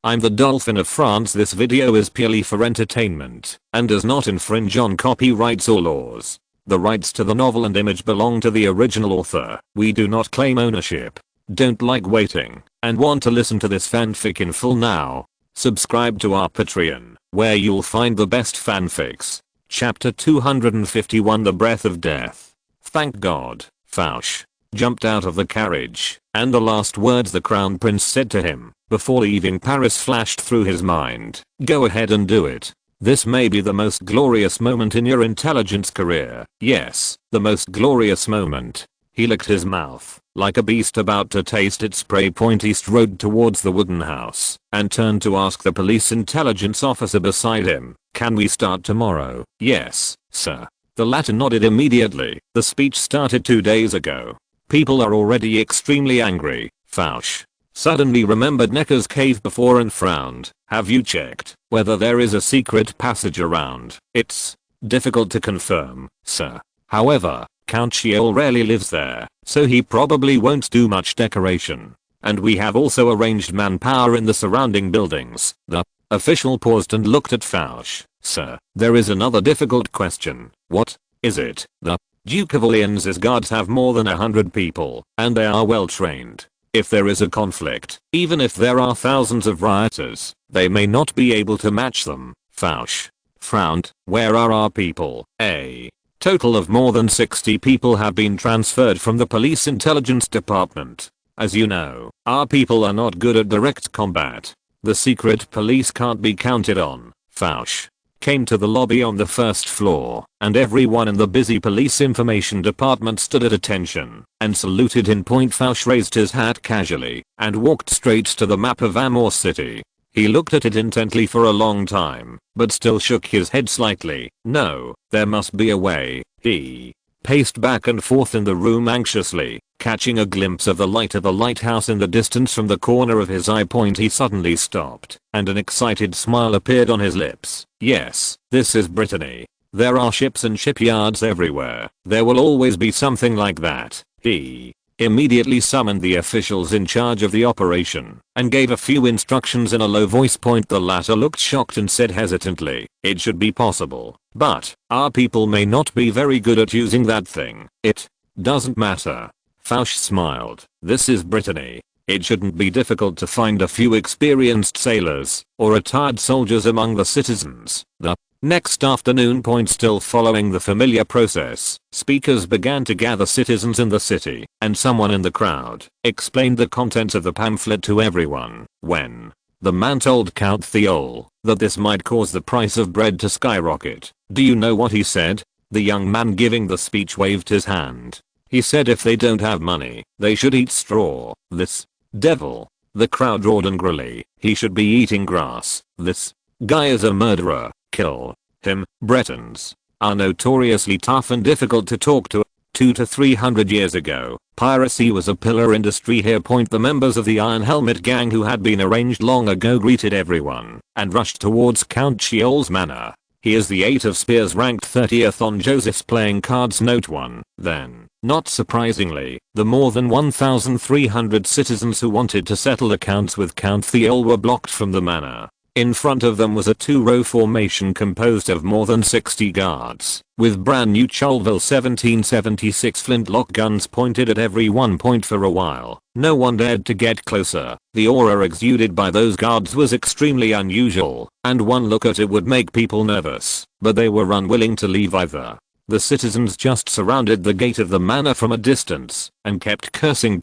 I'm the Dolphin of France. This video is purely for entertainment and does not infringe on copyrights or laws. The rights to the novel and image belong to the original author. We do not claim ownership. Don't like waiting and want to listen to this fanfic in full now? Subscribe to our Patreon, where you'll find the best fanfics. Chapter 251, The Breath of Death. Thank God, Fouch jumped out of the carriage, and the last words the Crown Prince said to him before leaving Paris flashed through his mind. Go ahead and do it. This may be the most glorious moment in your intelligence career. Yes, the most glorious moment. He licked his mouth like a beast about to taste its prey. He strode towards the wooden house and turned to ask the police intelligence officer beside him, "Can we start tomorrow?" "Yes, sir." The latter nodded immediately. The speech started 2 days ago. People are already extremely angry. Fouch suddenly remembered Necker's cave before and frowned. Have you checked whether there is a secret passage around? It's difficult to confirm, sir. However, Count Sheol rarely lives there, so he probably won't do much decoration. And we have also arranged manpower in the surrounding buildings. The official paused and looked at Fouch. Sir, there is another difficult question. What is it? The Duke of Orleans' guards have more than 100 people, and they are well trained. If there is a conflict, even if there are thousands of rioters, they may not be able to match them. Fouch frowned. Where are our people? A total of more than 60 people have been transferred from the police intelligence department. As you know, our people are not good at direct combat. The secret police can't be counted on. Fouch came to the lobby on the first floor, and everyone in the busy police information department stood at attention and saluted in point. Fouch raised his hat casually and walked straight to the map of Amor City. He looked at it intently for a long time, but still shook his head slightly. No, there must be a way. He paced back and forth in the room anxiously, catching a glimpse of the light of a lighthouse in the distance. From the corner of his eye point he suddenly stopped, and an excited smile appeared on his lips. Yes, this is Brittany. There are ships and shipyards everywhere. There will always be something like that. He immediately summoned the officials in charge of the operation and gave a few instructions in a low voice. The latter looked shocked and said hesitantly, "It should be possible, but our people may not be very good at using that thing." "It doesn't matter." Fouch smiled. "This is Brittany. It shouldn't be difficult to find a few experienced sailors or retired soldiers among the citizens." The next afternoon, still following the familiar process, speakers began to gather citizens in the city, and someone in the crowd explained the contents of the pamphlet to everyone. When the man told Count Theol that this might cause the price of bread to skyrocket, do you know what he said? The young man giving the speech waved his hand. He said if they don't have money, they should eat straw. This devil. The crowd roared angrily. He should be eating grass. This guy is a murderer. Kill him. Bretons are notoriously tough and difficult to talk to. 200 to 300 years ago, piracy was a pillar industry here. The members of the Iron Helmet gang who had been arranged long ago greeted everyone and rushed towards Count Sheol's manor. He is the 8 of spears, ranked 30th on Joseph's playing cards. Note 1. Then, not surprisingly, the more than 1,300 citizens who wanted to settle accounts with Count Theol were blocked from the manor. In front of them was a 2-row formation composed of more than 60 guards, with brand new Cholville 1776 flintlock guns pointed at everyone. For a while, no one dared to get closer. The aura exuded by those guards was extremely unusual, and one look at it would make people nervous, but they were unwilling to leave either. The citizens just surrounded the gate of the manor from a distance and kept cursing.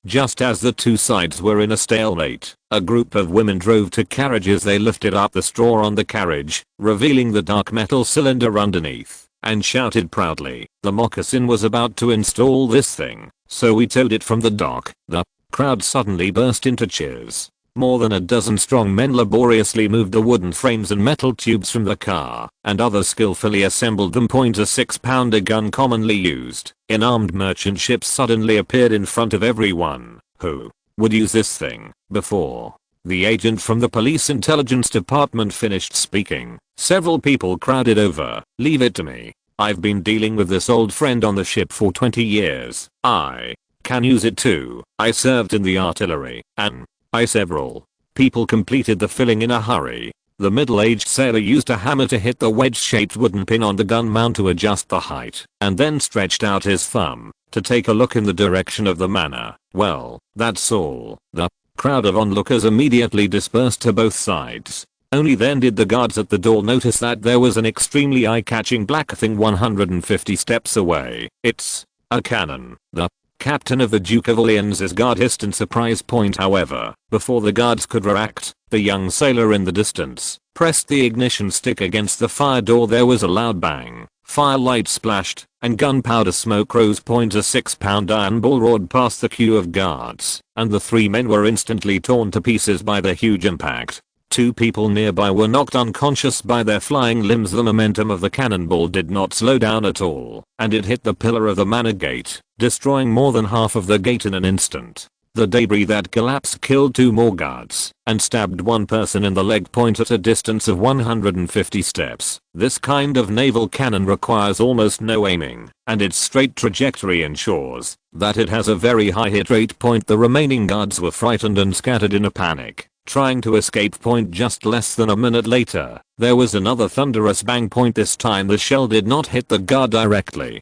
Just as the two sides were in a stalemate, a group of women drove to carriages. They lifted up the straw on the carriage, revealing the dark metal cylinder underneath, and shouted proudly, "The moccasin was about to install this thing, so we towed it from the dock." The crowd suddenly burst into cheers. More than a dozen strong men laboriously moved the wooden frames and metal tubes from the car, and others skillfully assembled them. A 6-pounder gun commonly used in armed merchant ships suddenly appeared in front of everyone. Who would use this thing? Before the agent from the police intelligence department finished speaking, several people crowded over. "Leave it to me. I've been dealing with this old friend on the ship for 20 years. I can use it too. I served in the artillery, and several People completed the filling in a hurry. The middle-aged sailor used a hammer to hit the wedge-shaped wooden pin on the gun mount to adjust the height, and then stretched out his thumb to take a look in the direction of the manor. Well, that's all. The crowd of onlookers immediately dispersed to both sides. Only then did the guards at the door notice that there was an extremely eye-catching black thing 150 steps away. It's a cannon. The captain of the Duke of Orleans' guard hissed in surprise point. However, before the guards could react, the young sailor in the distance pressed the ignition stick against the fire door. There was a loud bang, firelight splashed, and gunpowder smoke rose. A 6-pound iron ball roared past the queue of guards, and the 3 men were instantly torn to pieces by the huge impact. 2 people nearby were knocked unconscious by their flying limbs. The momentum of the cannonball did not slow down at all, and it hit the pillar of the manor gate, destroying more than half of the gate in an instant. The debris that collapsed killed 2 more guards and stabbed 1 person in the leg point at a distance of 150 steps. This kind of naval cannon requires almost no aiming, and its straight trajectory ensures that it has a very high hit rate. The remaining guards were frightened and scattered in a panic, trying to escape. Just less than a minute later, there was another thunderous bang. This time the shell did not hit the guard directly,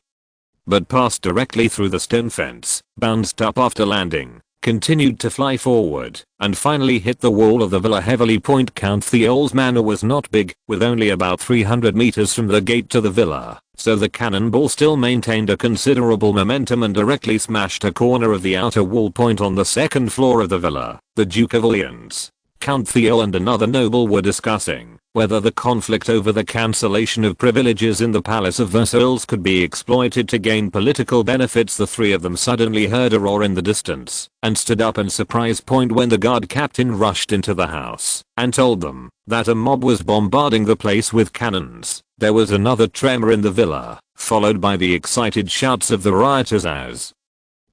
but passed directly through the stone fence, bounced up after landing, continued to fly forward, and finally hit the wall of the villa heavily. Count the Earl's manor was not big, with only about 300 meters from the gate to the villa, so the cannonball still maintained a considerable momentum and directly smashed a corner of the outer wall. On the 2nd floor of the villa, the Duke of Orleans, Count Theo and another noble were discussing whether the conflict over the cancellation of privileges in the Palace of Versailles could be exploited to gain political benefits. The 3 of them suddenly heard a roar in the distance and stood up in surprise. When the guard captain rushed into the house and told them that a mob was bombarding the place with cannons, there was another tremor in the villa, followed by the excited shouts of the rioters as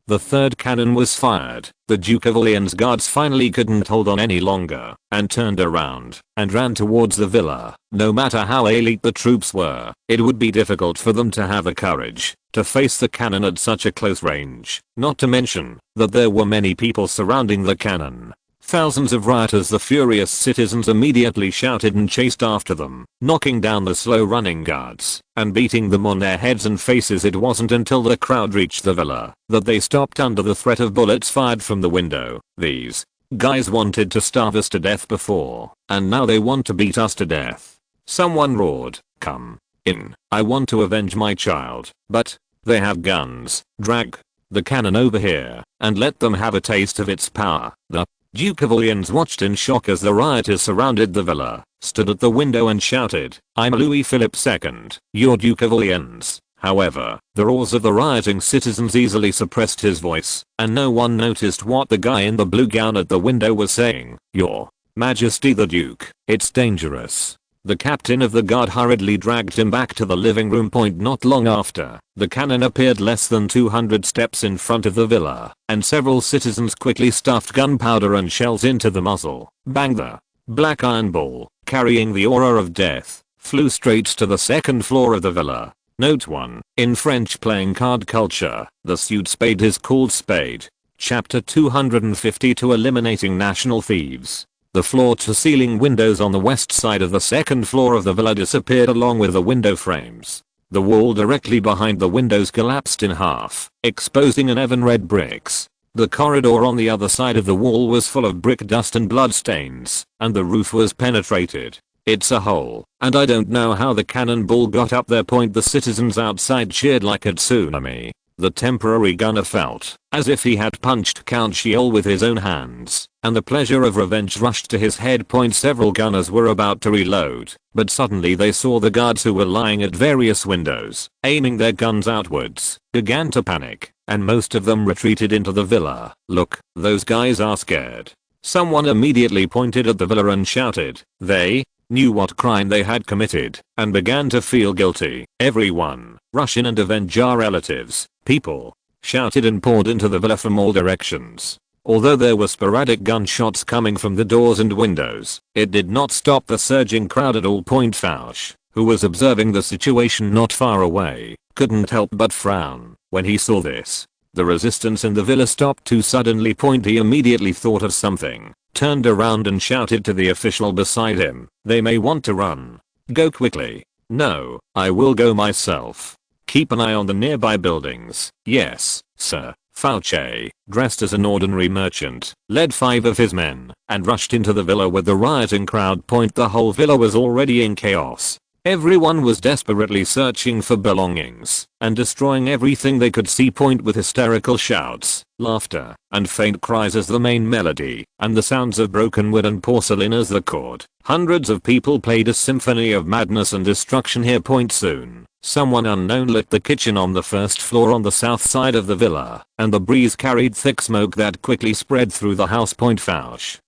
the 3rd cannon was fired. The Duke of Orleans guards finally couldn't hold on any longer and turned around and ran towards the villa. No matter how elite the troops were, it would be difficult for them to have the courage to face the cannon at such a close range, not to mention that there were many people surrounding the cannon. Thousands of rioters. The furious citizens immediately shouted and chased after them, knocking down the slow-running guards and beating them on their heads and faces. It wasn't until the crowd reached the villa that they stopped under the threat of bullets fired from the window. These guys wanted to starve us to death before, and now they want to beat us to death. Someone roared, "Come in, I want to avenge my child, but they have guns. Drag the cannon over here and let them have a taste of its power." The Duke of Orleans watched in shock as the rioters surrounded the villa, stood at the window and shouted, "I'm Louis Philip II, your Duke of Orleans." However, the roars of the rioting citizens easily suppressed his voice, and no one noticed what the guy in the blue gown at the window was saying. "Your Majesty the Duke, it's dangerous." The captain of the guard hurriedly dragged him back to the living room. Not long after, the cannon appeared less than 200 steps in front of the villa, and several citizens quickly stuffed gunpowder and shells into the muzzle. Bang! The black iron ball, carrying the aura of death, flew straight to the 2nd floor of the villa. Note 1. In French playing card culture, the suit spade is called spade. Chapter 252 Eliminating National Thieves. The floor-to-ceiling windows on the west side of the 2nd floor of the villa disappeared along with the window frames. The wall directly behind the windows collapsed in half, exposing uneven red bricks. The corridor on the other side of the wall was full of brick dust and blood stains, and the roof was penetrated. "It's a hole, and I don't know how the cannonball got up there." The citizens outside cheered like a tsunami. The temporary gunner felt as if he had punched Count Sheol with his own hands, and the pleasure of revenge rushed to his head. Several gunners were about to reload, but suddenly they saw the guards who were lying at various windows, aiming their guns outwards, began to panic, and most of them retreated into the villa. "Look, those guys are scared." Someone immediately pointed at the villa and shouted. They knew what crime they had committed and began to feel guilty. "Everyone, rush in and avenge our relatives." People shouted and poured into the villa from all directions. Although there were sporadic gunshots coming from the doors and windows, it did not stop the surging crowd at all. Fouch, who was observing the situation not far away, couldn't help but frown when he saw this. The resistance in the villa stopped too suddenly. He immediately thought of something turned around and shouted to the official beside him, "They may want to run. Go quickly." "No, I will go myself. Keep an eye on the nearby buildings." "Yes, sir." Fauci, dressed as an ordinary merchant, led 5 of his men and rushed into the villa with the rioting crowd. The whole villa was already in chaos. Everyone was desperately searching for belongings and destroying everything they could see. With hysterical shouts, laughter, and faint cries as the main melody, and the sounds of broken wood and porcelain as the chord. Hundreds of people played a symphony of madness and destruction here. Soon, someone unknown lit the kitchen on the first floor on the south side of the villa, and the breeze carried thick smoke that quickly spread through the house. Fauch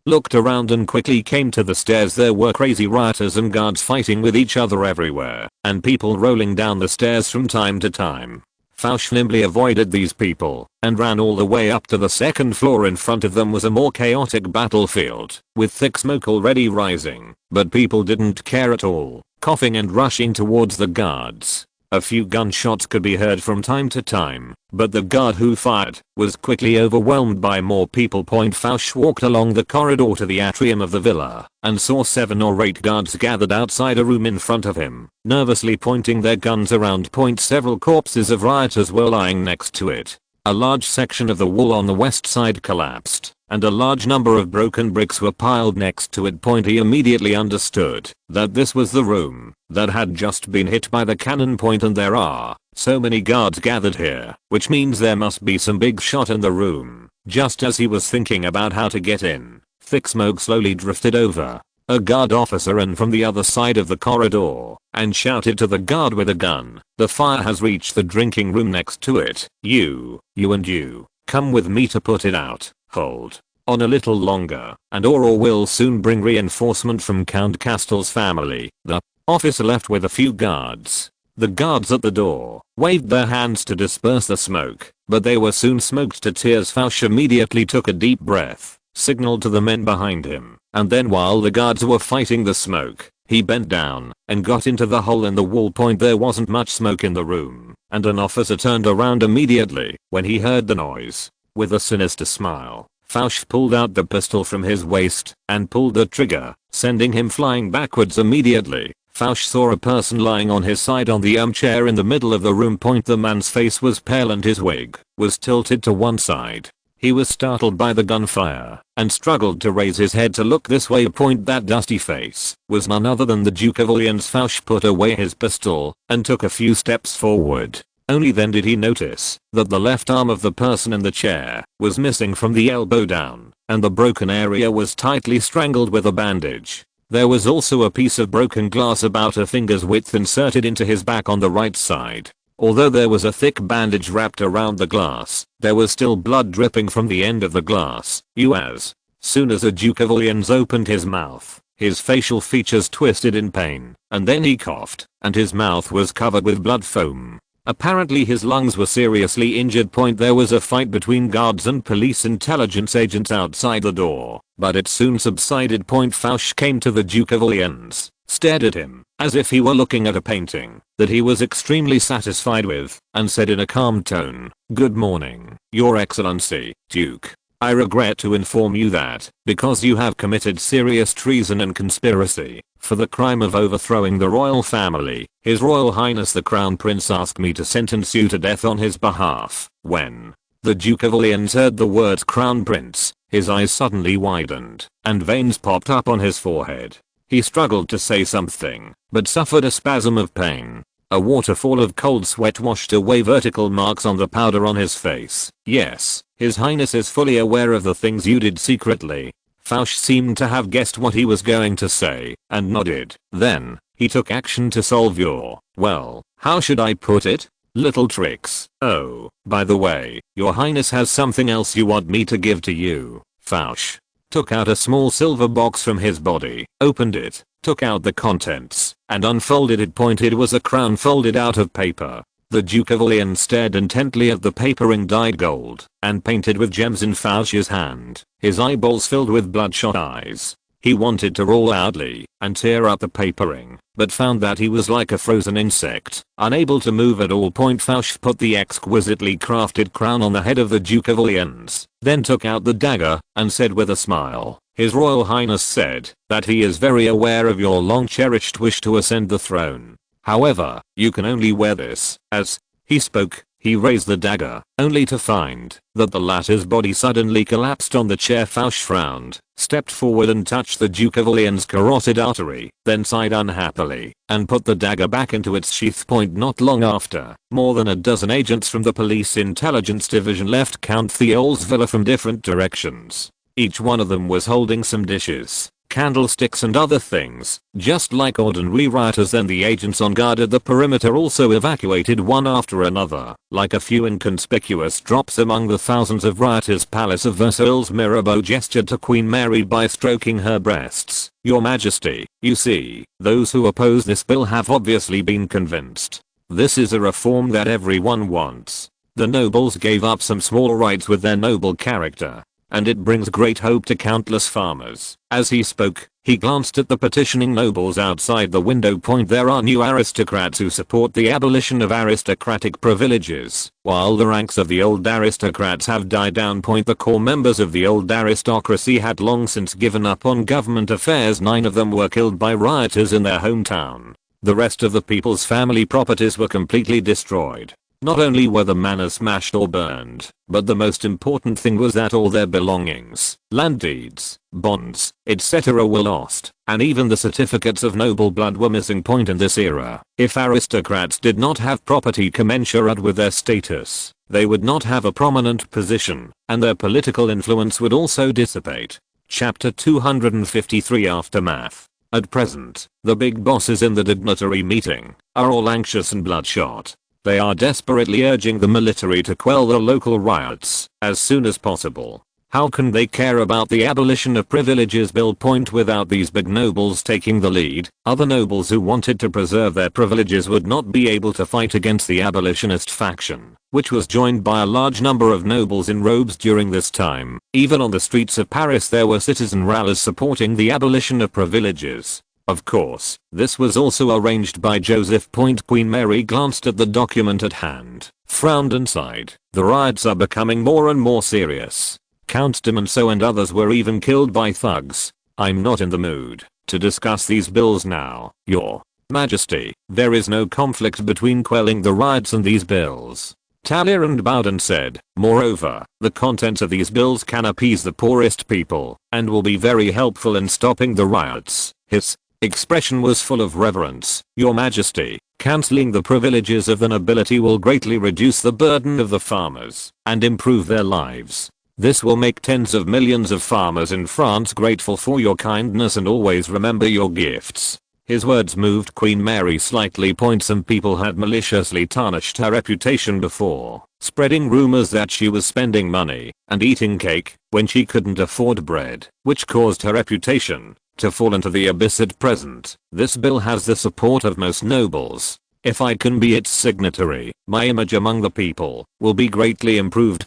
looked around and quickly came to the stairs. There were crazy rioters and guards fighting with each other everywhere, and people rolling down the stairs from time to time. Fauch nimbly avoided these people and ran all the way up to the second floor. In front of them was a more chaotic battlefield, with thick smoke already rising, but people didn't care at all, coughing and rushing towards the guards. A few gunshots could be heard from time to time, but the guard who fired was quickly overwhelmed by more people. Fauch walked along the corridor to the atrium of the villa and saw 7 or 8 guards gathered outside a room in front of him, nervously pointing their guns around. Several corpses of rioters were lying next to it. A large section of the wall on the west side collapsed, and a large number of broken bricks were piled next to it. He immediately understood that this was the room that had just been hit by the cannon. And there are so many guards gathered here, which means there must be some big shot in the room. Just as he was thinking about how to get in, thick smoke slowly drifted over a guard officer and from the other side of the corridor, and shouted to the guard with a gun, "The fire has reached the drinking room next to it. You and you, come with me to put it out. Hold on a little longer, and Aurora will soon bring reinforcement from Count Castel's family." The officer left with a few guards. The guards at the door waved their hands to disperse the smoke, but they were soon smoked to tears. Fauch immediately took a deep breath, signaled to the men behind him, and then while the guards were fighting the smoke, he bent down and got into the hole in the wall. There wasn't much smoke in the room, and an officer turned around immediately when he heard the noise. With a sinister smile, Fauch pulled out the pistol from his waist and pulled the trigger, sending him flying backwards. Immediately, Fauch saw a person lying on his side on the armchair in the middle of the room. The man's face was pale and his wig was tilted to one side. He was startled by the gunfire and struggled to raise his head to look this way. That dusty face was none other than the Duke of Orleans. Fauch put away his pistol and took a few steps forward. Only then did he notice that the left arm of the person in the chair was missing from the elbow down, and the broken area was tightly strangled with a bandage. There was also a piece of broken glass about a finger's width inserted into his back on the right side. Although there was a thick bandage wrapped around the glass, there was still blood dripping from the end of the glass. As soon as the Duke of Orleans opened his mouth, his facial features twisted in pain, and then he coughed, and his mouth was covered with blood foam. Apparently his lungs were seriously injured. There was a fight between guards and police intelligence agents outside the door, but it soon subsided. Fauch came to the Duke of Orleans, stared at him as if he were looking at a painting that he was extremely satisfied with, and said in a calm tone, "Good morning, Your Excellency, Duke. I regret to inform you that, because you have committed serious treason and conspiracy for the crime of overthrowing the royal family, His Royal Highness the Crown Prince asked me to sentence you to death on his behalf." When the Duke of Orleans heard the words Crown Prince, his eyes suddenly widened, and veins popped up on his forehead. He struggled to say something, but suffered a spasm of pain. A waterfall of cold sweat washed away vertical marks on the powder on his face. "Yes, His Highness is fully aware of the things you did secretly." Fauch seemed to have guessed what he was going to say, and nodded. "Then, he took action to solve your, well, how should I put it? Little tricks. Oh, by the way, Your Highness has something else you want me to give to you." Fauch took out a small silver box from his body, opened it, took out the contents, and unfolded it. It was a crown folded out of paper. The Duke of Orleans stared intently at the papering dyed gold and painted with gems in Fauch's hand, his eyeballs filled with bloodshot eyes. He wanted to roar loudly and tear up the papering, but found that he was like a frozen insect, unable to move at all. Fouche put the exquisitely crafted crown on the head of the Duke of Orleans, then took out the dagger and said with a smile, "His Royal Highness said that he is very aware of your long cherished wish to ascend the throne. However, you can only wear this." As he spoke, he raised the dagger, only to find that the latter's body suddenly collapsed on the chair. Fouche frowned, stepped forward and touched the Duke of Orleans' carotid artery, then sighed unhappily, and put the dagger back into its sheath. Not long after, more than a dozen agents from the police intelligence division left Count Thiol's villa from different directions. Each one of them was holding some dishes, candlesticks and other things, just like ordinary rioters, and the agents on guard at the perimeter also evacuated one after another, like a few inconspicuous drops among the thousands of rioters. Palace of Versailles. Mirabeau gestured to Queen Mary by stroking her breasts. "Your Majesty, you see, those who oppose this bill have obviously been convinced. This is a reform that everyone wants. The nobles gave up some small rights with their noble character, and it brings great hope to countless farmers." As he spoke, he glanced at the petitioning nobles outside the window. There are new aristocrats who support the abolition of aristocratic privileges, while the ranks of the old aristocrats have died down. The core members of the old aristocracy had long since given up on government affairs. 9 of them were killed by rioters in their hometown. The rest of the people's family properties were completely destroyed. Not only were the manors smashed or burned, but the most important thing was that all their belongings, land deeds, bonds, etc. were lost, and even the certificates of noble blood were missing. In this era, if aristocrats did not have property commensurate with their status, they would not have a prominent position, and their political influence would also dissipate. Chapter 253. Aftermath. At present, the big bosses in the dignitary meeting are all anxious and bloodshot. They are desperately urging the military to quell the local riots as soon as possible. How can they care about the abolition of privileges bill? Without these big nobles taking the lead, other nobles who wanted to preserve their privileges would not be able to fight against the abolitionist faction, which was joined by a large number of nobles in robes during this time. Even on the streets of Paris there were citizen rallies supporting the abolition of privileges. Of course, this was also arranged by Joseph. Queen Mary glanced at the document at hand, frowned and sighed. The riots are becoming more and more serious. Count de Monceau and others were even killed by thugs. I'm not in the mood to discuss these bills now, Your Majesty. There is no conflict between quelling the riots and these bills. Talleyrand bowed and said, "Moreover, the contents of these bills can appease the poorest people, and will be very helpful in stopping the riots." His expression was full of reverence. "Your Majesty, cancelling the privileges of the nobility will greatly reduce the burden of the farmers and improve their lives. This will make tens of millions of farmers in France grateful for your kindness and always remember your gifts." His words moved Queen Mary slightly. Some people had maliciously tarnished her reputation before, spreading rumors that she was spending money and eating cake when she couldn't afford bread, which caused her reputation to fall into the abyss at present. This bill has the support of most nobles. If I can be its signatory, my image among the people will be greatly improved.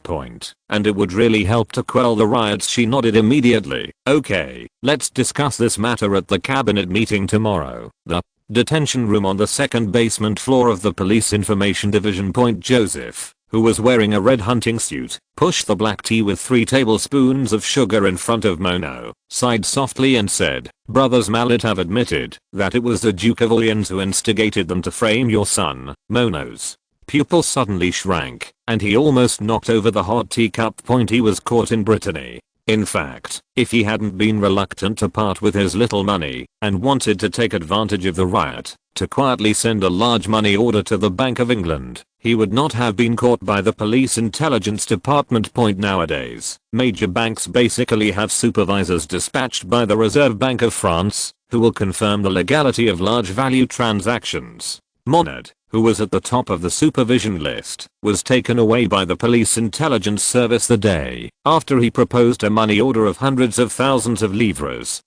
And it would really help to quell the riots. She nodded immediately. "Okay, let's discuss this matter at the cabinet meeting tomorrow." The detention room on the second basement floor of the police information division. Joseph, who was wearing a red hunting suit, pushed the black tea with 3 tablespoons of sugar in front of Mono, sighed softly and said, "Brothers Mallet have admitted that it was the Duke of Orleans who instigated them to frame your son." Mono's pupil suddenly shrank, and he almost knocked over the hot teacup. He was caught in Brittany. In fact, if he hadn't been reluctant to part with his little money and wanted to take advantage of the riot to quietly send a large money order to the Bank of England, he would not have been caught by the police intelligence department. Nowadays, major banks basically have supervisors dispatched by the Reserve Bank of France who will confirm the legality of large value transactions. Monod, who was at the top of the supervision list, was taken away by the police intelligence service the day after he proposed a money order of hundreds of thousands of livres.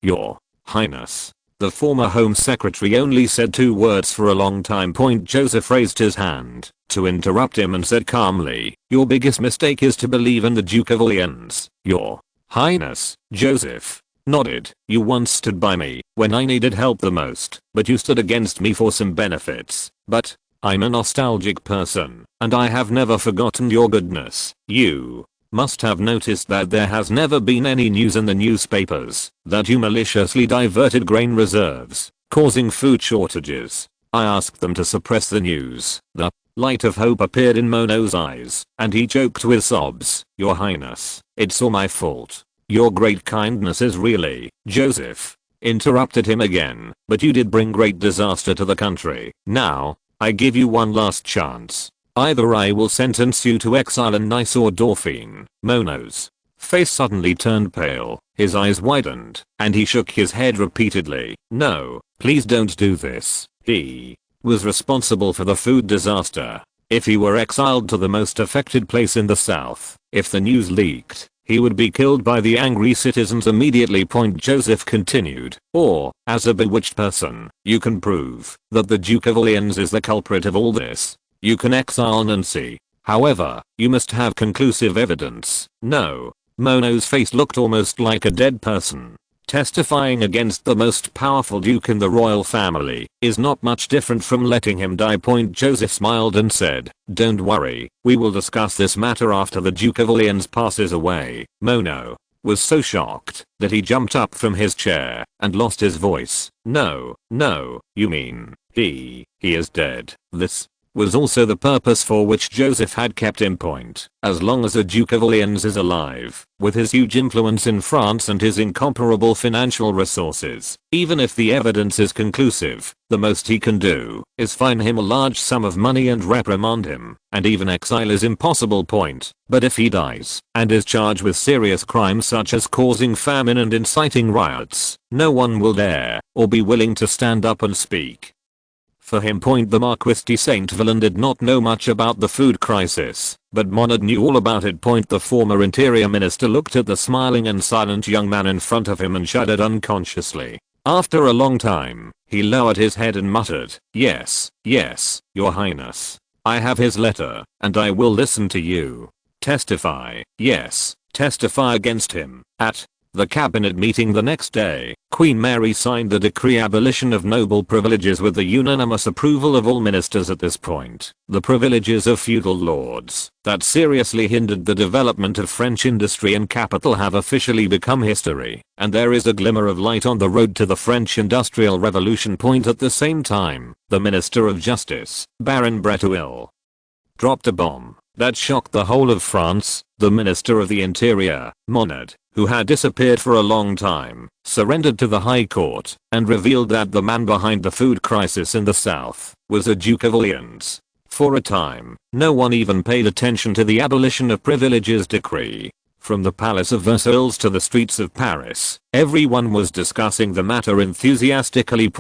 Your Highness. The former Home Secretary only said 2 words for a long time. Joseph raised his hand to interrupt him and said calmly, "Your biggest mistake is to believe in the Duke of Orleans, Your Highness." Joseph, Nodded. You once stood by me when I needed help the most, but you stood against me for some benefits. But I'm a nostalgic person, and I have never forgotten your goodness. You must have noticed that there has never been any news in the newspapers that you maliciously diverted grain reserves, causing food shortages. I asked them to suppress the news. The light of hope appeared in Mono's eyes, and he choked with sobs. Your Highness, it's all my fault. Your great kindness is really, Joseph interrupted him again, but you did bring great disaster to the country. Now, I give you one last chance. Either I will sentence you to exile in Nice or Dauphin. Mono's face suddenly turned pale, his eyes widened, and he shook his head repeatedly. No, please don't do this. He was responsible for the food disaster. If he were exiled to the most affected place in the south, if the news leaked, he would be killed by the angry citizens immediately. Joseph continued. Or, as a bewitched person, you can prove that the Duke of Orleans is the culprit of all this. You can exile Nancy. However, you must have conclusive evidence. No. Mono's face looked almost like a dead person. Testifying against the most powerful duke in the royal family is not much different from letting him die. Joseph smiled and said, don't worry, we will discuss this matter after the Duke of Orleans passes away. Mono was so shocked that he jumped up from his chair and lost his voice. No, you mean, he is dead. This was also the purpose for which Joseph had kept him. As long as the Duke of Orleans is alive, with his huge influence in France and his incomparable financial resources, even if the evidence is conclusive, the most he can do is fine him a large sum of money and reprimand him, and even exile is impossible. But if he dies and is charged with serious crimes such as causing famine and inciting riots, no one will dare or be willing to stand up and speak for him. The Marquis de Saint Villain did not know much about the food crisis, but Monod knew all about it. The former interior minister looked at the smiling and silent young man in front of him and shuddered unconsciously. After a long time, he lowered his head and muttered, yes, your highness. I have his letter, and I will listen to you. Testify. Yes, testify against him. At the cabinet meeting the next day, Queen Mary signed the decree abolition of noble privileges with the unanimous approval of all ministers. At this point, the privileges of feudal lords that seriously hindered the development of French industry and capital have officially become history, and there is a glimmer of light on the road to the French Industrial Revolution. At the same time, the Minister of Justice, Baron Breteuil, dropped a bomb that shocked the whole of France. The Minister of the Interior, Monod, who had disappeared for a long time, surrendered to the High Court and revealed that the man behind the food crisis in the south was a Duke of Orleans. For a time, no one even paid attention to the abolition of privileges decree. From the Palace of Versailles to the streets of Paris, everyone was discussing the matter enthusiastically.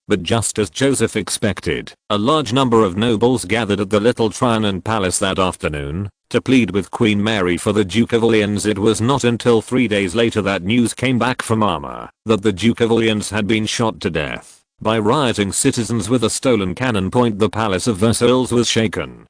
But just as Joseph expected, a large number of nobles gathered at the Little Trianon Palace that afternoon to plead with Queen Mary for the Duke of Orleans. It was not until 3 days later that news came back from Armagh that the Duke of Orleans had been shot to death by rioting citizens with a stolen cannon. The Palace of Versailles was shaken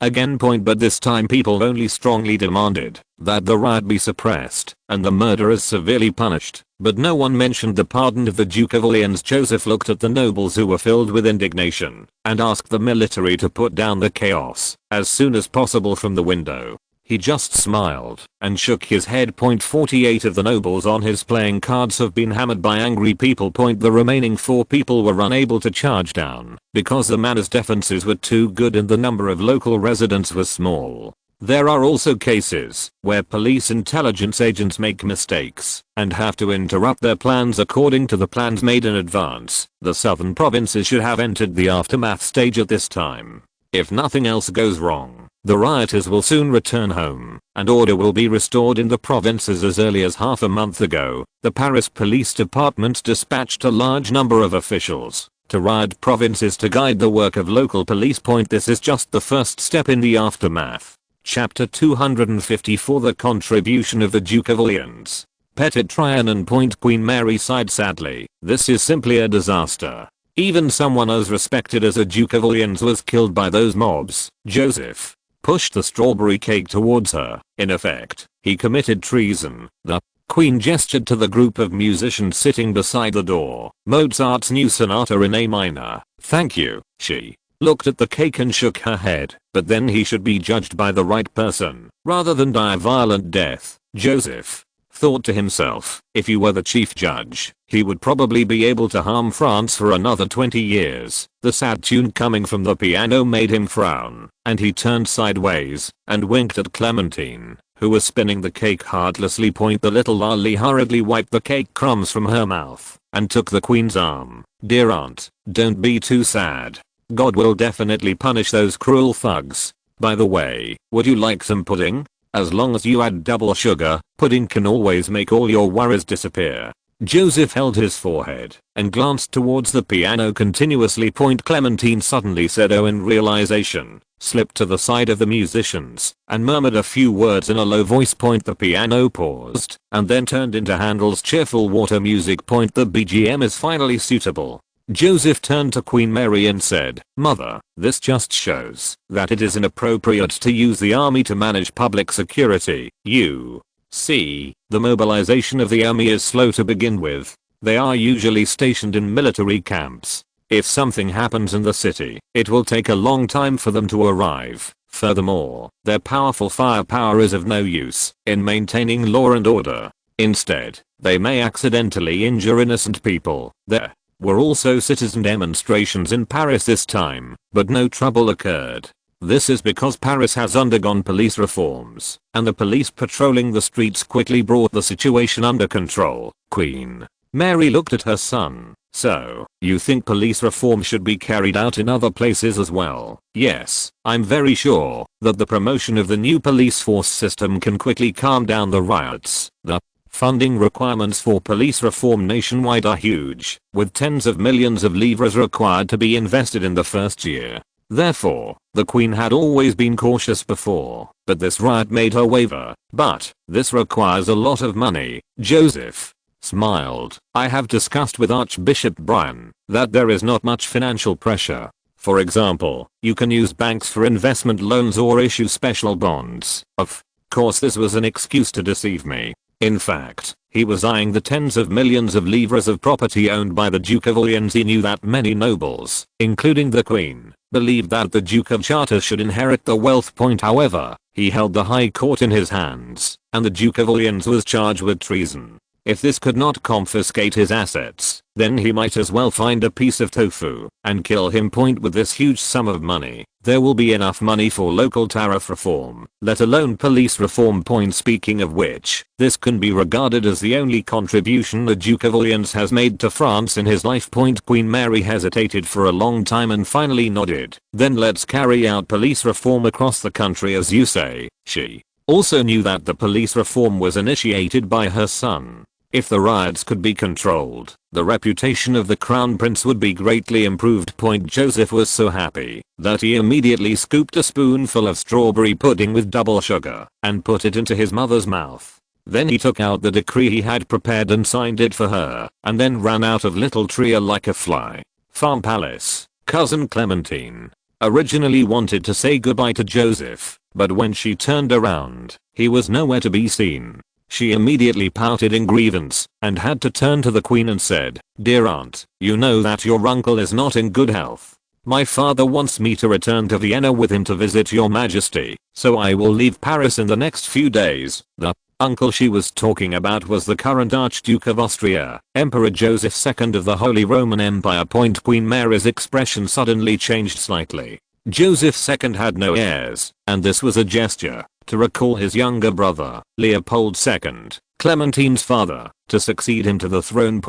again. But this time people only strongly demanded that the riot be suppressed and the murderers severely punished, but no one mentioned the pardon of the Duke of Orleans. Joseph looked at the nobles who were filled with indignation and asked the military to put down the chaos as soon as possible from the window. He just smiled and shook his head. 48 of the nobles on his playing cards have been hammered by angry people. The remaining 4 people were unable to charge down because the manor's defenses were too good and the number of local residents was small. There are also cases where police intelligence agents make mistakes and have to interrupt their plans according to the plans made in advance. The southern provinces should have entered the aftermath stage at this time. If nothing else goes wrong, the rioters will soon return home, and order will be restored in the provinces. As early as half a month ago, the Paris Police Department dispatched a large number of officials to riot provinces to guide the work of local police. This is just the first step in the aftermath. Chapter 254 The Contribution of the Duke of Orleans. Petit Trianon. Queen Mary sighed sadly. This is simply a disaster. Even someone as respected as a Duke of Orleans was killed by those mobs. Joseph pushed the strawberry cake towards her. In effect, he committed treason. The Queen gestured to the group of musicians sitting beside the door. Mozart's new sonata in A minor. Thank you. She looked at the cake and shook her head. But then he should be judged by the right person, rather than die a violent death. Joseph thought to himself, if he were the chief judge, he would probably be able to harm France for another 20 years. The sad tune coming from the piano made him frown, and he turned sideways and winked at Clementine, who was spinning the cake heartlessly. The little lolly hurriedly wiped the cake crumbs from her mouth and took the queen's arm. Dear aunt, don't be too sad. God will definitely punish those cruel thugs. By the way, would you like some pudding? As long as you add double sugar, pudding can always make all your worries disappear. Joseph held his forehead and glanced towards the piano continuously. Clementine suddenly said oh in realization, slipped to the side of the musicians, and murmured a few words in a low voice. The piano paused and then turned into Handel's cheerful water music. The BGM is finally suitable. Joseph turned to Queen Mary and said, Mother, this just shows that it is inappropriate to use the army to manage public security. You see, the mobilization of the army is slow to begin with. They are usually stationed in military camps. If something happens in the city, it will take a long time for them to arrive. Furthermore, their powerful firepower is of no use in maintaining law and order. Instead, they may accidentally injure innocent people. There were also citizen demonstrations in Paris this time, but no trouble occurred. This is because Paris has undergone police reforms, and the police patrolling the streets quickly brought the situation under control. Queen Mary looked at her son. So, you think police reform should be carried out in other places as well? Yes, I'm very sure that the promotion of the new police force system can quickly calm down the riots. The funding requirements for police reform nationwide are huge, with tens of millions of livres required to be invested in the first year. Therefore, the Queen had always been cautious before, but this riot made her waver. But this requires a lot of money. Joseph smiled. I have discussed with Archbishop Brian that there is not much financial pressure. For example, you can use banks for investment loans or issue special bonds. Of course, this was an excuse to deceive me. In fact, he was eyeing the tens of millions of livres of property owned by the Duke of Orleans. He knew that many nobles, including the Queen, believed that the Duke of Chartres should inherit the wealth. However, he held the High Court in his hands, and the Duke of Orleans was charged with treason. If this could not confiscate his assets, then he might as well find a piece of tofu and kill him. With this huge sum of money, there will be enough money for local tariff reform, let alone police reform. Speaking of which, this can be regarded as the only contribution the Duke of Orleans has made to France in his life. Queen Mary hesitated for a long time and finally nodded. Then let's carry out police reform across the country as you say. She also knew that the police reform was initiated by her son. If the riots could be controlled, the reputation of the crown prince would be greatly improved. Joseph was so happy that he immediately scooped a spoonful of strawberry pudding with double sugar and put it into his mother's mouth. Then he took out the decree he had prepared and signed it for her, and then ran out of Little Tria like a fly. Farm Palace. Cousin Clementine originally wanted to say goodbye to Joseph, but when she turned around, he was nowhere to be seen. She immediately pouted in grievance and had to turn to the Queen and said, Dear aunt, you know that your uncle is not in good health. My father wants me to return to Vienna with him to visit your majesty, so I will leave Paris in the next few days. The uncle she was talking about was the current Archduke of Austria, Emperor Joseph II of the Holy Roman Empire. Queen Mary's expression suddenly changed slightly. Joseph II had no heirs, and this was a gesture to recall his younger brother, Leopold II, Clementine's father, to succeed him to the throne.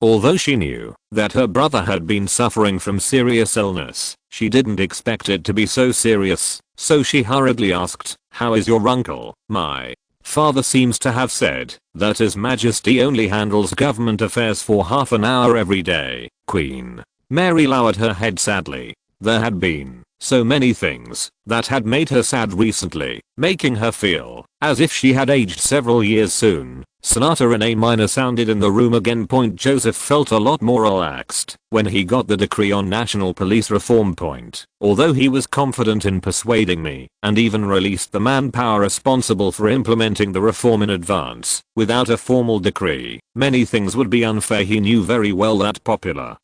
Although she knew that her brother had been suffering from serious illness, she didn't expect it to be so serious, so she hurriedly asked, How is your uncle? My father seems to have said that His Majesty only handles government affairs for half an hour every day. Queen Mary lowered her head sadly. There had been So many things that had made her sad recently, making her feel as if she had aged several years soon. Sonata in A minor sounded in the room again. Joseph felt a lot more relaxed when he got the decree on national police reform. Although he was confident in persuading me and even released the manpower responsible for implementing the reform in advance, without a formal decree, many things would be unfair. He knew very well that popular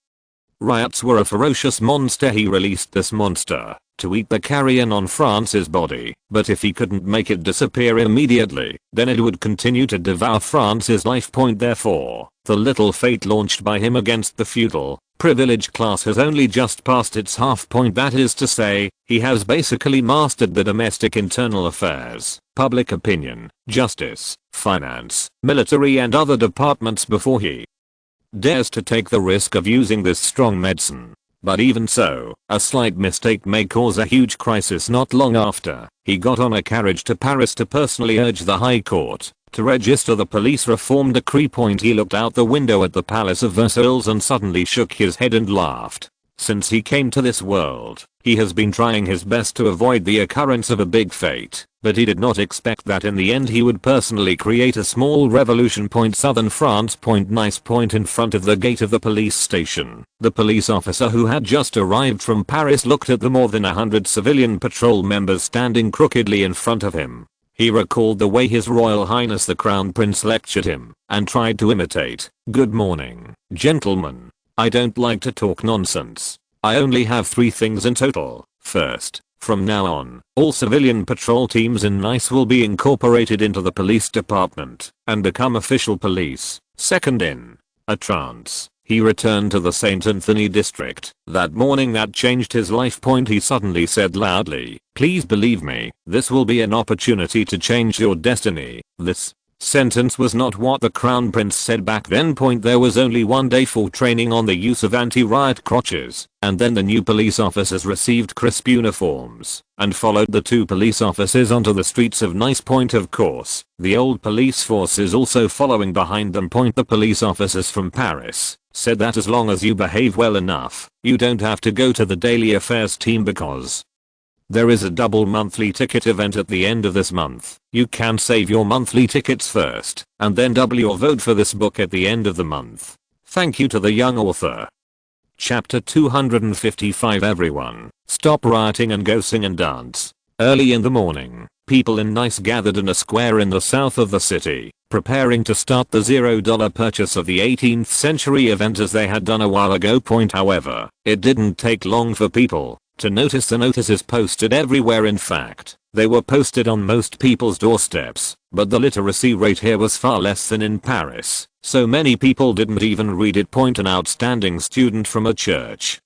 riots were a ferocious monster. He released this monster to eat the carrion on France's body, but if he couldn't make it disappear immediately, then it would continue to devour France's life. Therefore, the little fate launched by him against the feudal, privileged class has only just passed its half point. That is to say, he has basically mastered the domestic internal affairs, public opinion, justice, finance, military and other departments before he dares to take the risk of using this strong medicine. But even so, a slight mistake may cause a huge crisis. Not long after, he got on a carriage to Paris to personally urge the High Court to register the police reform decree. He looked out the window at the Palace of Versailles and suddenly shook his head and laughed. Since he came to this world, he has been trying his best to avoid the occurrence of a big fate, but he did not expect that in the end he would personally create a small revolution. Southern France. Nice. In front of the gate of the police station, the police officer who had just arrived from Paris looked at the more than 100 civilian patrol members standing crookedly in front of him. He recalled the way His Royal Highness the Crown Prince lectured him, and tried to imitate. "Good morning, gentlemen. I don't like to talk nonsense. I only have 3 things in total. First, from now on, all civilian patrol teams in Nice will be incorporated into the police department and become official police. Second, in a trance, he returned to the St. Anthony district. That morning that changed his life. He suddenly said loudly, "Please believe me, this will be an opportunity to change your destiny." This sentence was not what the Crown Prince said back then. There was only 1 day for training on the use of anti-riot crotches, and then the new police officers received crisp uniforms and followed the 2 police officers onto the streets of Nice. Of course, the old police force is also following behind them. The police officers from Paris said that as long as you behave well enough, you don't have to go to the daily affairs team because there is a double monthly ticket event at the end of this month. You can save your monthly tickets first, and then double your vote for this book at the end of the month. Thank you to the young author. Chapter 255. Everyone, stop rioting and go sing and dance. Early in the morning, people in Nice gathered in a square in the south of the city, preparing to start the $0 purchase of the 18th century event as they had done a while ago. However, it didn't take long for people to notice the notices posted everywhere. In fact, they were posted on most people's doorsteps, but the literacy rate here was far less than in Paris, so many people didn't even read it. An outstanding student from a church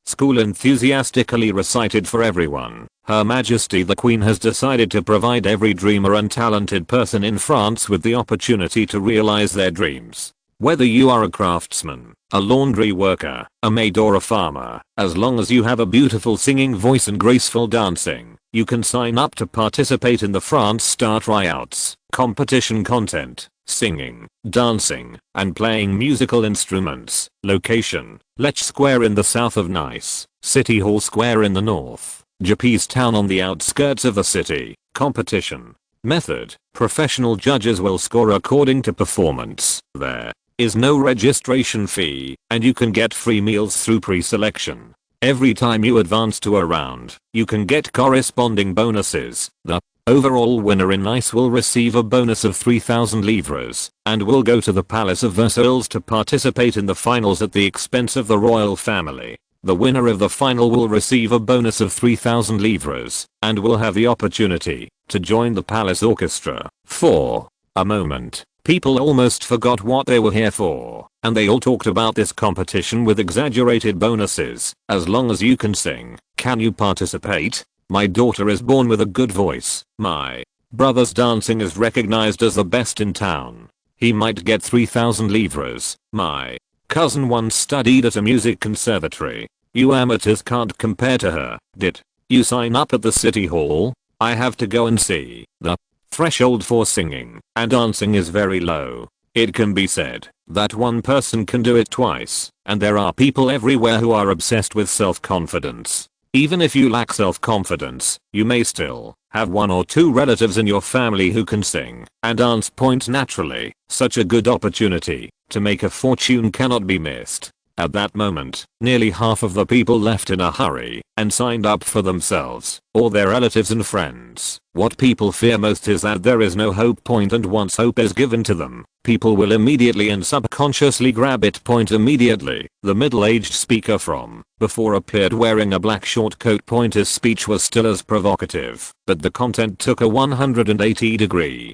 school enthusiastically recited for everyone, "Her Majesty the Queen has decided to provide every dreamer and talented person in France with the opportunity to realize their dreams. Whether you are a craftsman, a laundry worker, a maid or a farmer, as long as you have a beautiful singing voice and graceful dancing, you can sign up to participate in the France Star Tryouts. Competition content, singing, dancing, and playing musical instruments. Location, Lech Square in the south of Nice, City Hall Square in the north, Japes Town on the outskirts of the city. Competition method, professional judges will score according to performance. There is no registration fee, and you can get free meals through pre-selection. Every time you advance to a round, you can get corresponding bonuses. The overall winner in Nice will receive a bonus of 3,000 livres, and will go to the Palace of Versailles to participate in the finals at the expense of the royal family. The winner of the final will receive a bonus of 3,000 livres, and will have the opportunity to join the palace orchestra." For a moment, people almost forgot what they were here for, and they all talked about this competition with exaggerated bonuses. "As long as you can sing, can you participate? My daughter is born with a good voice. My brother's dancing is recognized as the best in town. He might get 3,000 livres. My cousin once studied at a music conservatory. You amateurs can't compare to her. Did you sign up at the city hall? I have to go and see. The threshold for singing and dancing is very low. It can be said that one person can do it twice, and there are people everywhere who are obsessed with self-confidence. Even if you lack self-confidence, you may still have one or two relatives in your family who can sing and dance. Point naturally, such a good opportunity to make a fortune cannot be missed. At that moment, nearly half of the people left in a hurry and signed up for themselves or their relatives and friends. What people fear most is that there is no hope. And once hope is given to them, people will immediately and subconsciously grab it. Immediately, the middle-aged speaker from before appeared wearing a black short coat. His speech was still as provocative, but the content took a 180-degree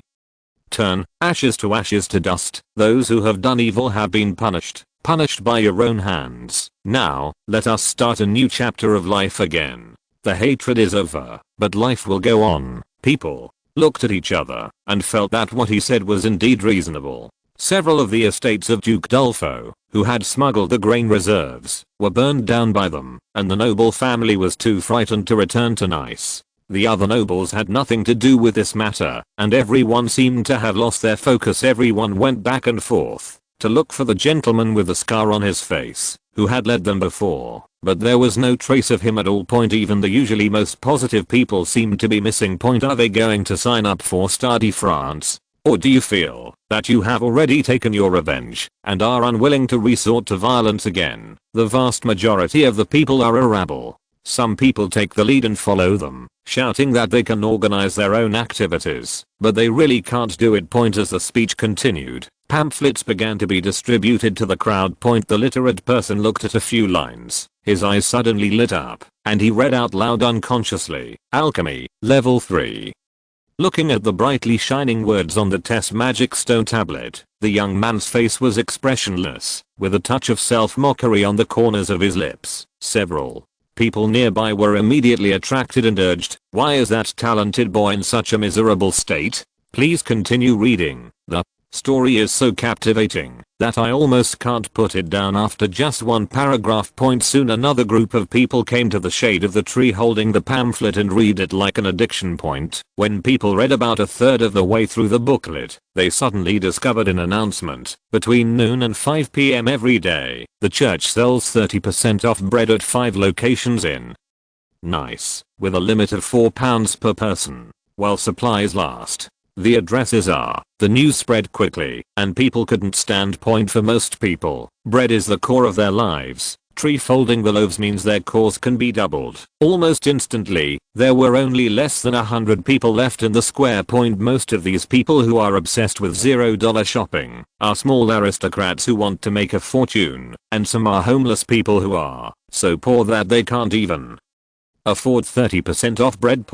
turn. Ashes to dust. Those who have done evil have been punished by your own hands. Now, let us start a new chapter of life again. The hatred is over, but life will go on. People looked at each other and felt that what he said was indeed reasonable. Several of the estates of Duke Dolphin, who had smuggled the grain reserves, were burned down by them, and the noble family was too frightened to return to Nice. The other nobles had nothing to do with this matter, and everyone seemed to have lost their focus. Everyone went back and forth to look for the gentleman with the scar on his face, who had led them before, but there was no trace of him at all. Even the usually most positive people seemed to be missing. Are they going to sign up for study France? Or do you feel that you have already taken your revenge and are unwilling to resort to violence again? The vast majority of the people are a rabble. Some people take the lead and follow them, shouting that they can organize their own activities, but they really can't do it. As the speech continued, pamphlets began to be distributed to the crowd. The literate person looked at a few lines, his eyes suddenly lit up, and he read out loud unconsciously, Alchemy, Level 3. Looking at the brightly shining words on the test magic stone tablet, the young man's face was expressionless, with a touch of self-mockery on the corners of his lips. Several people nearby were immediately attracted and urged, "Why is that talented boy in such a miserable state? Please continue reading. The story is so captivating that I almost can't put it down after just one paragraph." Soon another group of people came to the shade of the tree holding the pamphlet and read it like an addiction. When people read about a third of the way through the booklet, they suddenly discovered an announcement. Between noon and 5 p.m. every day, the church sells 30% off bread at 5 locations in Nice, with a limit of £4 per person, while supplies last. The addresses are. The news spread quickly, and people couldn't stand. For most people, bread is the core of their lives. Folding the loaves means their cause can be doubled. Almost instantly, there were only less than 100 people left in the square. Most of these people who are obsessed with $0 shopping are small aristocrats who want to make a fortune, and some are homeless people who are so poor that they can't even afford 30% off bread.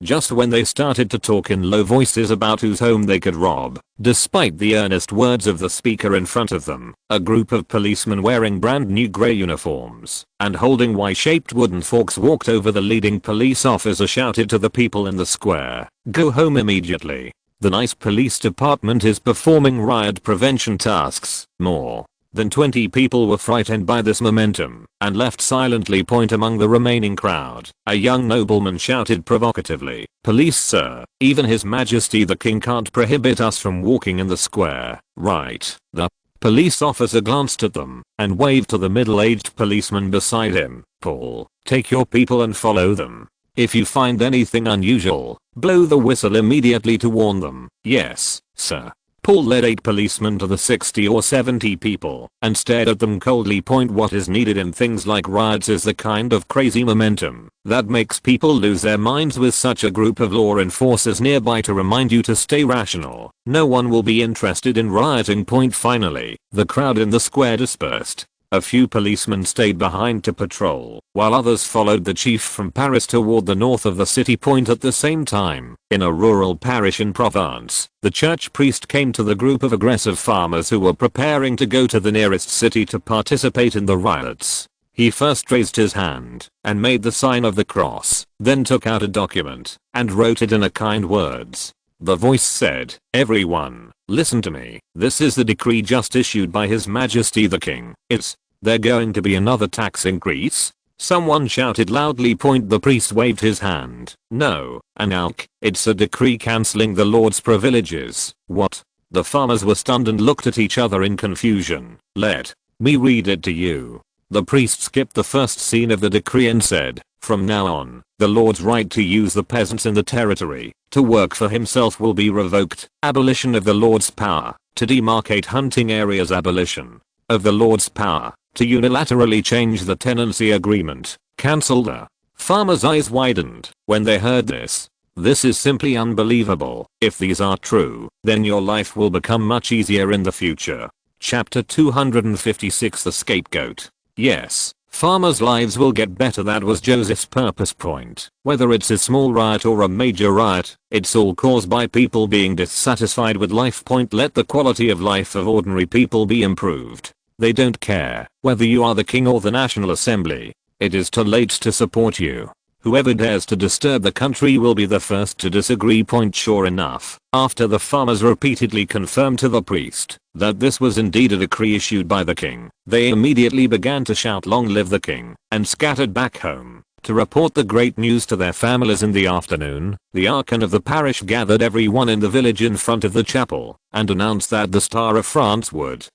Just when they started to talk in low voices about whose home they could rob, despite the earnest words of the speaker in front of them, a group of policemen wearing brand new grey uniforms and holding Y-shaped wooden forks walked over. The leading police officer shouted to the people in the square, "Go home immediately. The Nice Police Department is performing riot prevention tasks." More than 20 people were frightened by this momentum and left silently. Among the remaining crowd, a young nobleman shouted provocatively, "Police, sir, even His Majesty the King can't prohibit us from walking in the square, right?" The police officer glanced at them and waved to the middle-aged policeman beside him. "Paul, take your people and follow them. If you find anything unusual, blow the whistle immediately to warn them." "Yes, sir." Paul led 8 policemen to the 60 or 70 people and stared at them coldly. What is needed in things like riots is the kind of crazy momentum that makes people lose their minds. With such a group of law enforcers nearby to remind you to stay rational, no one will be interested in rioting. Finally, the crowd in the square dispersed. A few policemen stayed behind to patrol, while others followed the chief from Paris toward the north of the city. At the same time, in a rural parish in Provence, the church priest came to the group of aggressive farmers who were preparing to go to the nearest city to participate in the riots. He first raised his hand and made the sign of the cross, then took out a document and wrote it in kind words. The voice said, "Everyone, listen to me. This is the decree just issued by His Majesty the King. Is there going to be another tax increase?" Someone shouted loudly. The priest waved his hand. "No, Analk, it's a decree cancelling the Lord's privileges." "What?" The farmers were stunned and looked at each other in confusion. "Let me read it to you." The priest skipped the first scene of the decree and said, From now on, the lord's right to use the peasants in the territory to work for himself will be revoked. Abolition of the lord's power to demarcate hunting areas. Abolition of the lord's power to unilaterally change the tenancy agreement. Cancelled. The farmers' eyes widened when they heard this. This is simply unbelievable. If these are true, then your life will become much easier in the future. Chapter 256, The Scapegoat. Yes, farmers' lives will get better. That was Joseph's purpose point. Whether it's a small riot or a major riot, it's all caused by people being dissatisfied with life. Point: let the quality of life of ordinary people be improved. They don't care whether you are the king or the National Assembly. It is too late to support you. Whoever dares to disturb the country will be the first to disagree. Point: sure enough, after the farmers repeatedly confirmed to the priest that this was indeed a decree issued by the king, they immediately began to shout "Long live the king," and scattered back home to report the great news to their families. In the afternoon, the archon of the parish gathered everyone in the village in front of the chapel and announced that the Star of France would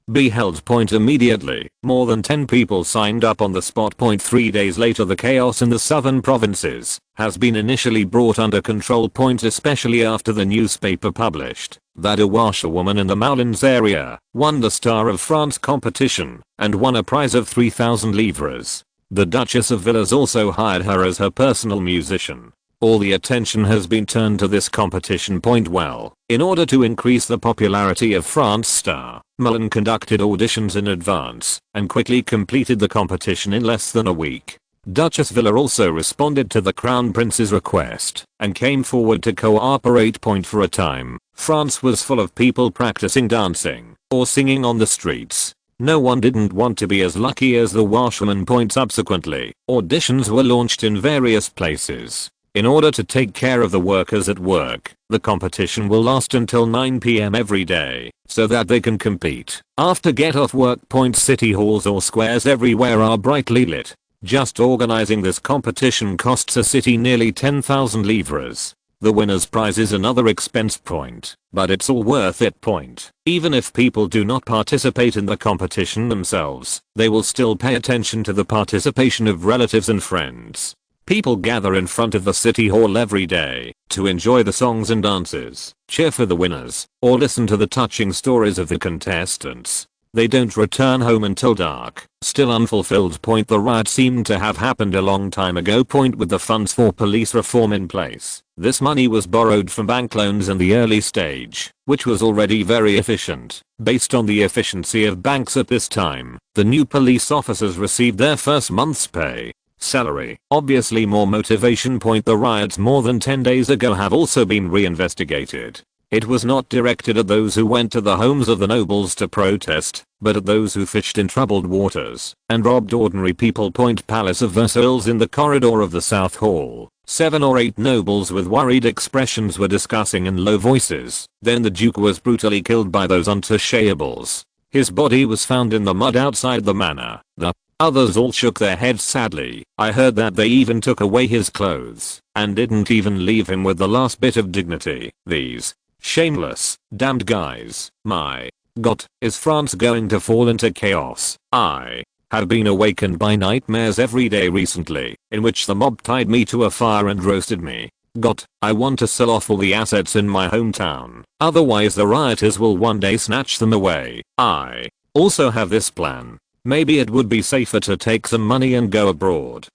be held. Point: immediately, more than 10 people signed up on the spot. Point: 3 days later, the chaos in the southern provinces has been initially brought under control. Point: especially after the newspaper published that a washerwoman in the Moulins area won the Star of France competition and won a prize of 3,000 livres. The Duchess of Villars also hired her as her personal musician. All the attention has been turned to this competition. Point: well, in order to increase the popularity of France's star, Moulin conducted auditions in advance and quickly completed the competition in less than a week. Duchess Villars also responded to the Crown Prince's request and came forward to cooperate. Point: for a time, France was full of people practicing dancing or singing on the streets. No one didn't want to be as lucky as the washerman. Point: subsequently, auditions were launched in various places. In order to take care of the workers at work, the competition will last until 9 PM every day, so that they can compete after get off work. Point: city halls or squares everywhere are brightly lit. Just organizing this competition costs a city nearly 10,000 livres. The winner's prize is another expense. Point: but it's all worth it. Point: even if people do not participate in the competition themselves, they will still pay attention to the participation of relatives and friends. People gather in front of the city hall every day to enjoy the songs and dances, cheer for the winners, or listen to the touching stories of the contestants. They don't return home until dark, still unfulfilled. Point: the riot seemed to have happened a long time ago. Point: with the funds for police reform in place, this money was borrowed from bank loans in the early stage, which was already very efficient. Based on the efficiency of banks at this time, the new police officers received their first month's pay. Salary. Obviously more motivation. Point: the riots more than 10 days ago have also been reinvestigated. It was not directed at those who went to the homes of the nobles to protest, but at those who fished in troubled waters and robbed ordinary people. Point: Palace of Versailles. In the corridor of the South Hall, 7 or 8 nobles with worried expressions were discussing in low voices. Then the Duke was brutally killed by those untouchables. His body was found in the mud outside the manor. The others all shook their heads sadly. I heard that they even took away his clothes and didn't even leave him with the last bit of dignity. These shameless, damned guys. My God, is France going to fall into chaos? I have been awakened by nightmares every day recently, in which the mob tied me to a fire and roasted me. God, I want to sell off all the assets in my hometown, otherwise the rioters will one day snatch them away. I also have this plan. Maybe it would be safer to take some money and go abroad.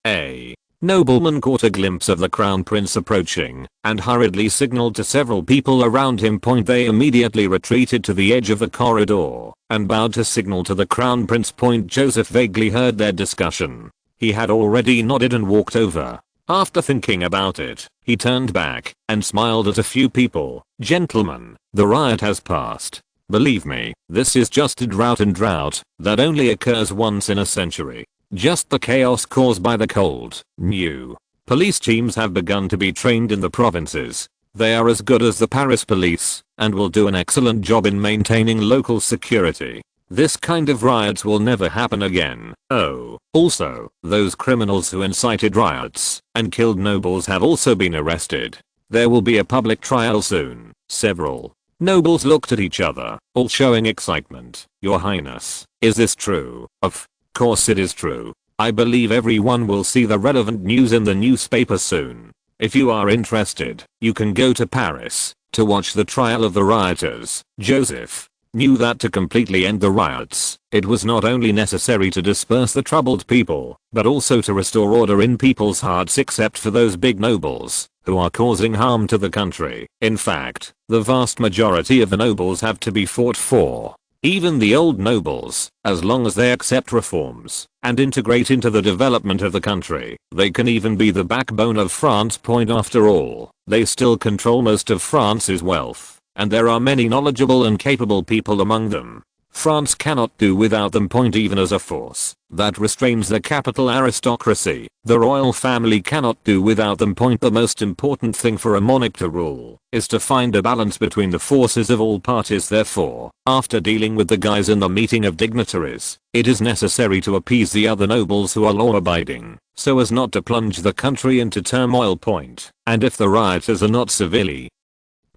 A nobleman caught a glimpse of the crown prince approaching and hurriedly signaled to several people around him. Point: they immediately retreated to the edge of the corridor and bowed to signal to the crown prince. Point: Joseph vaguely heard their discussion. He had already nodded and walked over. After thinking about it, he turned back and smiled at a few people. Gentlemen, the riot has passed. Believe me, this is just a drought, and drought that only occurs once in a century. Just the chaos caused by the cold. New police teams have begun to be trained in the provinces. They are as good as the Paris police and will do an excellent job in maintaining local security. This kind of riots will never happen again. Oh, also, those criminals who incited riots and killed nobles have also been arrested. There will be a public trial soon. Several nobles looked at each other, all showing excitement. Your Highness, is this true? Of course it is true. I believe everyone will see the relevant news in the newspaper soon. If you are interested, you can go to Paris to watch the trial of the rioters. Joseph knew that to completely end the riots, it was not only necessary to disperse the troubled people, but also to restore order in people's hearts except for those big nobles, who are causing harm to the country. In fact, the vast majority of the nobles have to be fought for. Even the old nobles, as long as they accept reforms and integrate into the development of the country, they can even be the backbone of France. After all, they still control most of France's wealth, and there are many knowledgeable and capable people among them. France cannot do without them. Even as a force that restrains the capital aristocracy, the royal family cannot do without them. The most important thing for a monarch to rule is to find a balance between the forces of all parties. Therefore, after dealing with the guys in the meeting of dignitaries, it is necessary to appease the other nobles who are law-abiding, so as not to plunge the country into turmoil. And if the rioters are not severely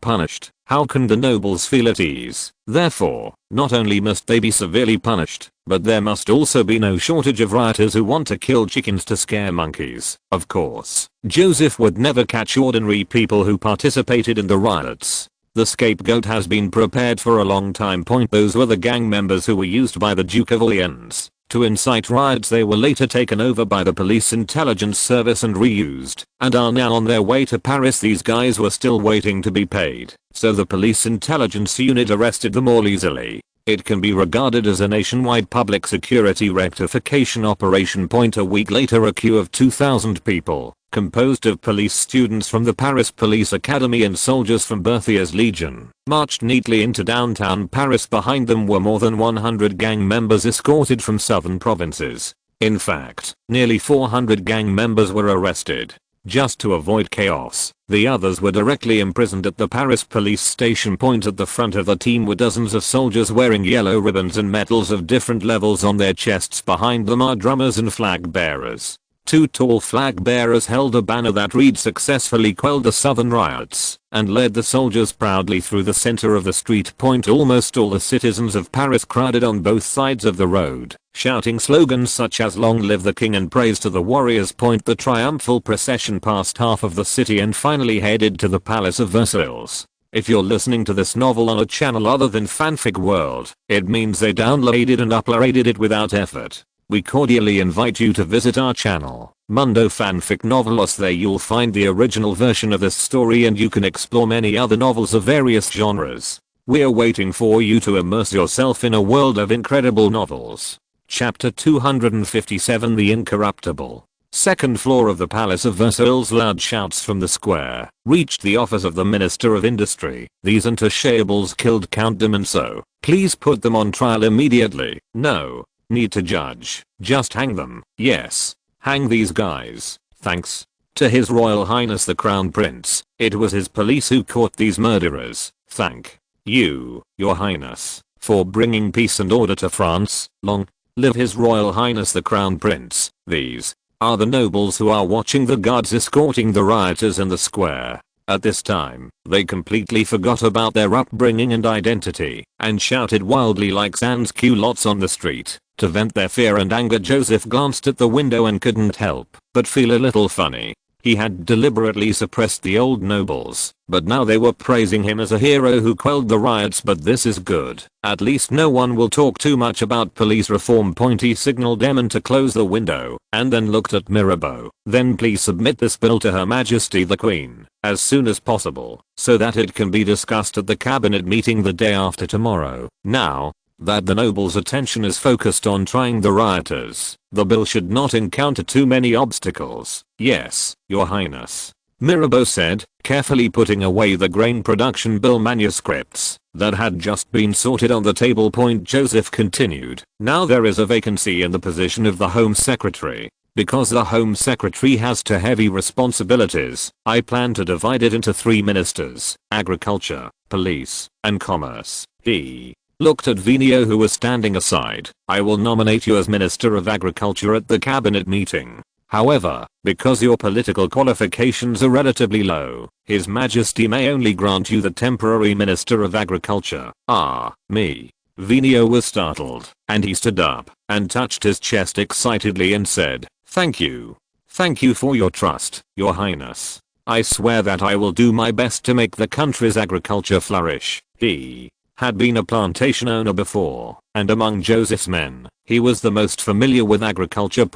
punished, how can the nobles feel at ease? Therefore, not only must they be severely punished, but there must also be no shortage of rioters who want to kill chickens to scare monkeys. Of course, Joseph would never catch ordinary people who participated in the riots. The scapegoat has been prepared for a long time. Those were the gang members who were used by the Duke of Orleans to incite riots. They were later taken over by the police intelligence service and reused, and are now on their way to Paris. These guys were still waiting to be paid, so the police intelligence unit arrested them all easily. It can be regarded as a nationwide public security rectification operation. A week later, a queue of 2,000 people, composed of police students from the Paris Police Academy and soldiers from Berthier's Legion, marched neatly into downtown Paris. Behind them were more than 100 gang members escorted from southern provinces. In fact, nearly 400 gang members were arrested. Just to avoid chaos, the others were directly imprisoned at the Paris police station. At the front of the team were dozens of soldiers wearing yellow ribbons and medals of different levels on their chests. Behind them are drummers and flag bearers. Two tall flag bearers held a banner that read "Successfully quelled the southern riots," and led the soldiers proudly through the center of the street. Almost all the citizens of Paris crowded on both sides of the road, shouting slogans such as "Long live the king" and "Praise to the warriors." The triumphal procession passed half of the city and finally headed to the Palace of Versailles. If you're listening to this novel on a channel other than Fanfic World, it means they downloaded and uploaded it without effort. We cordially invite you to visit our channel, Mundo Fanfic Novelos. There you'll find the original version of this story and you can explore many other novels of various genres. We're waiting for you to immerse yourself in a world of incredible novels. Chapter 257, The Incorruptible. Second floor of the Palace of Versailles. Loud shouts from the square reached the office of the Minister of Industry. "These untouchables killed Count de Monceau. Please put them on trial immediately." "No need to judge. Just hang them." "Yes, hang these guys. Thanks to His Royal Highness the Crown Prince. It was his police who caught these murderers." "Thank you, Your Highness, for bringing peace and order to France. Long live His Royal Highness the Crown Prince." These are the nobles who are watching the guards escorting the rioters in the square. At this time, they completely forgot about their upbringing and identity, and shouted wildly like sans culottes on the street. To vent their fear and anger, Joseph glanced at the window and couldn't help but feel a little funny. He had deliberately suppressed the old nobles, but now they were praising him as a hero who quelled the riots. But this is good. At least no one will talk too much about police reform. He signaled Emin to close the window, and then looked at Mirabeau. "Then please submit this bill to Her Majesty the Queen, as soon as possible, so that it can be discussed at the cabinet meeting the day after tomorrow." Now that the nobles' attention is focused on trying the rioters, the bill should not encounter too many obstacles. "Yes, Your Highness," Mirabeau said, carefully putting away the grain production bill manuscripts that had just been sorted on the table. Joseph continued, "Now there is a vacancy in the position of the Home Secretary. Because the Home Secretary has two heavy responsibilities, I plan to divide it into 3 ministers: Agriculture, Police, and Commerce." He looked at Venio, who was standing aside. "I will nominate you as Minister of Agriculture at the cabinet meeting. However, because your political qualifications are relatively low, His Majesty may only grant you the temporary Minister of Agriculture." "Ah, me. Venio was startled, and he stood up and touched his chest excitedly and said, "Thank you. Thank you for your trust, your highness. I swear that I will do my best to make the country's agriculture flourish." He had been a plantation owner before, and among Joseph's men, he was the most familiar with agriculture.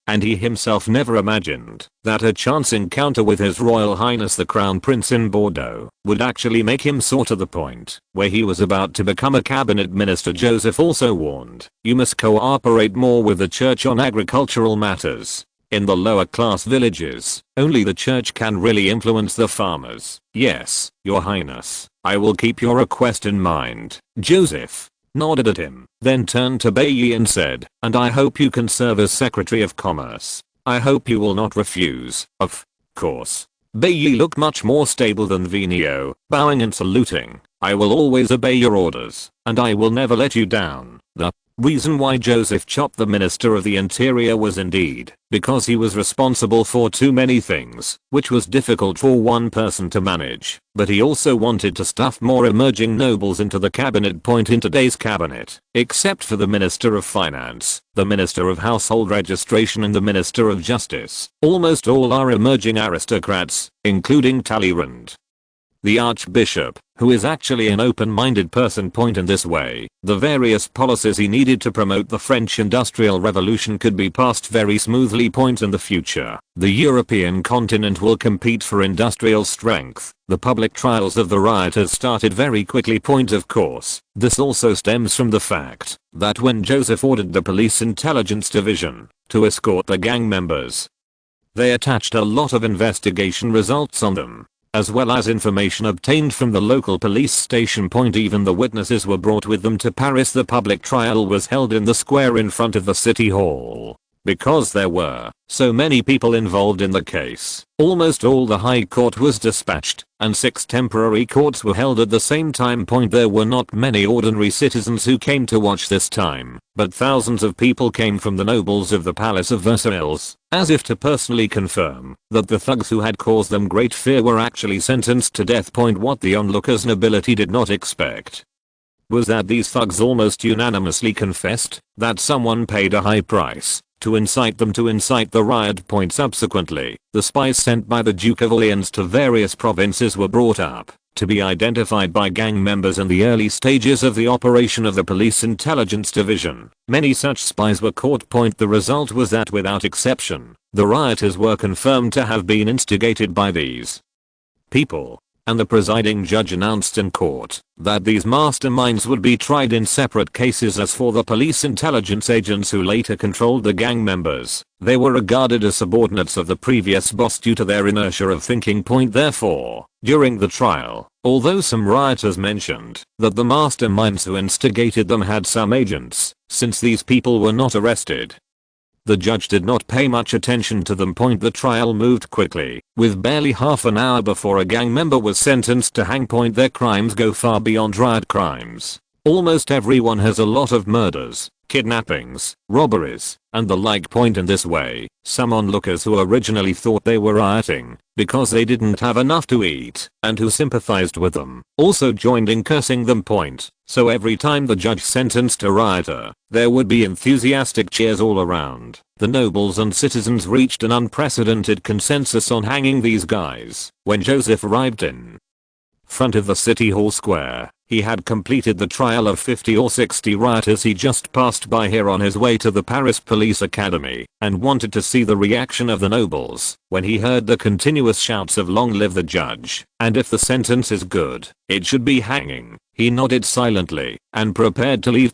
And he himself never imagined that a chance encounter with His Royal Highness the Crown Prince in Bordeaux would actually make him soar to the point where he was about to become a cabinet minister. Joseph also warned, "You must cooperate more with the church on agricultural matters. In the lower class villages, only the church can really influence the farmers." "Yes, your highness, I will keep your request in mind." Joseph nodded at him, then turned to Bailly and said, "And I hope you can serve as Secretary of Commerce. I hope you will not refuse." "Of course." Bailly looked much more stable than Venio, bowing and saluting. "I will always obey your orders, and I will never let you down." The reason why Joseph chopped the Minister of the Interior was indeed because he was responsible for too many things, which was difficult for one person to manage, but he also wanted to stuff more emerging nobles into the cabinet. In today's cabinet, except for the Minister of Finance, the Minister of Household Registration and the Minister of Justice, almost all are emerging aristocrats, including Talleyrand, the Archbishop, who is actually an open-minded person. In this way, the various policies he needed to promote the French Industrial Revolution could be passed very smoothly. In the future, the European continent will compete for industrial strength. The public trials of the rioters started very quickly. Of course, this also stems from the fact that when Joseph ordered the Police Intelligence Division to escort the gang members, they attached a lot of investigation results on them, as well as information obtained from the local police station. Even the witnesses were brought with them to Paris. The public trial was held in the square in front of the city hall. Because there were so many people involved in the case, almost all the high court was dispatched, and 6 temporary courts were held at the same time. There were not many ordinary citizens who came to watch this time, but thousands of people came from the nobles of the Palace of Versailles, as if to personally confirm that the thugs who had caused them great fear were actually sentenced to death. What the onlookers' nobility did not expect was that these thugs almost unanimously confessed that someone paid a high price to incite them to incite the riot. Subsequently, the spies sent by the Duke of Orleans to various provinces were brought up to be identified by gang members in the early stages of the operation of the Police Intelligence Division. Many such spies were caught. The result was that without exception, the rioters were confirmed to have been instigated by these people, and the presiding judge announced in court that these masterminds would be tried in separate cases. As for the police intelligence agents who later controlled the gang members, they were regarded as subordinates of the previous boss due to their inertia of thinking. Therefore, during the trial, although some rioters mentioned that the masterminds who instigated them had some agents, since these people were not arrested, the judge did not pay much attention to them. The trial moved quickly, with barely half an hour before a gang member was sentenced to hang. Their crimes go far beyond riot crimes. Almost everyone has a lot of murders, kidnappings, robberies, and the like. In this way, some onlookers who originally thought they were rioting because they didn't have enough to eat and who sympathized with them also joined in cursing them. So every time the judge sentenced a rioter, there would be enthusiastic cheers all around. The nobles and citizens reached an unprecedented consensus on hanging these guys. When Joseph arrived in front of the city hall square, he had completed the trial of 50 or 60 rioters. He just passed by here on his way to the Paris Police Academy and wanted to see the reaction of the nobles when he heard the continuous shouts of "Long live the judge, and if the sentence is good, it should be hanging." He nodded silently and prepared to leave.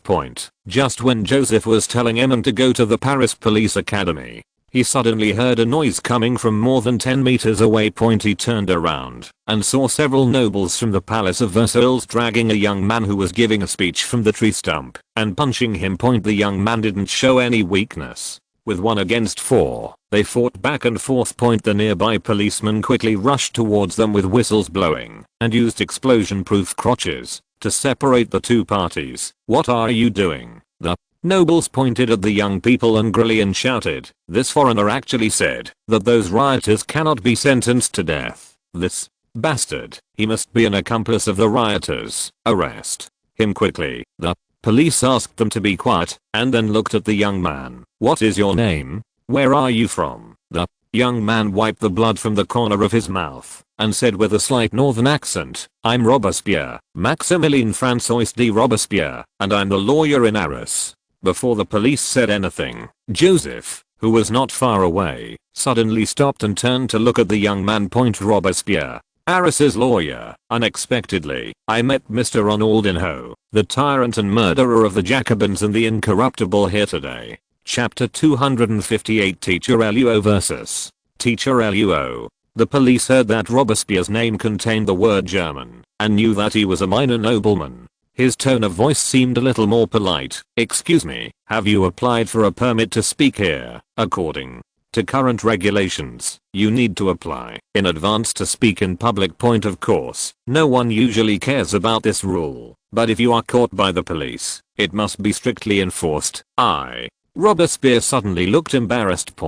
Just when Joseph was telling Emin to go to the Paris Police Academy, he suddenly heard a noise coming from more than 10 meters away. He turned around and saw several nobles from the Palace of Versailles dragging a young man who was giving a speech from the tree stump and punching him. The young man didn't show any weakness. With 1 against 4, they fought back and forth. The nearby policeman quickly rushed towards them with whistles blowing and used explosion-proof crotches to separate the two parties. "What are you doing?" The nobles pointed at the young people angrily and shouted. This foreigner actually said that those rioters cannot be sentenced to death. This bastard, he must be an accomplice of the rioters. Arrest him quickly. The Police asked them to be quiet and then looked at the young man. What is your name? Where are you from? The young man wiped the blood from the corner of his mouth and said with a slight northern accent, I'm Robespierre, Maximilien François de Robespierre, and I'm the lawyer in Arras. Before the police said anything, Joseph, who was not far away, suddenly stopped and turned to look at the young man. Robespierre, Aras's lawyer. Unexpectedly, I met Mr. Ronaldinho, the tyrant and murderer of the Jacobins and the incorruptible here today. Chapter 258 Teacher Luo versus Teacher Luo. The police heard that Robespierre's name contained the word German and knew that he was a minor nobleman. His tone of voice seemed a little more polite. Excuse me, have you applied for a permit to speak here? According to current regulations, you need to apply in advance to speak in public. Point of course, no one usually cares about this rule, but if you are caught by the police, it must be strictly enforced. Robespierre suddenly looked embarrassed.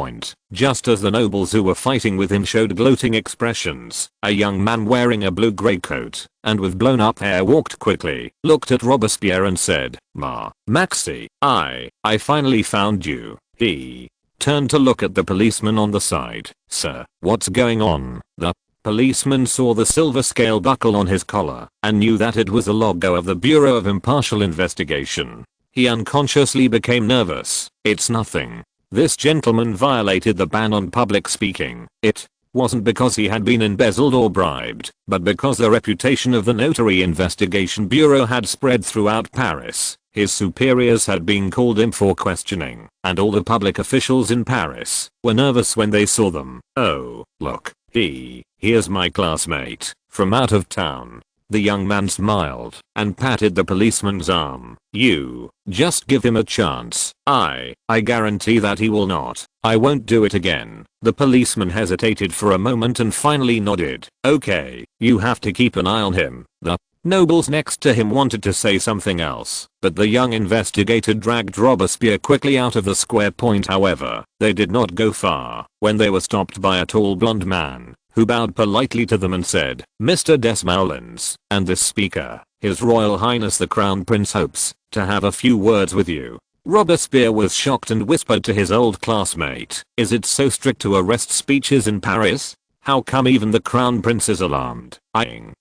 Just as the nobles who were fighting with him showed gloating expressions, a young man wearing a blue-grey coat and with blown-up hair walked quickly, looked at Robespierre and said, Maxi, I finally found you. He turned to look at the policeman on the side. Sir, what's going on? The policeman saw the silver scale buckle on his collar and knew that it was the logo of the Bureau of Impartial Investigation. He unconsciously became nervous. It's nothing. This gentleman violated the ban on public speaking. It wasn't because he had been embezzled or bribed, but because the reputation of the Notary Investigation Bureau had spread throughout Paris. His superiors had been called in for questioning, and all the public officials in Paris were nervous when they saw them. Oh, look, here's my classmate from out of town. The young man smiled and patted the policeman's arm. You just give him a chance. I guarantee that he will not. I won't do it again. The policeman hesitated for a moment and finally nodded. Okay, you have to keep an eye on him. The nobles next to him wanted to say something else, but the young investigator dragged Robespierre quickly out of the square. However, they did not go far when they were stopped by a tall blonde man who bowed politely to them and said, Mr. Desmoulins, and this speaker, His Royal Highness the Crown Prince hopes to have a few words with you. Robespierre was shocked and whispered to his old classmate, is it so strict to arrest speeches in Paris? How come even the Crown Prince is alarmed?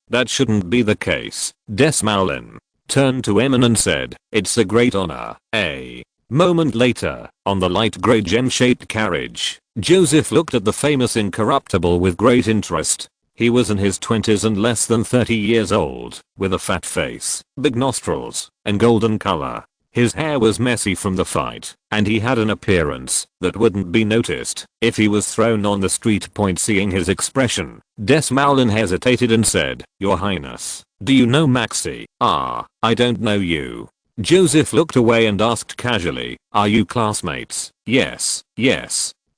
That shouldn't be the case. Desmoulins turned to him and said, it's a great honor. A moment later, on the light grey gem-shaped carriage, Joseph looked at the famous incorruptible with great interest. He was in his 20s and less than 30 years old, with a fat face, big nostrils, and golden color. His hair was messy from the fight, and he had an appearance that wouldn't be noticed if he was thrown on the street. Seeing his expression, Desmoulins hesitated and said, Your Highness, do you know Maxi? I don't know you. Joseph looked away and asked casually, are you classmates? Yes.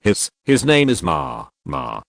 His name is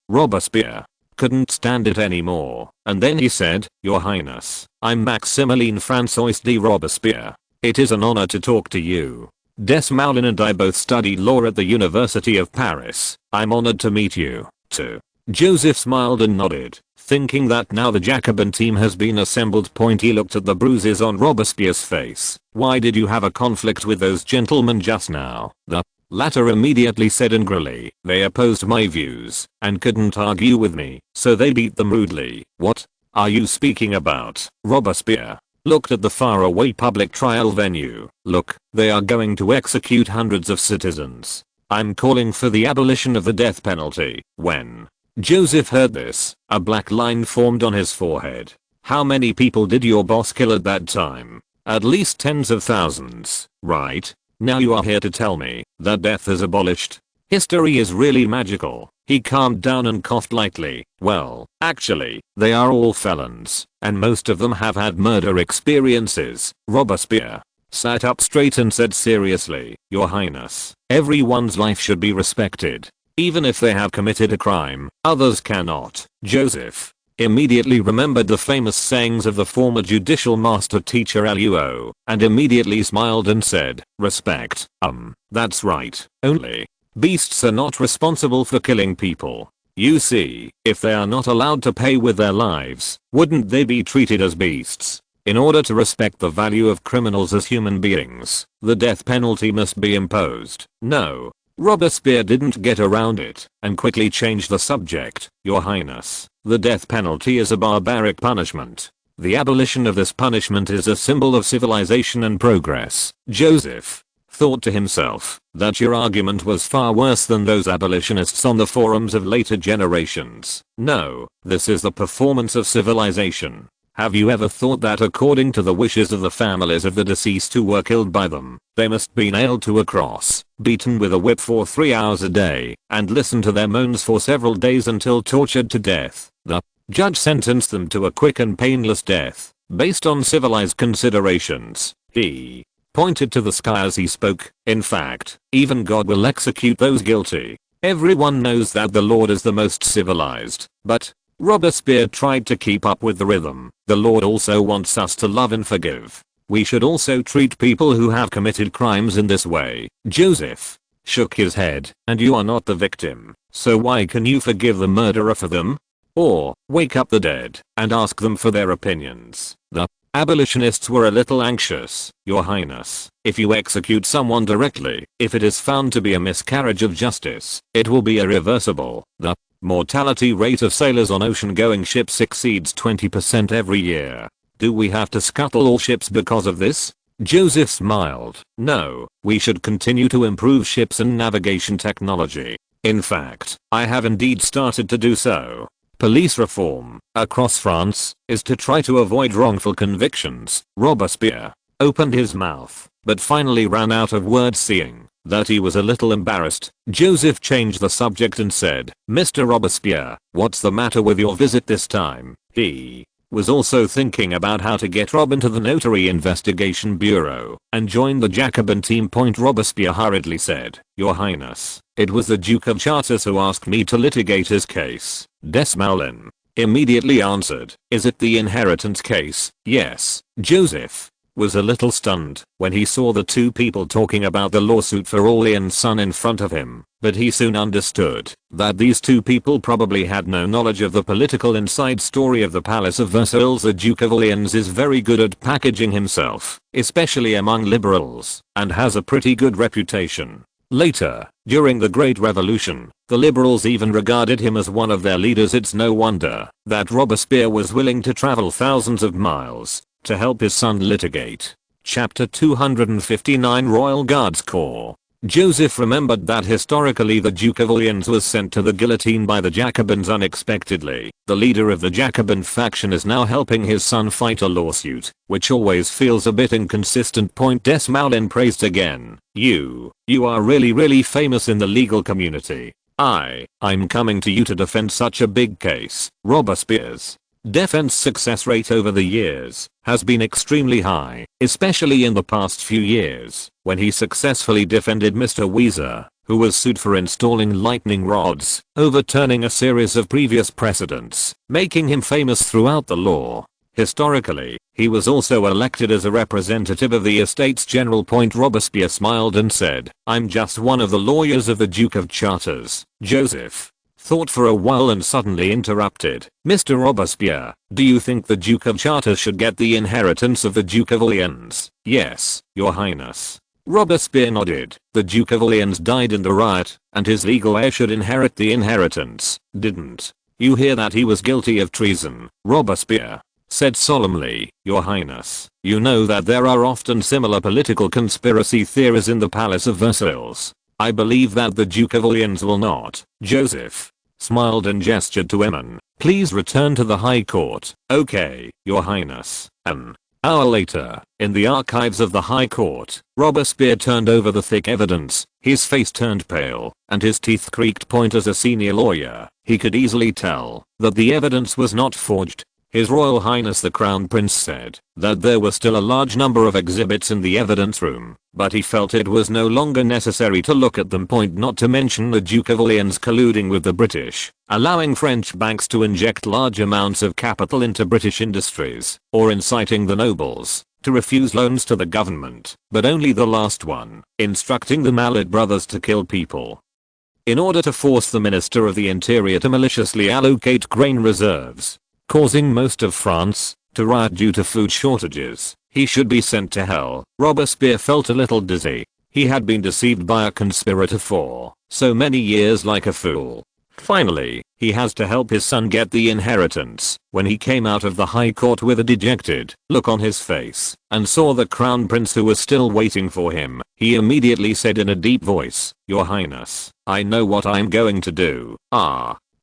Robespierre couldn't stand it anymore, and then he said, Your Highness, I'm Maximilien François de Robespierre. It is an honor to talk to you. Desmoulins and I both studied law at the University of Paris. I'm honored to meet you, too. Joseph smiled and nodded, thinking that now the Jacobin team has been assembled. He looked at the bruises on Robespierre's face. Why did you have a conflict with those gentlemen just now? The latter immediately said angrily, they opposed my views and couldn't argue with me, so they beat them rudely. What are you speaking about? Robespierre looked at the faraway public trial venue. Look, they are going to execute hundreds of citizens. I'm calling for the abolition of the death penalty. When Joseph heard this, a black line formed on his forehead. How many people did your boss kill at that time? At least tens of thousands, right? Now you are here to tell me that death is abolished. History is really magical. He calmed down and coughed lightly. Well, actually, they are all felons, and most of them have had murder experiences. Robespierre sat up straight and said seriously, Your Highness, everyone's life should be respected. Even if they have committed a crime, others cannot. Joseph immediately remembered the famous sayings of the former judicial master Teacher Luo, and immediately smiled and said, Respect. That's right. Only beasts are not responsible for killing people. You see, if they are not allowed to pay with their lives, wouldn't they be treated as beasts? In order to respect the value of criminals as human beings, the death penalty must be imposed. No. Robespierre didn't get around it and quickly changed the subject. Your Highness, the death penalty is a barbaric punishment. The abolition of this punishment is a symbol of civilization and progress. Joseph thought to himself that your argument was far worse than those abolitionists on the forums of later generations. No, this is the performance of civilization. Have you ever thought that according to the wishes of the families of the deceased who were killed by them, they must be nailed to a cross, beaten with a whip for 3 hours a day, and listen to their moans for several days until tortured to death? The judge sentenced them to a quick and painless death, based on civilized considerations. He pointed to the sky as he spoke. In fact, even God will execute those guilty. Everyone knows that the Lord is the most civilized, but Robespierre tried to keep up with the rhythm. The Lord also wants us to love and forgive. We should also treat people who have committed crimes in this way. Joseph shook his head. And you are not the victim, so why can you forgive the murderer for them? Or wake up the dead and ask them for their opinions. The abolitionists were a little anxious. Your Highness, if you execute someone directly, if it is found to be a miscarriage of justice, it will be irreversible. The mortality rate of sailors on ocean-going ships exceeds 20% every year. Do we have to scuttle all ships because of this? Joseph smiled. No, we should continue to improve ships and navigation technology. In fact, I have indeed started to do so. Police reform across France is to try to avoid wrongful convictions. Robespierre opened his mouth, but finally ran out of words, seeing that he was a little embarrassed. Joseph changed the subject and said, Mr. Robespierre, what's the matter with your visit this time? He was also thinking about how to get Rob into the Notary Investigation Bureau and join the Jacobin team. Robespierre hurriedly said, Your Highness, it was the Duke of Chartres who asked me to litigate his case. Desmoulins immediately answered, Is it the inheritance case? Yes. Joseph was a little stunned when he saw the two people talking about the lawsuit for Orleans' son in front of him, but he soon understood that these two people probably had no knowledge of the political inside story of the Palace of Versailles. The Duke of Orleans is very good at packaging himself, especially among liberals, and has a pretty good reputation. Later, during the Great Revolution, the liberals even regarded him as one of their leaders. It's no wonder that Robespierre was willing to travel thousands of miles to help his son litigate. Chapter 259 Royal Guards Corps. Joseph remembered that historically the Duke of Orleans was sent to the guillotine by the Jacobins unexpectedly. The leader of the Jacobin faction is now helping his son fight a lawsuit, which always feels a bit inconsistent. Desmoulins praised again. You are really famous in the legal community. I'm coming to you to defend such a big case. Robespierre's defense success rate over the years has been extremely high, especially in the past few years, when he successfully defended Mr. Weezer, who was sued for installing lightning rods, overturning a series of previous precedents, making him famous throughout the law. Historically, he was also elected as a representative of the Estates General. Robespierre smiled and said, I'm just one of the lawyers of the Duke of Chartres. Joseph thought for a while and suddenly interrupted. Mr. Robespierre, do you think the Duke of Chartres should get the inheritance of the Duke of Orleans? Yes, Your Highness. Robespierre nodded. The Duke of Orleans died in the riot, and his legal heir should inherit the inheritance. Didn't you hear that he was guilty of treason? Robespierre said solemnly, Your Highness, you know that there are often similar political conspiracy theories in the Palace of Versailles. I believe that the Duke of Orleans will not. Joseph smiled and gestured to Emin. Please return to the High Court. Okay, Your Highness. An hour later, in the archives of the High Court, Robespierre turned over the thick evidence. His face turned pale, and his teeth creaked. As a senior lawyer, he could easily tell that the evidence was not forged. His Royal Highness the Crown Prince said that there were still a large number of exhibits in the evidence room, but he felt it was no longer necessary to look at them. Not to mention the Duke of Orleans colluding with the British, allowing French banks to inject large amounts of capital into British industries, or inciting the nobles to refuse loans to the government, but only the last one, instructing the Mallet brothers to kill people in order to force the Minister of the Interior to maliciously allocate grain reserves, causing most of France to riot due to food shortages. He should be sent to hell. Robespierre felt a little dizzy. He had been deceived by a conspirator for so many years like a fool. Finally, he has to help his son get the inheritance. When he came out of the high court with a dejected look on his face and saw the crown prince who was still waiting for him, he immediately said in a deep voice, "Your Highness, I know what I'm going to do."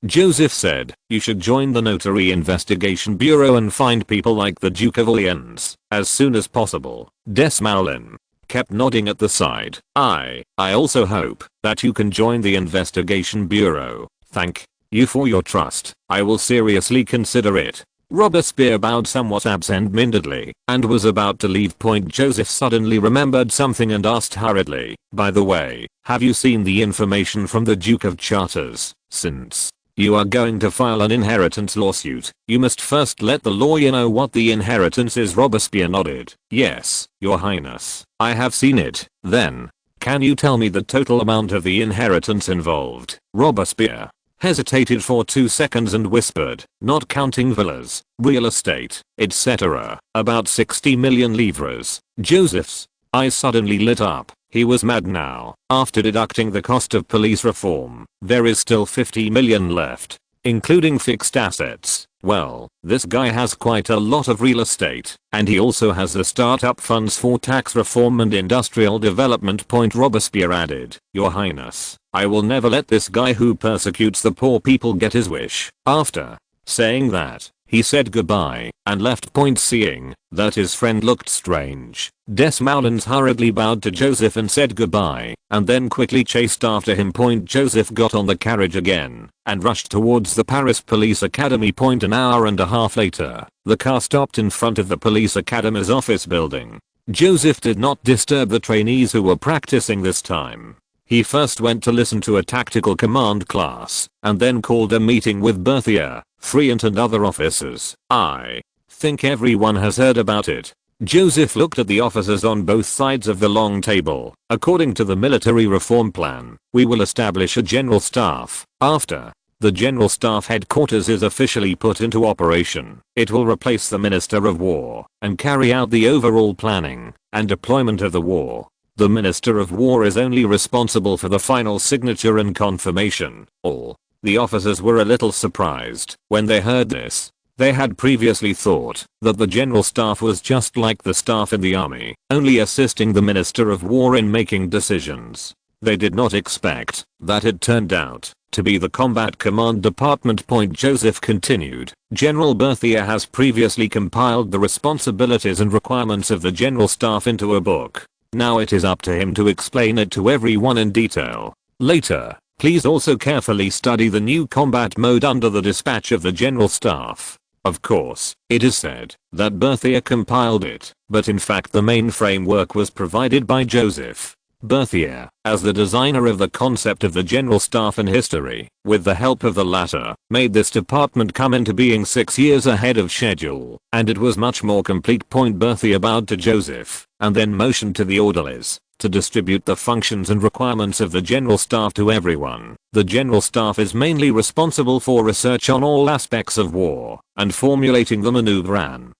Joseph said, "You should join the Notary Investigation Bureau and find people like the Duke of Orleans as soon as possible." Desmoulins kept nodding at the side. I also hope that you can join the Investigation Bureau. Thank you for your trust. I will seriously consider it." Robespierre bowed somewhat absent-mindedly and was about to leave. Joseph suddenly remembered something and asked hurriedly, "By the way, have you seen the information from the Duke of Chartres? Since you are going to file an inheritance lawsuit, you must first let the lawyer know what the inheritance is." Robespierre nodded. "Yes, Your Highness, I have seen it." "Then, can you tell me the total amount of the inheritance involved?" Robespierre hesitated for 2 seconds and whispered, "Not counting villas, real estate, etc. about 60 million livres." Joseph's eyes suddenly lit up. He was mad now. After deducting the cost of police reform, there is still 50 million left, including fixed assets. Well, this guy has quite a lot of real estate, and he also has the startup funds for tax reform and industrial development. Robespierre added, "Your Highness, I will never let this guy who persecutes the poor people get his wish." After saying that, he said goodbye and left. Seeing that his friend looked strange, Desmoulins hurriedly bowed to Joseph and said goodbye, and then quickly chased after him. Joseph got on the carriage again and rushed towards the Paris Police Academy. An hour and a half later, the car stopped in front of the Police Academy's office building. Joseph did not disturb the trainees who were practicing this time. He first went to listen to a tactical command class and then called a meeting with Berthier, Friant and other officers. "I think everyone has heard about it." Joseph looked at the officers on both sides of the long table. "According to the military reform plan, we will establish a general staff. After the general staff headquarters is officially put into operation, it will replace the Minister of War and carry out the overall planning and deployment of the war. The Minister of War is only responsible for the final signature and confirmation." All the officers were a little surprised when they heard this. They had previously thought that the general staff was just like the staff in the army, only assisting the Minister of War in making decisions. They did not expect that it turned out to be the Combat Command Department. Joseph continued, "General Berthier has previously compiled the responsibilities and requirements of the general staff into a book. Now it is up to him to explain it to everyone in detail. Later, please also carefully study the new combat mode under the dispatch of the general staff." Of course, it is said that Berthier compiled it, but in fact the main framework was provided by Joseph. Berthier, as the designer of the concept of the general staff in history, with the help of the latter, made this department come into being 6 years ahead of schedule, and it was much more complete. Berthier bowed to Joseph, and then motioned to the orderlies to distribute the functions and requirements of the general staff to everyone. The general staff is mainly responsible for research on all aspects of war and formulating the maneuver and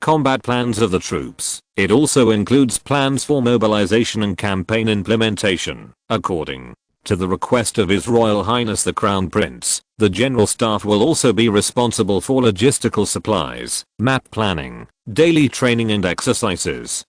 combat plans of the troops. It also includes plans for mobilization and campaign implementation. According to the request of His Royal Highness the Crown Prince, the general staff will also be responsible for logistical supplies, map planning, daily training and exercises.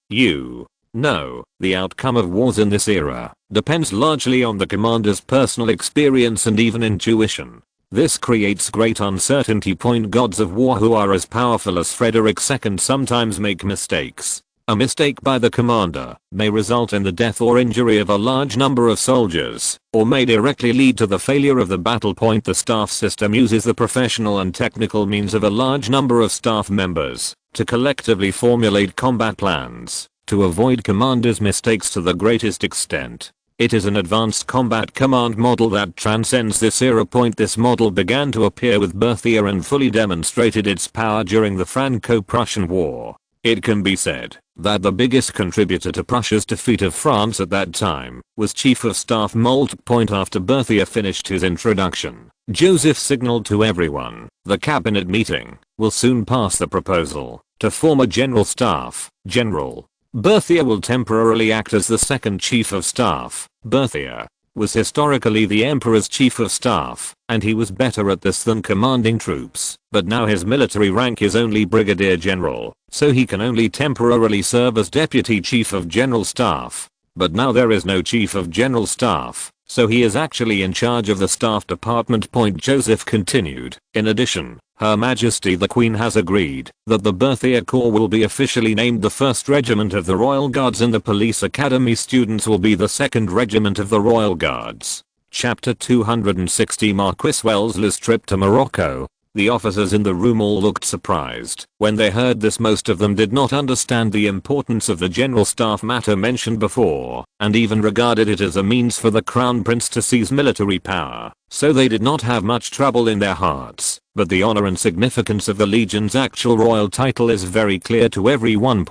No, the outcome of wars in this era depends largely on the commander's personal experience and even intuition. This creates great uncertainty. Gods of war who are as powerful as Frederick II sometimes make mistakes. A mistake by the commander may result in the death or injury of a large number of soldiers, or may directly lead to the failure of the battle. The staff system uses the professional and technical means of a large number of staff members to collectively formulate combat plans to avoid commanders' mistakes to the greatest extent. It is an advanced combat command model that transcends this era. This model began to appear with Berthier and fully demonstrated its power during the Franco-Prussian War. It can be said that the biggest contributor to Prussia's defeat of France at that time was Chief of Staff Molt. After Berthier finished his introduction, Joseph signaled to everyone, the cabinet meeting will soon pass the proposal to form a general staff. General Berthier will temporarily act as the second chief of staff. Berthier was historically the emperor's chief of staff, and he was better at this than commanding troops, but now his military rank is only brigadier general, so he can only temporarily serve as deputy chief of general staff. But now there is no chief of general staff, so he is actually in charge of the staff department. Joseph continued. In addition, Her Majesty the Queen has agreed that the Berthier Corps will be officially named the 1st Regiment of the Royal Guards and the Police Academy students will be the 2nd Regiment of the Royal Guards. Chapter 260 Marquis Wellesley's trip to Morocco. The officers in the room all looked surprised. When they heard this, most of them did not understand the importance of the general staff matter mentioned before, and even regarded it as a means for the Crown Prince to seize military power, so they did not have much trouble in their hearts. But the honor and significance of the Legion's actual royal title is very clear to everyone.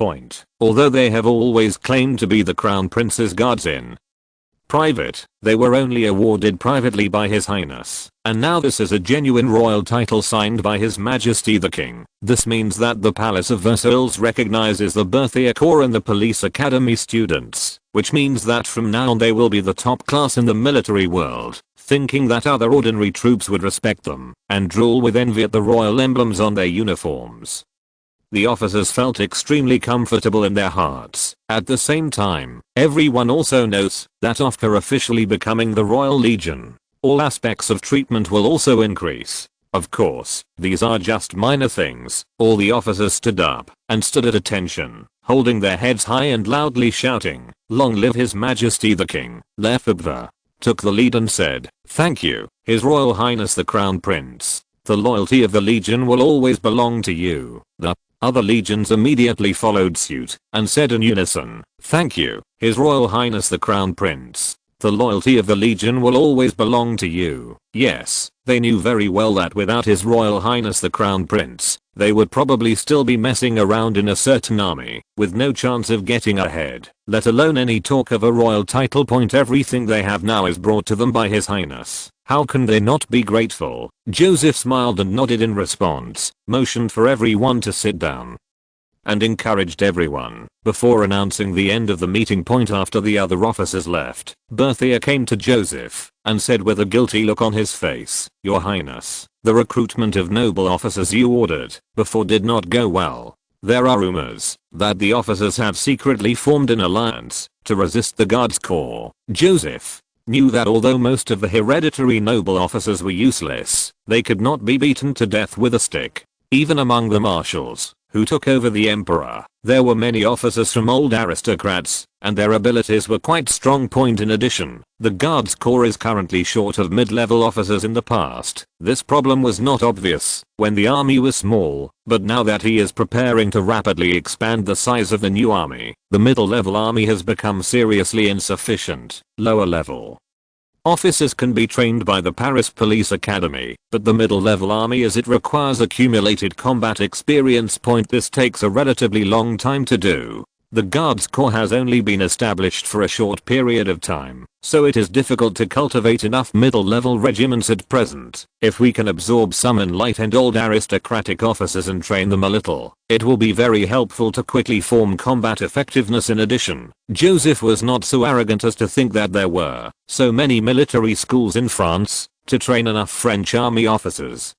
Although they have always claimed to be the Crown Prince's guards in private, they were only awarded privately by His Highness, and now this is a genuine royal title signed by His Majesty the King. This means that the Palace of Versailles recognizes the Berthier Corps and the Police Academy students, which means that from now on they will be the top class in the military world, thinking that other ordinary troops would respect them and drool with envy at the royal emblems on their uniforms. The officers felt extremely comfortable in their hearts. At the same time, everyone also knows that after officially becoming the Royal Legion, all aspects of treatment will also increase. Of course, these are just minor things. All the officers stood up and stood at attention, holding their heads high and loudly shouting, "Long live His Majesty the King." Lefebvre took the lead and said, "Thank you, His Royal Highness the Crown Prince. The loyalty of the Legion will always belong to you." The other legions immediately followed suit and said in unison, "Thank you, His Royal Highness the Crown Prince. The loyalty of the Legion will always belong to you." Yes, they knew very well that without His Royal Highness the Crown Prince, they would probably still be messing around in a certain army, with no chance of getting ahead, let alone any talk of a royal title. Everything they have now is brought to them by His Highness. How can they not be grateful? Joseph smiled and nodded in response, motioned for everyone to sit down, and encouraged everyone. Before announcing the end of the meeting. After the other officers left, Berthier came to Joseph and said with a guilty look on his face, "Your Highness, the recruitment of noble officers you ordered before did not go well. There are rumors that the officers have secretly formed an alliance to resist the Guards Corps." Joseph knew that although most of the hereditary noble officers were useless, they could not be beaten to death with a stick. Even among the marshals who took over the emperor, there were many officers from old aristocrats, and their abilities were quite strong. In addition, the Guards Corps is currently short of mid-level officers. In the past, this problem was not obvious when the army was small, but now that he is preparing to rapidly expand the size of the new army, the middle-level army has become seriously insufficient. Lower-level officers can be trained by the Paris Police Academy, but the middle-level army, as it requires accumulated combat experience. This takes a relatively long time to do. The Guards Corps has only been established for a short period of time, so it is difficult to cultivate enough middle-level regiments at present. If we can absorb some enlightened old aristocratic officers and train them a little, it will be very helpful to quickly form combat effectiveness. In addition, Joseph was not so arrogant as to think that there were so many military schools in France to train enough French army officers,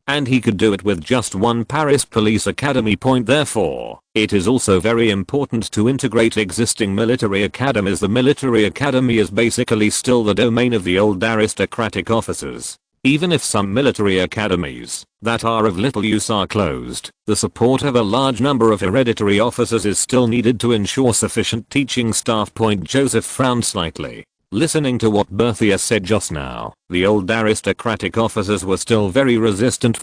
and he could do it with just one Paris Police Academy. Therefore, it is also very important to integrate existing military academies. The military academy is basically still the domain of the old aristocratic officers. Even if some military academies that are of little use are closed, the support of a large number of hereditary officers is still needed to ensure sufficient teaching staff. Joseph frowned slightly, listening to what Berthier said just now. The old aristocratic officers were still very resistant.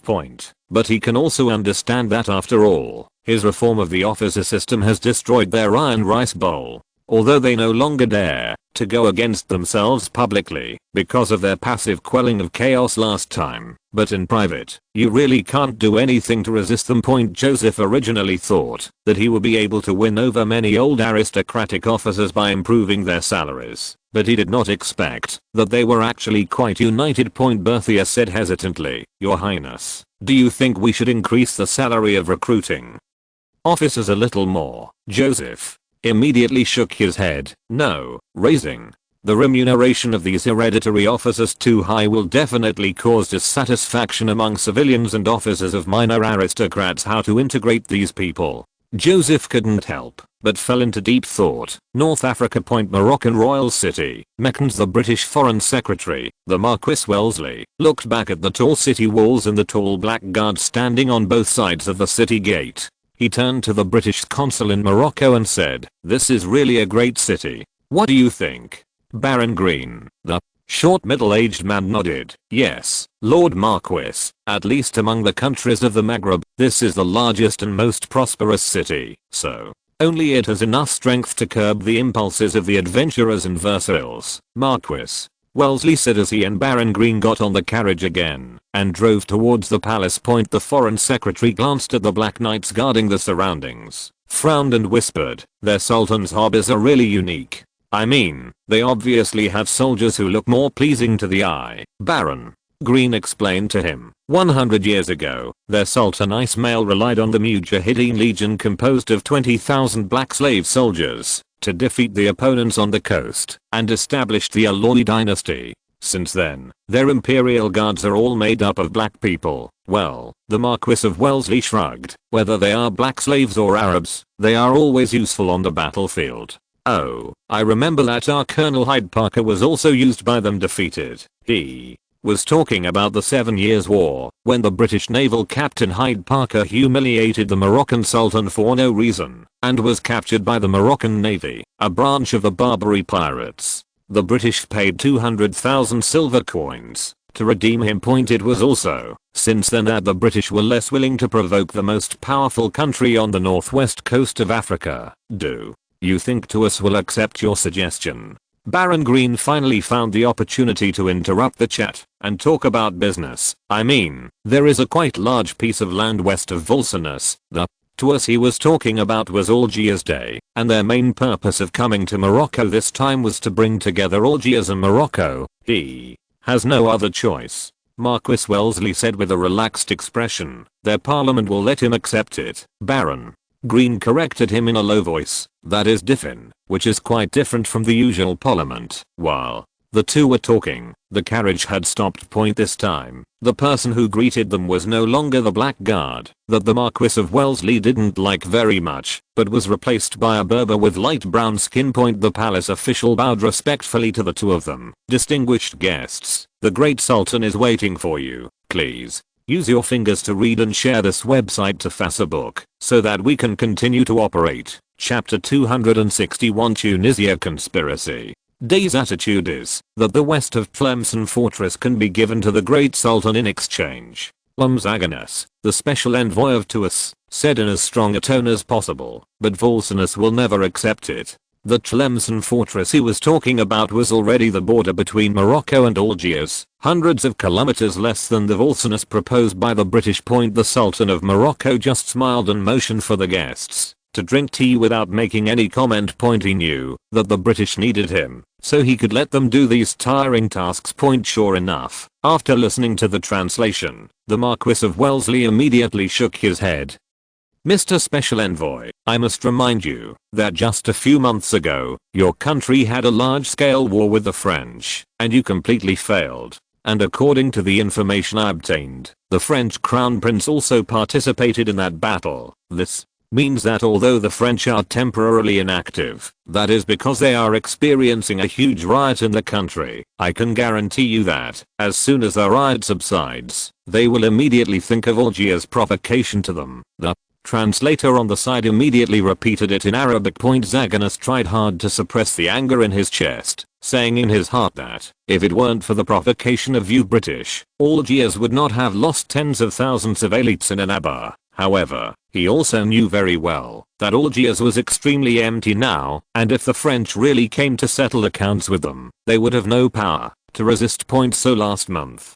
But he can also understand that after all, his reform of the officer system has destroyed their iron rice bowl. although they no longer dare to go against themselves publicly because of their passive quelling of chaos last time, but in private, you really can't do anything to resist them. Joseph originally thought that he would be able to win over many old aristocratic officers by improving their salaries, but he did not expect that they were actually quite united. Berthier said hesitantly, "Your Highness, do you think we should increase the salary of recruiting officers a little more?" Joseph immediately shook his head. "No, raising the remuneration of these hereditary officers too high will definitely cause dissatisfaction among civilians and officers of minor aristocrats. How to integrate these people?" Joseph couldn't help but fell into deep thought. North Africa. Moroccan royal city, Meccan. The British Foreign Secretary, the Marquis Wellesley, looked back at the tall city walls and the tall black guards standing on both sides of the city gate. He turned to the British consul in Morocco and said, "This is really a great city. What do you think?" Baron Green, the short middle-aged man, nodded. "Yes, Lord Marquis, at least among the countries of the Maghreb, this is the largest and most prosperous city, so only it has enough strength to curb the impulses of the adventurers in Versailles." "Marquis," Wellesley said as he and Baron Green got on the carriage again and drove towards the palace. The Foreign Secretary glanced at the black knights guarding the surroundings, frowned and whispered, "Their sultan's hobbies are really unique. I mean, they obviously have soldiers who look more pleasing to the eye." Baron Green explained to him, 100 years ago, their Sultan Ismail relied on the Mujahideen Legion composed of 20,000 black slave soldiers to defeat the opponents on the coast and established the Alauid dynasty. Since then, their imperial guards are all made up of black people. Well, the Marquis of Wellesley shrugged, "Whether they are black slaves or Arabs, they are always useful on the battlefield. Oh, I remember that our Colonel Hyde Parker was also used by them defeated." He was talking about the 7 Years' War, when the British naval captain Hyde Parker humiliated the Moroccan Sultan for no reason and was captured by the Moroccan Navy, a branch of the Barbary pirates. The British paid 200,000 silver coins to redeem him. It was also since then that the British were less willing to provoke the most powerful country on the northwest coast of Africa. "Do you think Tuas will accept your suggestion?" Baron Green finally found the opportunity to interrupt the chat and talk about business. "I mean, there is a quite large piece of land west of Volscians. The Tuas he was talking about was Algiers Day, and their main purpose of coming to Morocco this time was to bring together Algiers and Morocco. He has no other choice." Marquis Wellesley said with a relaxed expression. "Their parliament will let him accept it." Baron Green corrected him in a low voice, "That is Dauphin, which is quite different from the usual parliament." While the two were talking, the carriage had stopped. This time, the person who greeted them was no longer the black guard that the Marquis of Wellesley didn't like very much, but was replaced by a Berber with light brown skin. The palace official bowed respectfully to the two of them. "Distinguished guests, the great sultan is waiting for you. Please use your fingers to read and share this website to Facebook so that we can continue to operate." Chapter 261. Tunisia Conspiracy. Day's attitude is that the west of Tlemcen fortress can be given to the great sultan in exchange. Zaganus, the special envoy of Tuas, said in as strong a tone as possible, but Volscians will never accept it. The Tlemcen fortress he was talking about was already the border between Morocco and Algiers, hundreds of kilometers less than the Volscians proposed by the British. The Sultan of Morocco just smiled and motioned for the guests to drink tea without making any comment. He knew that the British needed him, so he could let them do these tiring tasks. Sure enough, after listening to the translation, the Marquis of Wellesley immediately shook his head. "Mr. Special Envoy, I must remind you that just a few months ago, your country had a large-scale war with the French, and you completely failed. And according to the information I obtained, the French Crown Prince also participated in that battle. This means that although the French are temporarily inactive, that is because they are experiencing a huge riot in the country. I can guarantee you that, as soon as the riot subsides, they will immediately think of Algiers' provocation to them." The translator on the side immediately repeated it in Arabic. Zaganus tried hard to suppress the anger in his chest, saying in his heart that, if it weren't for the provocation of you British, Algiers would not have lost tens of thousands of elites in Annaba. However, he also knew very well that Algiers was extremely empty now, and if the French really came to settle accounts with them, they would have no power to resist. So last month,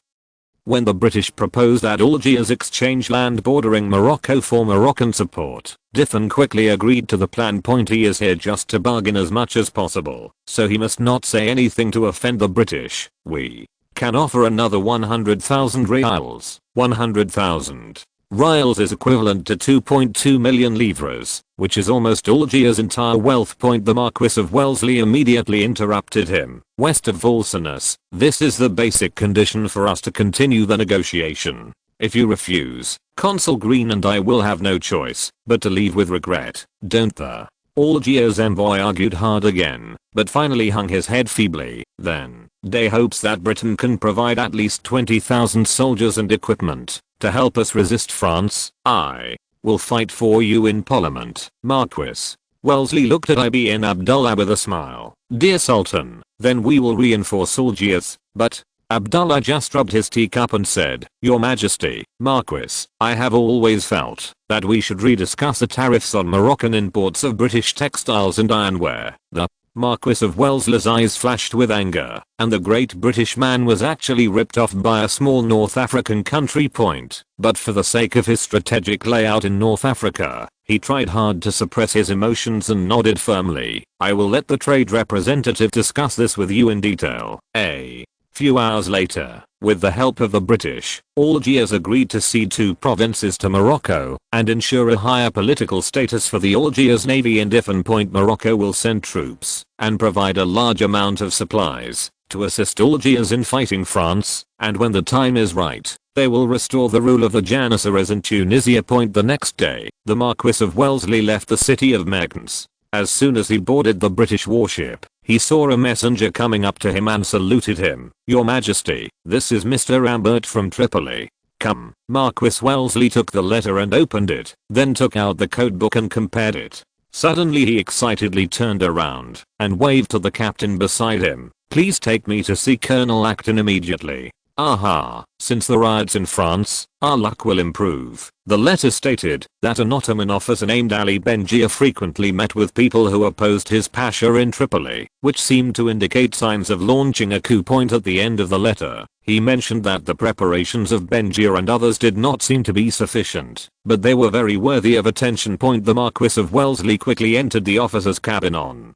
when the British proposed that Algiers exchange land bordering Morocco for Moroccan support, Dauphin quickly agreed to the plan. He is here just to bargain as much as possible, so he must not say anything to offend the British. We can offer another 100,000 reals. 100,000 reals is equivalent to 2.2 million livres, which is almost Algiers' entire wealth. The Marquis of Wellesley immediately interrupted him. West of Versailles, this is the basic condition for us to continue the negotiation. If you refuse, Consul Green and I will have no choice but to leave with regret. Don't the Algiers envoy argued hard again, but finally hung his head feebly. Then, Day hopes that Britain can provide at least 20,000 soldiers and equipment to help us resist France. I will fight for you in Parliament. Marquis Wellesley looked at Ibn Abdullah with a smile. Dear Sultan, then we will reinforce Algiers, but Abdullah just rubbed his teacup and said, Your Majesty, Marquis, I have always felt that we should rediscuss the tariffs on Moroccan imports of British textiles and ironware. The Marquis of Wellesley's eyes flashed with anger, and the great British man was actually ripped off by a small North African country. But for the sake of his strategic layout in North Africa, he tried hard to suppress his emotions and nodded firmly. I will let the trade representative discuss this with you in detail. A few hours later, with the help of the British, Algiers agreed to cede 2 provinces to Morocco and ensure a higher political status for the Algiers Navy in Dauphin. Morocco will send troops and provide a large amount of supplies to assist Algiers in fighting France, and when the time is right, they will restore the rule of the Janissaries in Tunisia. The next day, the Marquis of Wellesley left the city of Meknes. As soon as he boarded the British warship, he saw a messenger coming up to him and saluted him. Your Majesty, this is Mr. Ambert from Tripoli. Come. Marquis Wellesley took the letter and opened it, then took out the codebook and compared it. Suddenly he excitedly turned around and waved to the captain beside him. Please take me to see Colonel Acton immediately. Aha, since the riots in France, our luck will improve. The letter stated that an Ottoman officer named Ali Benjir frequently met with people who opposed his pasha in Tripoli, which seemed to indicate signs of launching a coup. At the end of the letter, he mentioned that the preparations of Benjir and others did not seem to be sufficient, but they were very worthy of attention. The Marquis of Wellesley quickly entered the officer's cabin on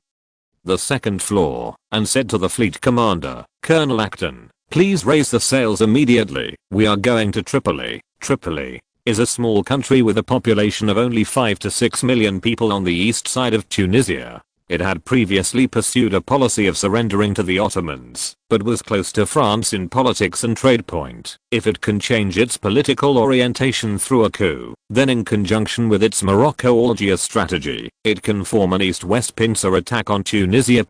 the 2nd floor and said to the fleet commander, Colonel Acton, please raise the sails immediately. We are going to Tripoli. Tripoli is a small country with a population of only 5 to 6 million people on the east side of Tunisia. It had previously pursued a policy of surrendering to the Ottomans, but was close to France in politics and trade. If it can change its political orientation through a coup, then in conjunction with its Morocco-Algiers strategy, it can form an east-west pincer attack on Tunisia.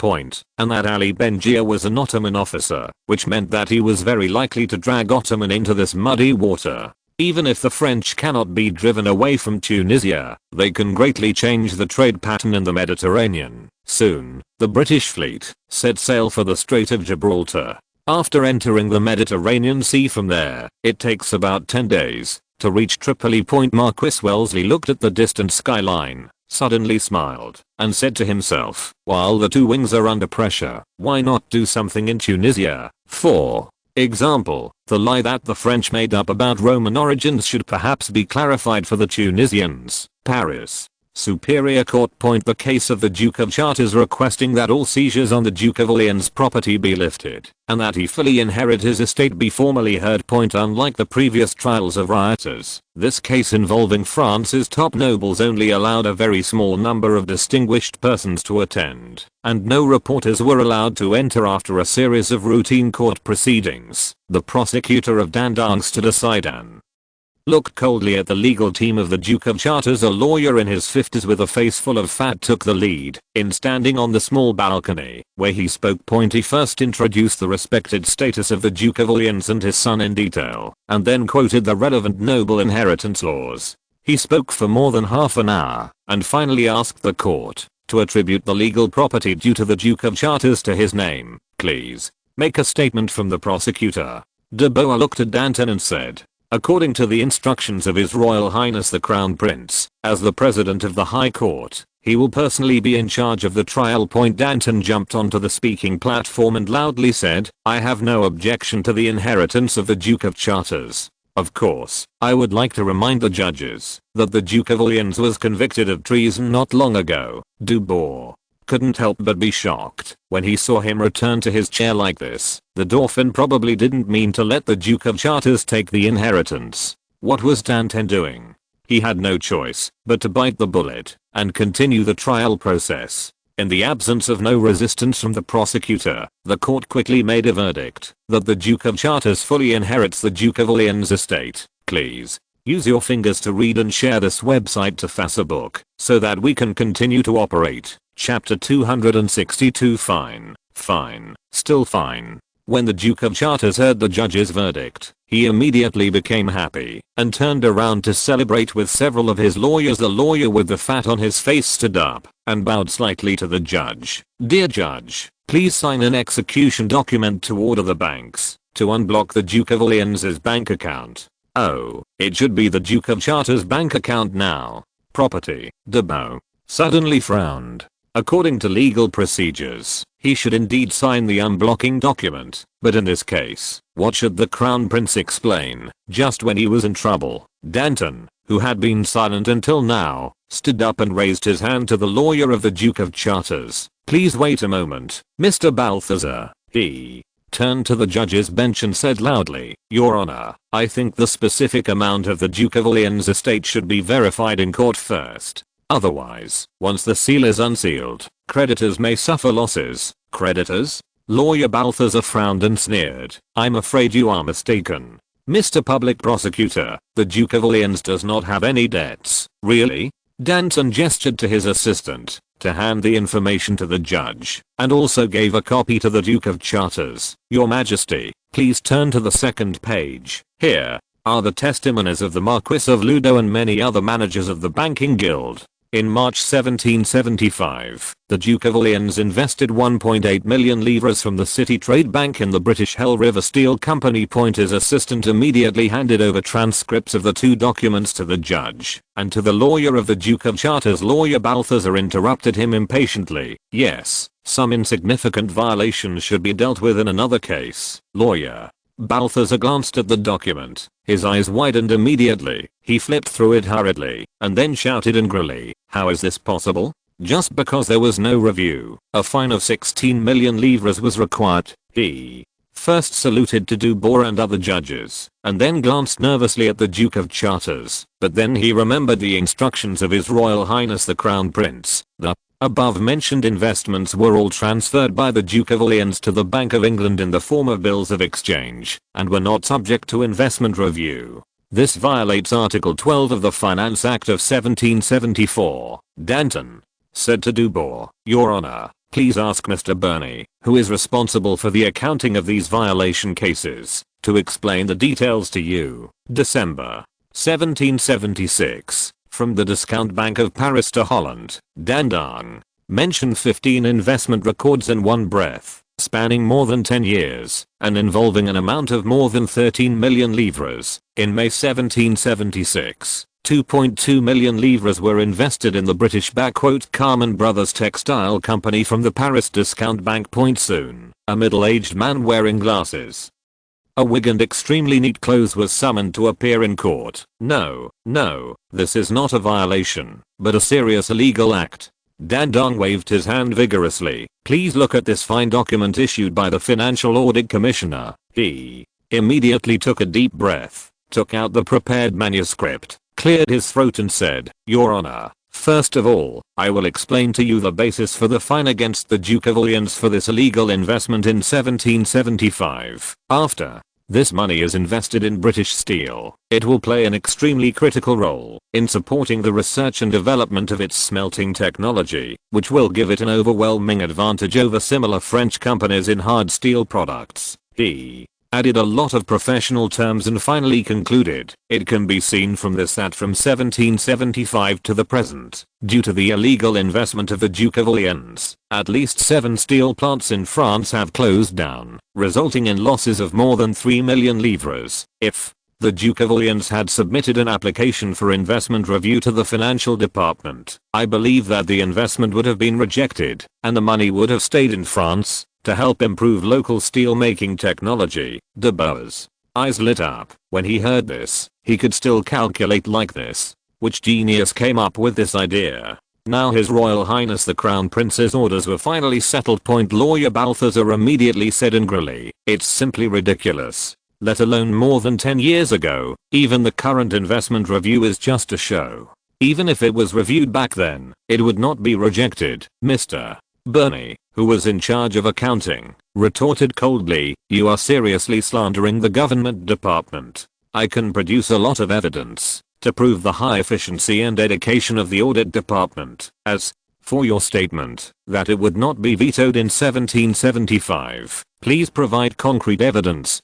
And that Ali Benjir was an Ottoman officer, which meant that he was very likely to drag Ottoman into this muddy water. Even if the French cannot be driven away from Tunisia, they can greatly change the trade pattern in the Mediterranean. Soon, the British fleet set sail for the Strait of Gibraltar. After entering the Mediterranean Sea from there, it takes about 10 days to reach Tripoli. Marquis Wellesley looked at the distant skyline, suddenly smiled, and said to himself, while the 2 wings are under pressure, why not do something in Tunisia? For example, the lie that the French made up about Roman origins should perhaps be clarified for the Tunisians. Paris. Superior Court. The case of the Duke of Chartres requesting that all seizures on the Duke of Orleans' property be lifted, and that he fully inherit his estate be formally heard. Unlike the previous trials of rioters, this case involving France's top nobles only allowed a very small number of distinguished persons to attend, and no reporters were allowed to enter. After a series of routine court proceedings, the prosecutor of Dandagne stood aside and looked coldly at the legal team of the Duke of Chartres. A lawyer in his 50s with a face full of fat took the lead in standing on the small balcony, where he spoke. He first introduced the respected status of the Duke of Orleans and his son in detail, and then quoted the relevant noble inheritance laws. He spoke for more than half an hour, and finally asked the court to attribute the legal property due to the Duke of Chartres to his name. Please make a statement from the prosecutor. De Boer looked at Danton and said, According to the instructions of His Royal Highness the Crown Prince, as the President of the High Court, he will personally be in charge of the trial. Danton jumped onto the speaking platform and loudly said, "I have no objection to the inheritance of the Duke of Chartres. Of course, I would like to remind the judges that the Duke of Orleans was convicted of treason not long ago." Dubois couldn't help but be shocked when he saw him return to his chair like this. The Dauphin probably didn't mean to let the Duke of Chartres take the inheritance. What was Danton doing? He had no choice but to bite the bullet and continue the trial process. In the absence of no resistance from the prosecutor, the court quickly made a verdict that the Duke of Chartres fully inherits the Duke of Orleans estate. Please use your fingers to read and share this website to Facebook so that we can continue to operate. Chapter 262. Fine. Still fine. When the Duke of Chartres heard the judge's verdict, he immediately became happy and turned around to celebrate with several of his lawyers. The lawyer with the fat on his face stood up and bowed slightly to the judge. "Dear Judge, please sign an execution document to order the banks to unblock the Duke of Orleans' bank account." "Oh, it should be the Duke of Chartres' bank account now. Property." Dubois suddenly frowned. According to legal procedures, he should indeed sign the unblocking document, but in this case, what should the Crown Prince explain? Just when he was in trouble, Danton, who had been silent until now, stood up and raised his hand to the lawyer of the Duke of Chartres. "Please wait a moment, Mr. Balthazar." He turned to the judge's bench and said loudly, "Your Honor, I think the specific amount of the Duke of Orleans' estate should be verified in court first. Otherwise, once the seal is unsealed, creditors may suffer losses." "Creditors?" Lawyer Balthazar frowned and sneered. "I'm afraid you are mistaken, Mr. Public Prosecutor. The Duke of Orleans does not have any debts." "Really?" Danton gestured to his assistant to hand the information to the judge and also gave a copy to the Duke of Chartres. "Your Majesty, please turn to the second page. Here are the testimonies of the Marquis of Ludo and many other managers of the banking guild. In March 1775, the Duke of Orleans invested 1.8 million livres from the City Trade Bank in the British Hell River Steel Company. His assistant immediately handed over transcripts of the two documents to the judge and to the lawyer of the Duke of Chartres. Lawyer Balthazar interrupted him impatiently. "Yes, some insignificant violations should be dealt with in another case." Lawyer Balthazar glanced at the document. His eyes widened immediately. He flipped through it hurriedly and then shouted angrily, "How is this possible? Just because there was no review, a fine of 16 million livres was required." He first saluted to Dubois and other judges and then glanced nervously at the Duke of Chartres, but then he remembered the instructions of His Royal Highness the Crown Prince. The above mentioned investments were all transferred by the Duke of Orleans to the Bank of England in the form of bills of exchange and were not subject to investment review. This violates Article 12 of the Finance Act of 1774. Danton said to Dubois, "Your Honor, please ask Mr. Burney, who is responsible for the accounting of these violation cases, to explain the details to you." December 1776. From the Discount Bank of Paris to Holland, Danton mentioned 15 investment records in one breath, spanning more than 10 years, and involving an amount of more than 13 million livres. In May 1776, 2.2 million livres were invested in the British Carman Brothers Textile Company from the Paris Discount Bank. Soon, a middle-aged man wearing glasses, a wig and extremely neat clothes was summoned to appear in court. No, this is not a violation, but a serious illegal act." Danton waved his hand vigorously. "Please look at this fine document issued by the Financial Audit Commissioner." He immediately took a deep breath, took out the prepared manuscript, cleared his throat and said, "Your Honor, first of all, I will explain to you the basis for the fine against the Duke of Orleans for this illegal investment in 1775. After this money is invested in British steel, it will play an extremely critical role in supporting the research and development of its smelting technology, which will give it an overwhelming advantage over similar French companies in hard steel products." He added a lot of professional terms and finally concluded, "It can be seen from this that from 1775 to the present, due to the illegal investment of the Duke of Orleans, at least 7 steel plants in France have closed down, resulting in losses of more than 3 million livres. If The Duke of Orleans had submitted an application for investment review to the financial department. I believe that the investment would have been rejected, and the money would have stayed in France to help improve local steel-making technology. De Boer's eyes lit up when he heard this. He could still calculate like this. Which genius came up with this idea? Now His Royal Highness the Crown Prince's orders were finally settled. Lawyer Balthazar immediately said angrily, "It's simply ridiculous. Let alone more than 10 years ago. Even the current investment review is just a show. Even if it was reviewed back then, it would not be rejected." Mr. Burney, who was in charge of accounting, retorted coldly, "You are seriously slandering the government department. I can produce a lot of evidence to prove the high efficiency and dedication of the audit department. As for your statement that it would not be vetoed in 1775, please provide concrete evidence."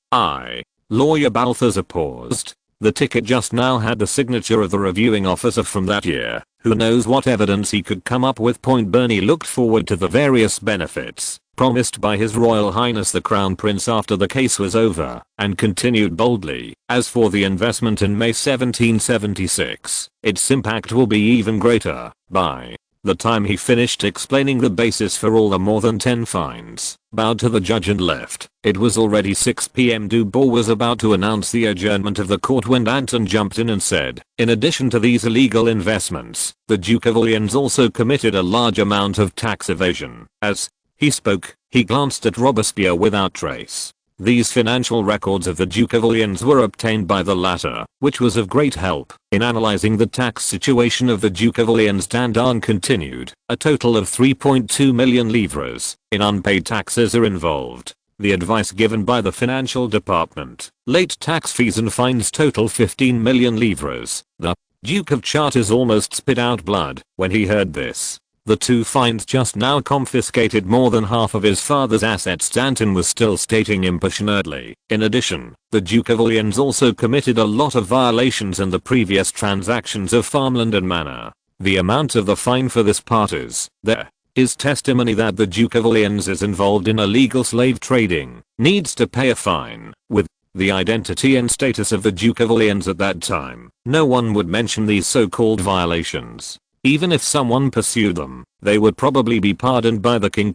Lawyer Balthazar paused. The ticket just now had the signature of the reviewing officer from that year. Who knows what evidence he could come up with. Burney looked forward to the various benefits promised by His Royal Highness the Crown Prince after the case was over, and continued boldly, "As for the investment in May 1776, its impact will be even greater." By the time he finished explaining the basis for all the more than 10 fines, bowed to the judge and left, it was already 6 p.m. Dubois was about to announce the adjournment of the court when Danton jumped in and said, "In addition to these illegal investments, the Duke of Orleans also committed a large amount of tax evasion." As he spoke, he glanced at Robespierre without trace. These financial records of the Duke of Orleans were obtained by the latter, which was of great help in analyzing the tax situation of the Duke of Orleans. Danton continued, "A total of 3.2 million livres in unpaid taxes are involved. The advice given by the financial department, late tax fees and fines total 15 million livres." The Duke of Chartres almost spit out blood when he heard this. The 2 fines just now confiscated more than half of his father's assets. Danton was still stating impassionately. "In addition, the Duke of Orleans also committed a lot of violations in the previous transactions of farmland and manor. The amount of the fine for this part is, there is testimony that the Duke of Orleans is involved in illegal slave trading, needs to pay a fine." With the identity and status of the Duke of Orleans at that time, no one would mention these so-called violations. Even if someone pursued them, they would probably be pardoned by the king.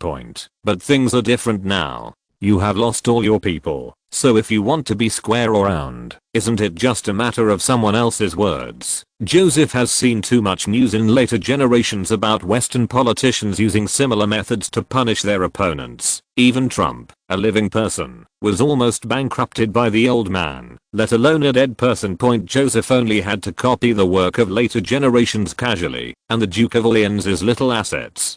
But things are different now. You have lost all your people, so if you want to be square or round, isn't it just a matter of someone else's words? Joseph has seen too much news in later generations about Western politicians using similar methods to punish their opponents. Even Trump, a living person, was almost bankrupted by the old man, let alone a dead person. Joseph only had to copy the work of later generations casually, and the Duke of Orleans' little assets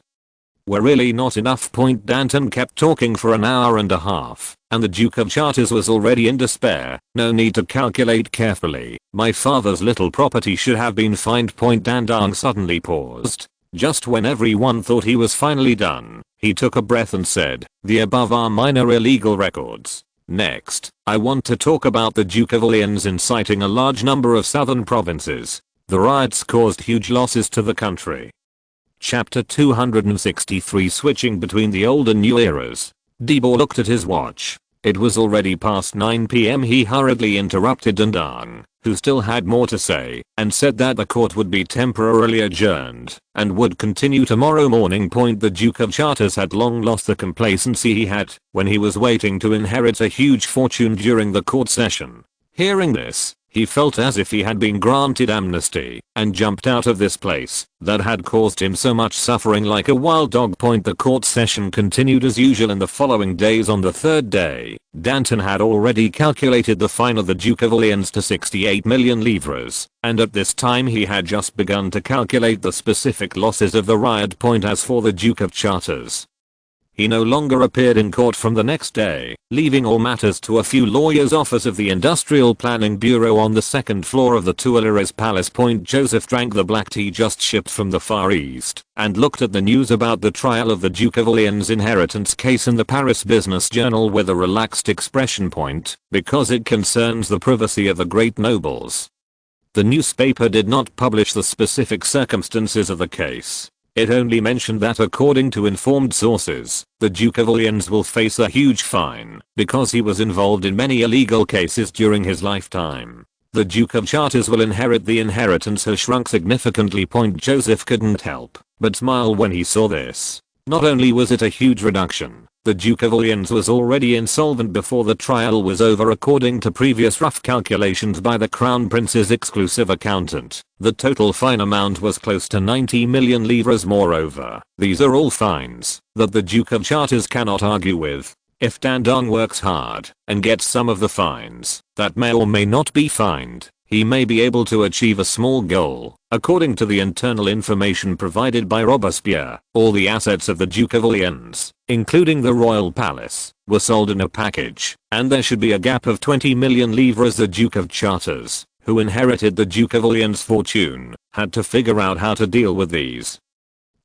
were really not enough. Danton kept talking for an hour and a half, and the Duke of Chartres was already in despair. "No need to calculate carefully. My father's little property should have been fined." Danton suddenly paused. Just when everyone thought he was finally done, he took a breath and said, "The above are minor illegal records. Next, I want to talk about the Duke of Orleans inciting a large number of southern provinces. The riots caused huge losses to the country." Chapter 263 Switching between the old and new eras. Dubois looked at his watch. It was already past 9 p.m. He hurriedly interrupted Danton, who still had more to say, and said that the court would be temporarily adjourned and would continue tomorrow morning. The Duke of Chartres had long lost the complacency he had when he was waiting to inherit a huge fortune during the court session. Hearing this, he felt as if he had been granted amnesty and jumped out of this place that had caused him so much suffering like a wild dog. The court session continued as usual in the following days. On the third day, Danton had already calculated the fine of the Duke of Orleans to 68 million livres, and at this time he had just begun to calculate the specific losses of the riot. As for the Duke of Chartres, he no longer appeared in court from the next day, leaving all matters to a few lawyers' office of the Industrial Planning Bureau on the second floor of the Tuileries Palace. Joseph drank the black tea just shipped from the Far East, and looked at the news about the trial of the Duke of Orleans' inheritance case in the Paris Business Journal with a relaxed expression. Because it concerns the privacy of the great nobles. The newspaper did not publish the specific circumstances of the case. It only mentioned that according to informed sources, the Duke of Orleans will face a huge fine because he was involved in many illegal cases during his lifetime. The Duke of Chartres will inherit. The inheritance has shrunk significantly. Joseph couldn't help but smile when he saw this. Not only was it a huge reduction, the Duke of Orleans was already insolvent before the trial was over according to previous rough calculations by the Crown Prince's exclusive accountant. The total fine amount was close to 90 million livres. Moreover, these are all fines that the Duke of Chartres cannot argue with. If Dandon works hard and gets some of the fines that may or may not be fined, he may be able to achieve a small goal. According to the internal information provided by Robespierre, all the assets of the Duke of Orleans, including the royal palace, were sold in a package, and there should be a gap of 20 million livres. The Duke of Chartres, who inherited the Duke of Orleans' fortune, had to figure out how to deal with these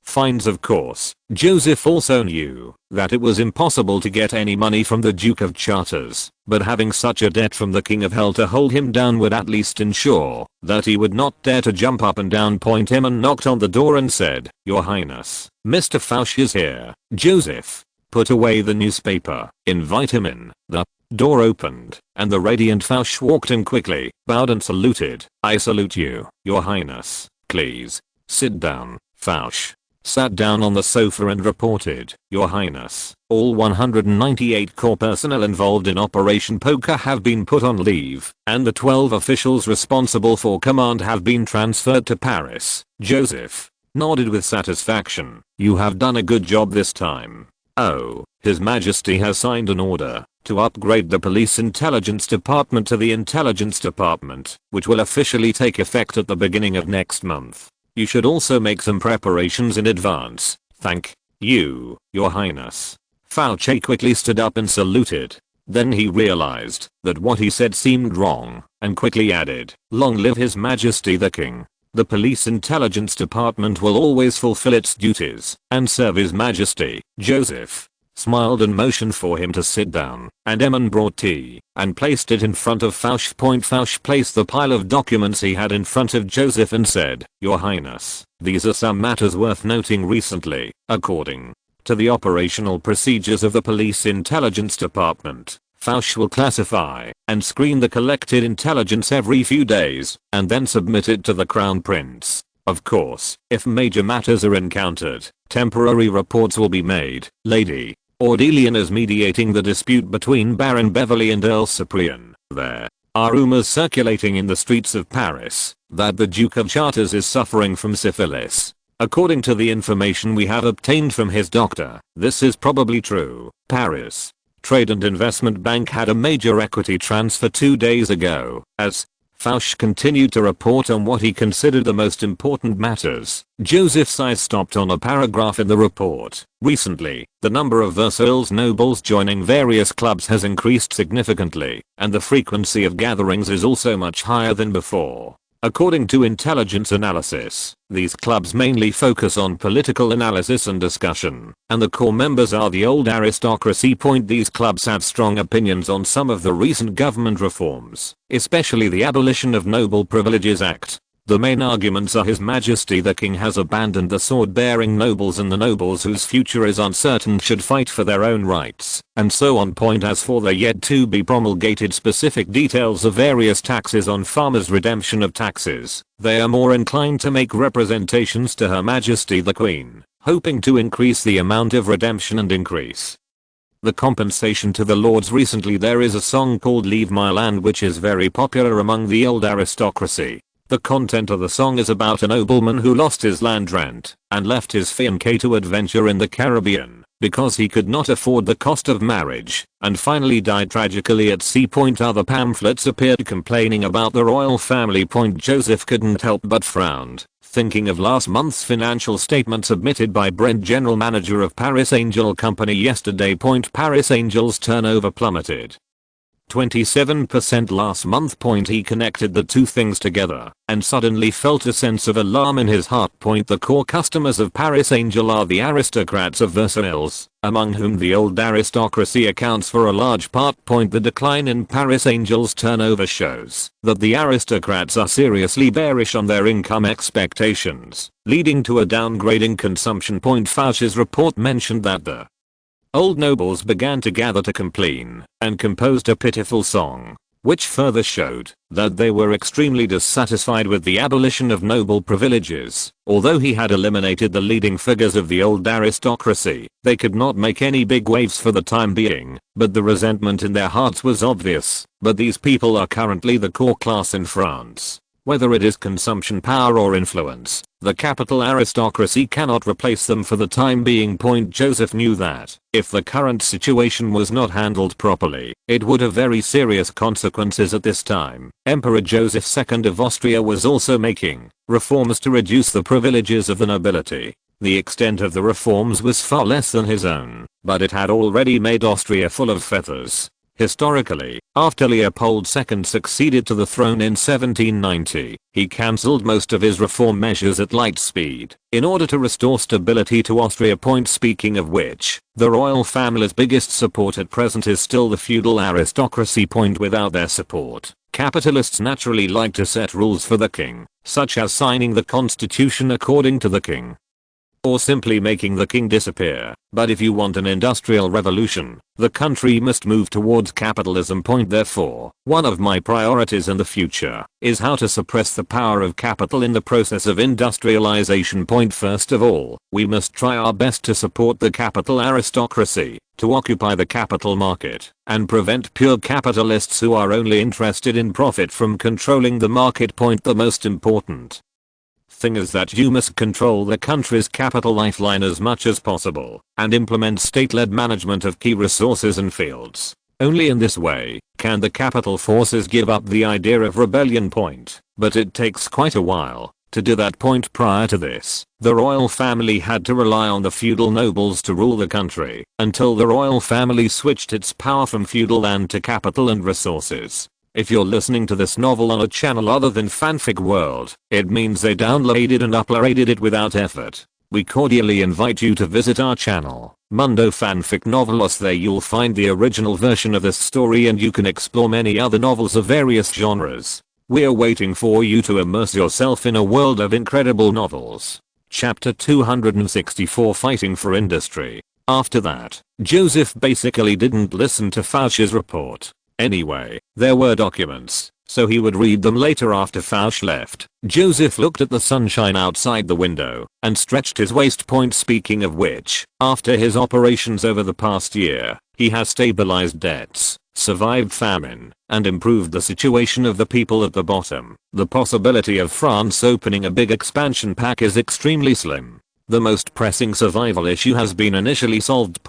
fines. Of course, Joseph also knew that it was impossible to get any money from the Duke of Chartres, but having such a debt from the King of Hell to hold him down would at least ensure that he would not dare to jump up and down. Him knocked on the door and said, "Your Highness, Mr. Fouche is here." Joseph put away the newspaper. "Invite him in." The door opened, and the radiant Fouche walked in quickly, bowed and saluted. "I salute you, Your Highness. Please sit down." Fouche sat down on the sofa and reported, "Your Highness, all 198 corps personnel involved in Operation Poker have been put on leave, and the 12 officials responsible for command have been transferred to Paris." Joseph nodded with satisfaction. "You have done a good job this time." "Oh, His Majesty has signed an order to upgrade the police intelligence department to the intelligence department, which will officially take effect at the beginning of next month. You should also make some preparations in advance." "Thank you, Your Highness." Fouche quickly stood up and saluted. Then he realized that what he said seemed wrong, and quickly added, "Long live His Majesty the King. The police intelligence department will always fulfill its duties and serve His Majesty." Joseph smiled and motioned for him to sit down, and Emin brought tea and placed it in front of Fouche. Fouche placed the pile of documents he had in front of Joseph and said, "Your Highness, these are some matters worth noting. Recently, according to the operational procedures of the police intelligence department, Fouche will classify and screen the collected intelligence every few days and then submit it to the Crown Prince. Of course, if major matters are encountered, temporary reports will be made. Lady Aurelian is mediating the dispute between Baron Beverly and Earl Cyprian. There are rumors circulating in the streets of Paris that the Duke of Chartres is suffering from syphilis. According to the information we have obtained from his doctor, this is probably true." Paris Trade and Investment Bank had a major equity transfer 2 days ago. As Fouche continued to report on what he considered the most important matters, Joseph's eyes stopped on a paragraph in the report. "Recently, the number of Versailles nobles joining various clubs has increased significantly, and the frequency of gatherings is also much higher than before. According to intelligence analysis, these clubs mainly focus on political analysis and discussion, and the core members are the old aristocracy. These clubs have strong opinions on some of the recent government reforms, especially the Abolition of Noble Privileges Act. The main arguments are His Majesty the King has abandoned the sword-bearing nobles, and the nobles whose future is uncertain should fight for their own rights, and so on. As for the yet to be promulgated specific details of various taxes on farmers' redemption of taxes, they are more inclined to make representations to Her Majesty the Queen, hoping to increase the amount of redemption and increase the compensation to the lords. Recently there is a song called Leave My Land which is very popular among the old aristocracy. The content of the song is about a nobleman who lost his land rent and left his fiancée to adventure in the Caribbean because he could not afford the cost of marriage, and finally died tragically at sea. Other pamphlets appeared complaining about the royal family. Joseph couldn't help but frowned, thinking of last month's financial statement submitted by Brent, general manager of Paris Angel Company yesterday. Paris Angel's turnover plummeted 27% last month. He connected the two things together and suddenly felt a sense of alarm in his heart. The core customers of Paris Angel are the aristocrats of Versailles, among whom the old aristocracy accounts for a large part. The decline in Paris Angel's turnover shows that the aristocrats are seriously bearish on their income expectations, leading to a downgrading consumption. Fouche's report mentioned that the old nobles began to gather to complain and composed a pitiful song. which further showed that they were extremely dissatisfied with the abolition of noble privileges. Although he had eliminated the leading figures of the old aristocracy, they could not make any big waves for the time being, but the resentment in their hearts was obvious. But these people are currently the core class in France. Whether it is consumption power or influence, the capital aristocracy cannot replace them for the time being. Joseph knew that, if the current situation was not handled properly, it would have very serious consequences at this time. Emperor Joseph II of Austria was also making reforms to reduce the privileges of the nobility. The extent of the reforms was far less than his own, but it had already made Austria full of feathers. Historically, after Leopold II succeeded to the throne in 1790, he cancelled most of his reform measures at light speed, in order to restore stability to Austria. Speaking of which, the royal family's biggest support at present is still the feudal aristocracy. Without their support, capitalists naturally like to set rules for the king, such as signing the constitution according to the king, or simply making the king disappear. But if you want an industrial revolution, the country must move towards capitalism. Therefore, one of my priorities in the future is how to suppress the power of capital in the process of industrialization. First of all, we must try our best to support the capital aristocracy, to occupy the capital market, and prevent pure capitalists who are only interested in profit from controlling the market. The most important thing is that you must control the country's capital lifeline as much as possible, and implement state-led management of key resources and fields. Only in this way can the capital forces give up the idea of rebellion. But it takes quite a while to do that. Prior to this, the royal family had to rely on the feudal nobles to rule the country, until the royal family switched its power from feudal land to capital and resources. If you're listening to this novel on a channel other than Fanfic World, it means they downloaded and uploaded it without effort. We cordially invite you to visit our channel, Mundo Fanfic Novelos. There you'll find the original version of this story, and you can explore many other novels of various genres. We're waiting for you to immerse yourself in a world of incredible novels. Chapter 264, Fighting for Industry. After that, Joseph basically didn't listen to Fouch's report. Anyway, there were documents, so he would read them later after Fouch left. Joseph looked at the sunshine outside the window and stretched his waist. Speaking of which, after his operations over the past year, he has stabilized debts, survived famine, and improved the situation of the people at the bottom. The possibility of France opening a big expansion pack is extremely slim. The most pressing survival issue has been initially solved.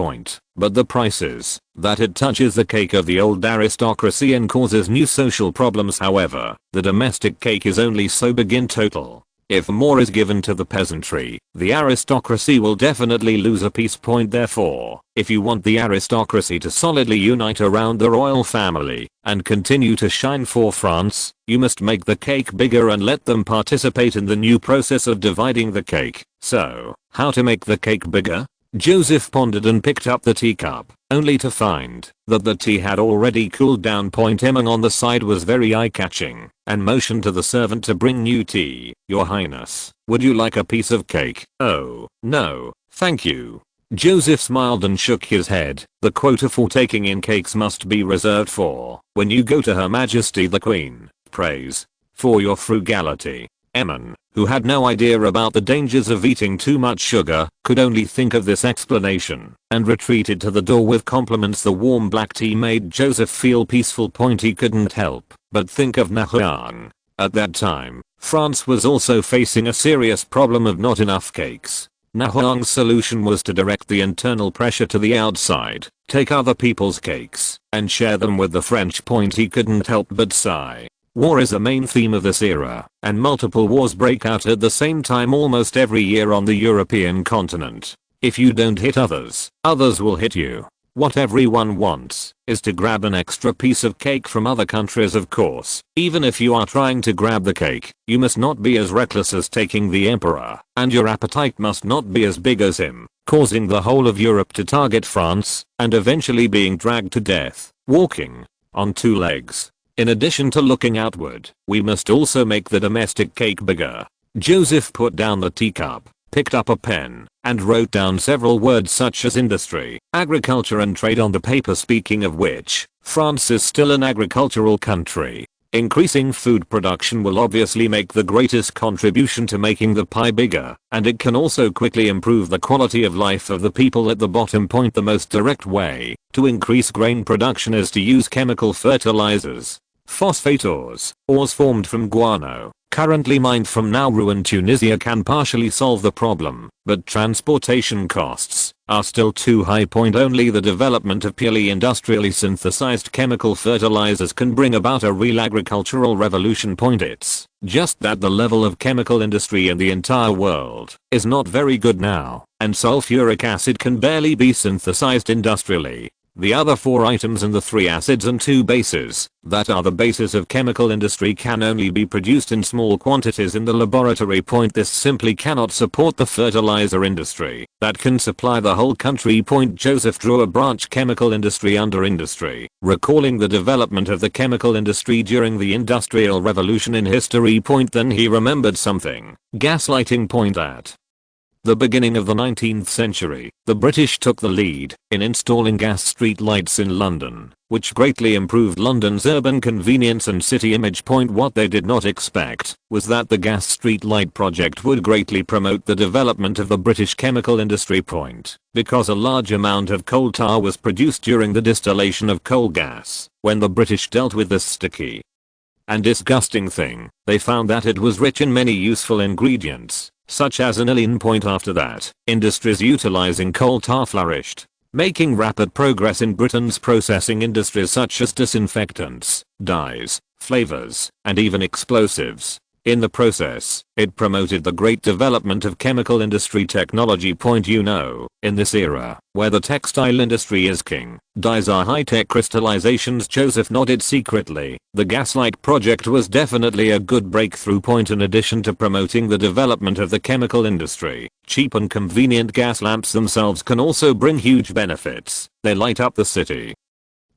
But the price is that it touches the cake of the old aristocracy and causes new social problems. However, the domestic cake is only so big in total. If more is given to the peasantry, the aristocracy will definitely lose a piece. Therefore, if you want the aristocracy to solidly unite around the royal family and continue to shine for France, you must make the cake bigger and let them participate in the new process of dividing the cake. So, how to make the cake bigger? Joseph pondered and picked up the teacup, only to find that the tea had already cooled down. Hemming on the side was very eye-catching, and motioned to the servant to bring new tea. Your Highness, would you like a piece of cake? Oh, no, thank you. Joseph smiled and shook his head. The quota for taking in cakes must be reserved for when you go to Her Majesty the Queen. Praise for your frugality. Emin, who had no idea about the dangers of eating too much sugar, could only think of this explanation, and retreated to the door with compliments. The warm black tea made Joseph feel peaceful. He couldn't help but think of Napoleon. At that time, France was also facing a serious problem of not enough cakes. Napoleon's solution was to direct the internal pressure to the outside, take other people's cakes, and share them with the French. He couldn't help but sigh. War is a main theme of this era, and multiple wars break out at the same time almost every year on the European continent. If you don't hit others, others will hit you. What everyone wants is to grab an extra piece of cake from other countries. Of course, even if you are trying to grab the cake, you must not be as reckless as taking the emperor, and your appetite must not be as big as him, causing the whole of Europe to target France, and eventually being dragged to death, walking on two legs. In addition to looking outward, we must also make the domestic cake bigger. Joseph put down the teacup, picked up a pen and wrote down several words such as industry, agriculture and trade on the paper, speaking of which, France is still an agricultural country. Increasing food production will obviously make the greatest contribution to making the pie bigger, and it can also quickly improve the quality of life of the people at the bottom. The most direct way to increase grain production is to use chemical fertilizers. Phosphate ores formed from guano, currently mined from Nauru and Tunisia, can partially solve the problem, but transportation costs are still too high. Only the development of purely industrially synthesized chemical fertilizers can bring about a real agricultural revolution. It's just that the level of chemical industry in the entire world is not very good now, and sulfuric acid can barely be synthesized industrially. The other 4 items and the 3 acids and 2 bases that are the basis of chemical industry can only be produced in small quantities in the laboratory. This simply cannot support the fertilizer industry that can supply the whole country. Joseph drew a branch chemical industry under industry, recalling the development of the chemical industry during the Industrial Revolution in history. Then he remembered something: gaslighting. At the beginning of the 19th century, the British took the lead in installing gas street lights in London, which greatly improved London's urban convenience and city image. What they did not expect was that the gas street light project would greatly promote the development of the British chemical industry. Because a large amount of coal tar was produced during the distillation of coal gas, when the British dealt with this sticky and disgusting thing, they found that it was rich in many useful ingredients, such as aniline. After that, industries utilizing coal tar flourished, making rapid progress in Britain's processing industries such as disinfectants, dyes, flavors, and even explosives. In the process, it promoted the great development of chemical industry technology. In this era, where the textile industry is king, dyes are high-tech crystallizations. Joseph nodded secretly. The gaslight project was definitely a good breakthrough. In addition to promoting the development of the chemical industry, cheap and convenient gas lamps themselves can also bring huge benefits. They light up the city,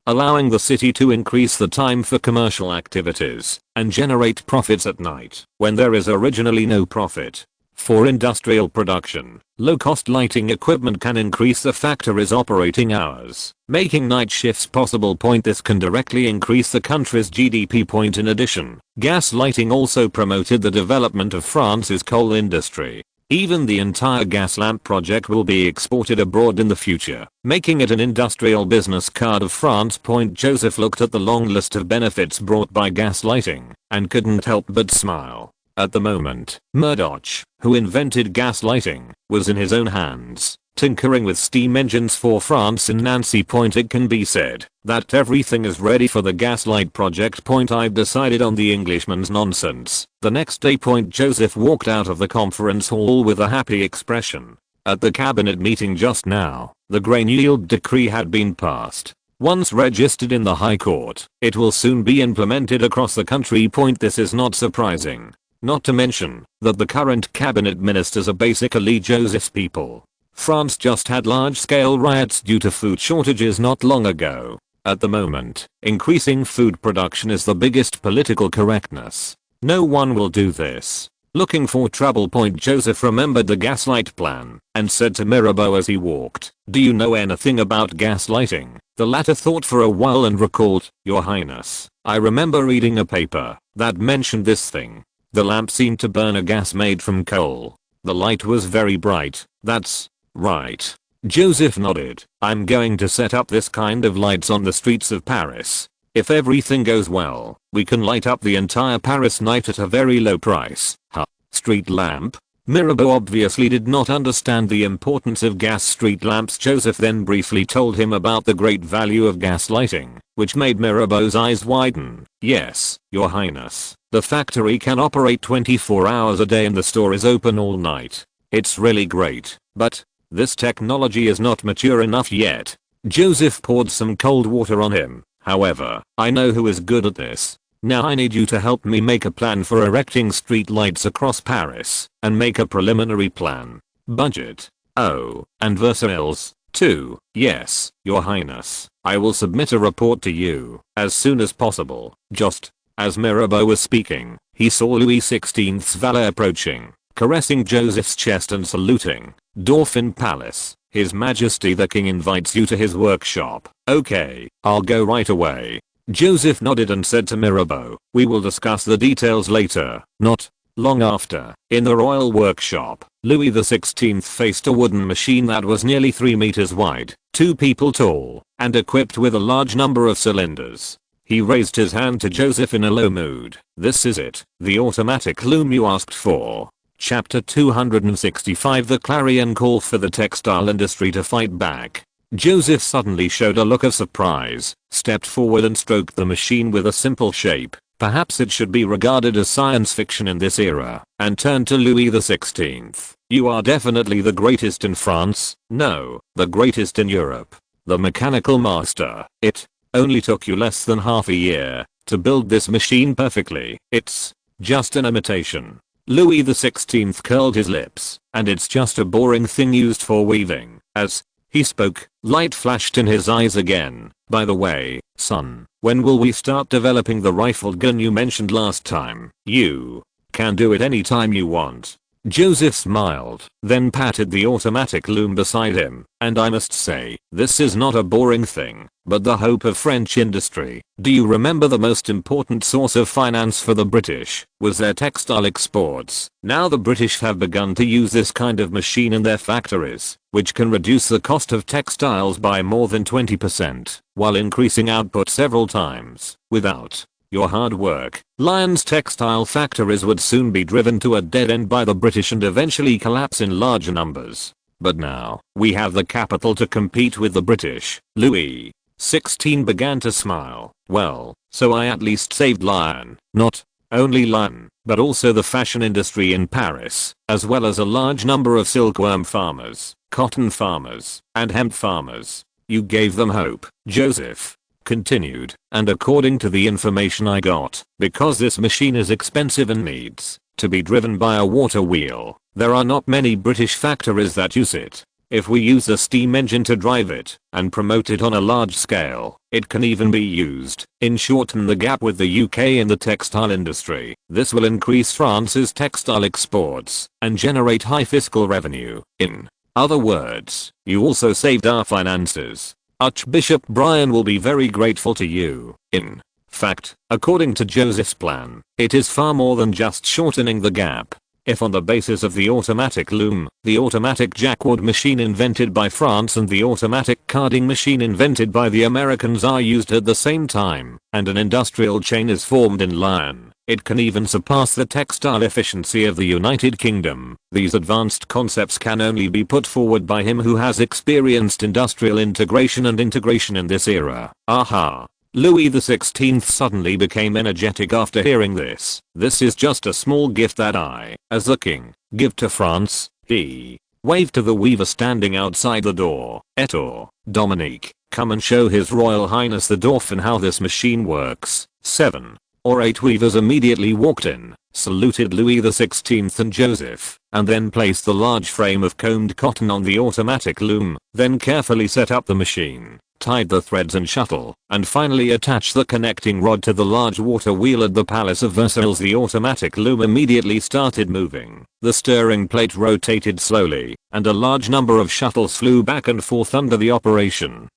allowing the city to increase the time for commercial activities and generate profits at night when there is originally no profit. For industrial production, low-cost lighting equipment can increase the factory's operating hours, making night shifts possible. This can directly increase the country's GDP. In addition, gas lighting also promoted the development of France's coal industry. Even the entire gas lamp project will be exported abroad in the future, making it an industrial business card of France. Joseph looked at the long list of benefits brought by gas lighting and couldn't help but smile. At the moment, Murdoch, who invented gas lighting, was in his own hands, tinkering with steam engines for France in Nancy. It can be said that everything is ready for the gaslight project. I've decided on the Englishman's nonsense. The next day. Joseph walked out of the conference hall with a happy expression. At the cabinet meeting just now, the grain yield decree had been passed. Once registered in the High Court, it will soon be implemented across the country. This is not surprising. Not to mention that the current cabinet ministers are basically Joseph's people. France just had large-scale riots due to food shortages not long ago. At the moment, increasing food production is the biggest political correctness. No one will do this. Looking for trouble. Joseph remembered the gaslight plan and said to Mirabeau as he walked, "Do you know anything about gaslighting?" The latter thought for a while and recalled, "Your Highness, I remember reading a paper that mentioned this thing. The lamp seemed to burn a gas made from coal. The light was very bright." "That's right." Joseph nodded. "I'm going to set up this kind of lights on the streets of Paris. If everything goes well, we can light up the entire Paris night at a very low price." Huh? Street lamp? Mirabeau obviously did not understand the importance of gas street lamps. Joseph then briefly told him about the great value of gas lighting, which made Mirabeau's eyes widen. "Yes, Your Highness. The factory can operate 24 hours a day and the store is open all night. It's really great, but this technology is not mature enough yet." Joseph poured some cold water on him. "However, I know who is good at this. Now I need you to help me make a plan for erecting street lights across Paris and make a preliminary plan. Budget. Oh, and Versailles, too." "Yes, Your Highness. I will submit a report to you as soon as possible." Just as Mirabeau was speaking, he saw Louis XVI's valet approaching, caressing Joseph's chest and saluting. "Dauphin Palace. His Majesty the King invites you to his workshop." "Okay, I'll go right away." Joseph nodded and said to Mirabeau, "We will discuss the details later." Not long after, in the royal workshop, Louis XVI faced a wooden machine that was nearly 3 meters wide, 2 people tall, and equipped with a large number of cylinders. He raised his hand to Joseph in a low mood. "This is it, the automatic loom you asked for." Chapter 265. The clarion call for the textile industry to fight back. Joseph suddenly showed a look of surprise, stepped forward and stroked the machine with a simple shape. Perhaps it should be regarded as science fiction in this era, and turned to Louis XVI. "You are definitely the greatest in France." "No, the greatest in Europe. The mechanical master. It only took you less than half a year to build this machine perfectly. It's just an imitation." Louis XVI curled his lips. "And it's just a boring thing used for weaving." As he spoke, light flashed in his eyes again. "By the way, son, when will we start developing the rifled gun you mentioned last time?" "You can do it anytime you want." Joseph smiled, then patted the automatic loom beside him. "And I must say, this is not a boring thing, but the hope of French industry. Do you remember the most important source of finance for the British was their textile exports? Now the British have begun to use this kind of machine in their factories, which can reduce the cost of textiles by more than 20%, while increasing output several times. Without your hard work, Lyon's textile factories would soon be driven to a dead end by the British and eventually collapse in large numbers. But now, we have the capital to compete with the British." Louis XVI began to smile. "Well, so I at least saved Lyon. Not only Lyon, but also the fashion industry in Paris, as well as a large number of silkworm farmers, cotton farmers, and hemp farmers. You gave them hope." Joseph continued, "And according to the information I got, because this machine is expensive and needs to be driven by a water wheel, there are not many British factories that use it. If we use a steam engine to drive it and promote it on a large scale, it can even be used in shorten the gap with the UK in the textile industry. This will increase France's textile exports and generate high fiscal revenue. In other words, you also saved our finances. Archbishop Brian will be very grateful to you." In fact, according to Joseph's plan, it is far more than just shortening the gap. If on the basis of the automatic loom, the automatic jackwood machine invented by France and the automatic carding machine invented by the Americans are used at the same time, and an industrial chain is formed in Lyon, it can even surpass the textile efficiency of the United Kingdom. These advanced concepts can only be put forward by him who has experienced industrial integration and integration in this era. Aha! Louis XVI suddenly became energetic after hearing this. "This is just a small gift that I, as the king, give to France." He waved to the weaver standing outside the door. "Ettore, Dominique, come and show His Royal Highness the Dauphin how this machine works." 7 or 8 weavers immediately walked in, saluted Louis XVI and Joseph, and then placed the large frame of combed cotton on the automatic loom, then carefully set up the machine, tied the threads and shuttle, and finally attached the connecting rod to the large water wheel at the Palace of Versailles. The automatic loom immediately started moving. The steering plate rotated slowly, and a large number of shuttles flew back and forth under the operation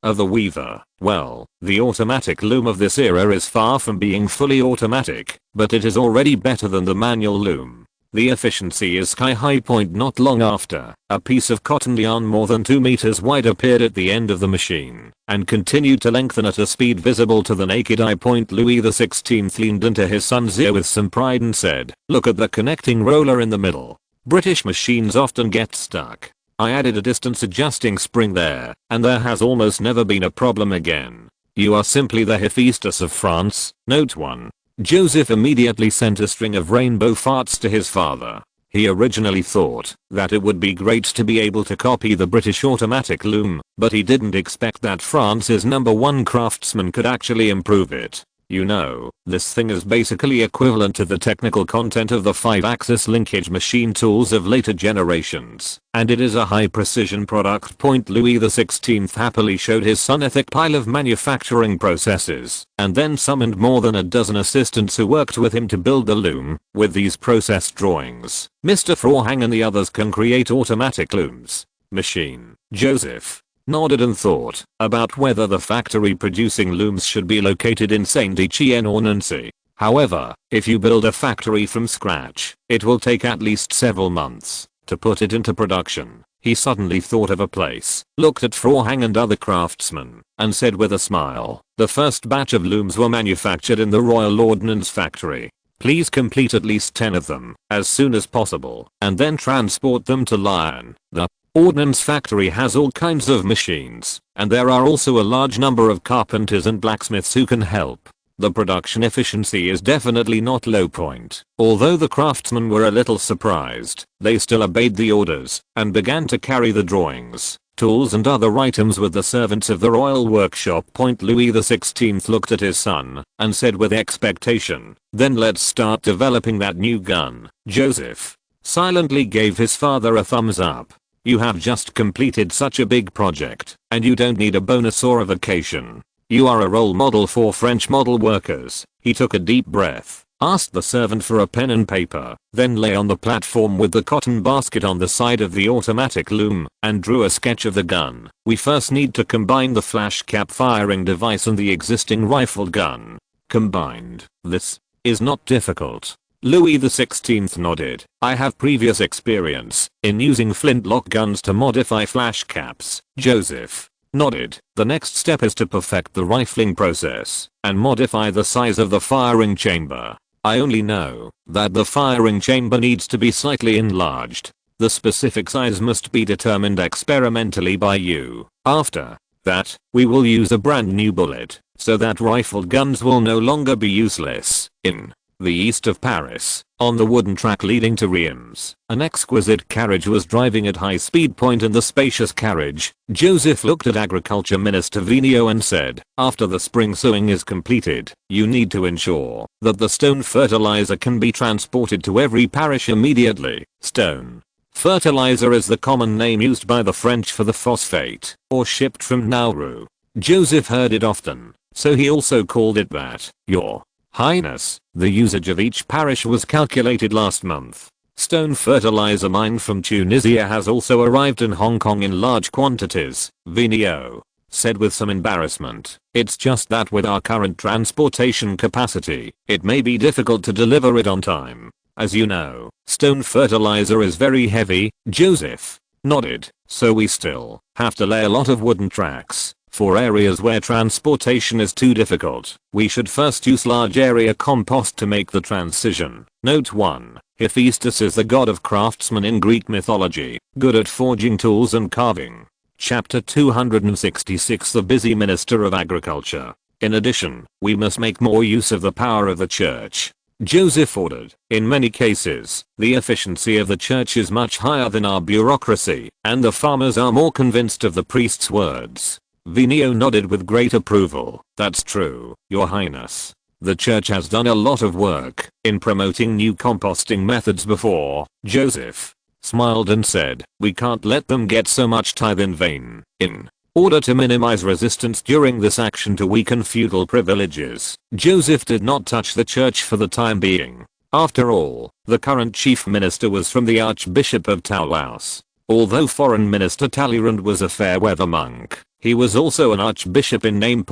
of the weaver. Well, the automatic loom of this era is far from being fully automatic, but it is already better than the manual loom. The efficiency is sky high. Not long after, a piece of cotton yarn more than 2 meters wide appeared at the end of the machine, and continued to lengthen at a speed visible to the naked eye. Louis XVI leaned into his son's ear with some pride and said, "Look at the connecting roller in the middle. British machines often get stuck. I added a distance adjusting spring there, and there has almost never been a problem again. You are simply the Hephaestus of France." Note 1. Joseph immediately sent a string of rainbow farts to his father. He originally thought that it would be great to be able to copy the British automatic loom, but he didn't expect that France's #1 craftsman could actually improve it. You know, this thing is basically equivalent to the technical content of the 5-axis linkage machine tools of later generations, and it is a high precision product. Louis XVI happily showed his son a thick pile of manufacturing processes, and then summoned more than a dozen assistants who worked with him to build the loom. With these process drawings, Mr. Frauhang and the others can create automatic looms. Machine. Joseph nodded and thought about whether the factory producing looms should be located in Saint Etienne or Nancy. However, if you build a factory from scratch, it will take at least several months to put it into production. He suddenly thought of a place, looked at Frauhang and other craftsmen, and said with a smile, "The first batch of looms were manufactured in the Royal Ordnance Factory. Please complete at least 10 of them as soon as possible, and then transport them to Lyon. The Ordnance Factory has all kinds of machines, and there are also a large number of carpenters and blacksmiths who can help. The production efficiency is definitely not low point." Although the craftsmen were a little surprised, they still obeyed the orders and began to carry the drawings, tools and other items with the servants of the royal workshop. Louis XVI looked at his son and said with expectation, "Then let's start developing that new gun." Joseph silently gave his father a thumbs up. "You have just completed such a big project, and you don't need a bonus or a vacation. You are a role model for French model workers." He took a deep breath, asked the servant for a pen and paper, then lay on the platform with the cotton basket on the side of the automatic loom, and drew a sketch of the gun. "We first need to combine the flash cap firing device and the existing rifled gun." Combined. This is not difficult. Louis XVI nodded. "I have previous experience in using flintlock guns to modify flash caps." Joseph nodded. "The next step is to perfect the rifling process and modify the size of the firing chamber. I only know that the firing chamber needs to be slightly enlarged. The specific size must be determined experimentally by you. After that, we will use a brand new bullet, so that rifled guns will no longer be useless." In the east of Paris, on the wooden track leading to Reims, an exquisite carriage was driving at high speed. In the spacious carriage, Joseph looked at Agriculture Minister Vigneault and said, "After the spring sowing is completed, you need to ensure that the stone fertilizer can be transported to every parish immediately." Stone fertilizer is the common name used by the French for the phosphate, or shipped from Nauru. Joseph heard it often, so he also called it that. "Your Highness, the usage of each parish was calculated last month. Stone fertilizer mined from Tunisia has also arrived in Hong Kong in large quantities," Vigneault said with some embarrassment. "It's just that with our current transportation capacity, it may be difficult to deliver it on time. As you know, stone fertilizer is very heavy." Joseph nodded. "So we still have to lay a lot of wooden tracks. For areas where transportation is too difficult, we should first use large area compost to make the transition." Note 1. Hephaestus is the god of craftsmen in Greek mythology, good at forging tools and carving. Chapter 266. The busy minister of agriculture. "In addition, we must make more use of the power of the church," Joseph ordered. "In many cases, the efficiency of the church is much higher than our bureaucracy, and the farmers are more convinced of the priest's words." Vigneault nodded with great approval. "That's true, Your Highness. The church has done a lot of work in promoting new composting methods before." Joseph smiled and said, "We can't let them get so much tithe in vain. In order to minimize resistance during this action to weaken feudal privileges, Joseph did not touch the church for the time being. After all, the current chief minister was from the Archbishop of Toulouse. Although Foreign Minister Talleyrand was a fair-weather monk, he was also an archbishop in name.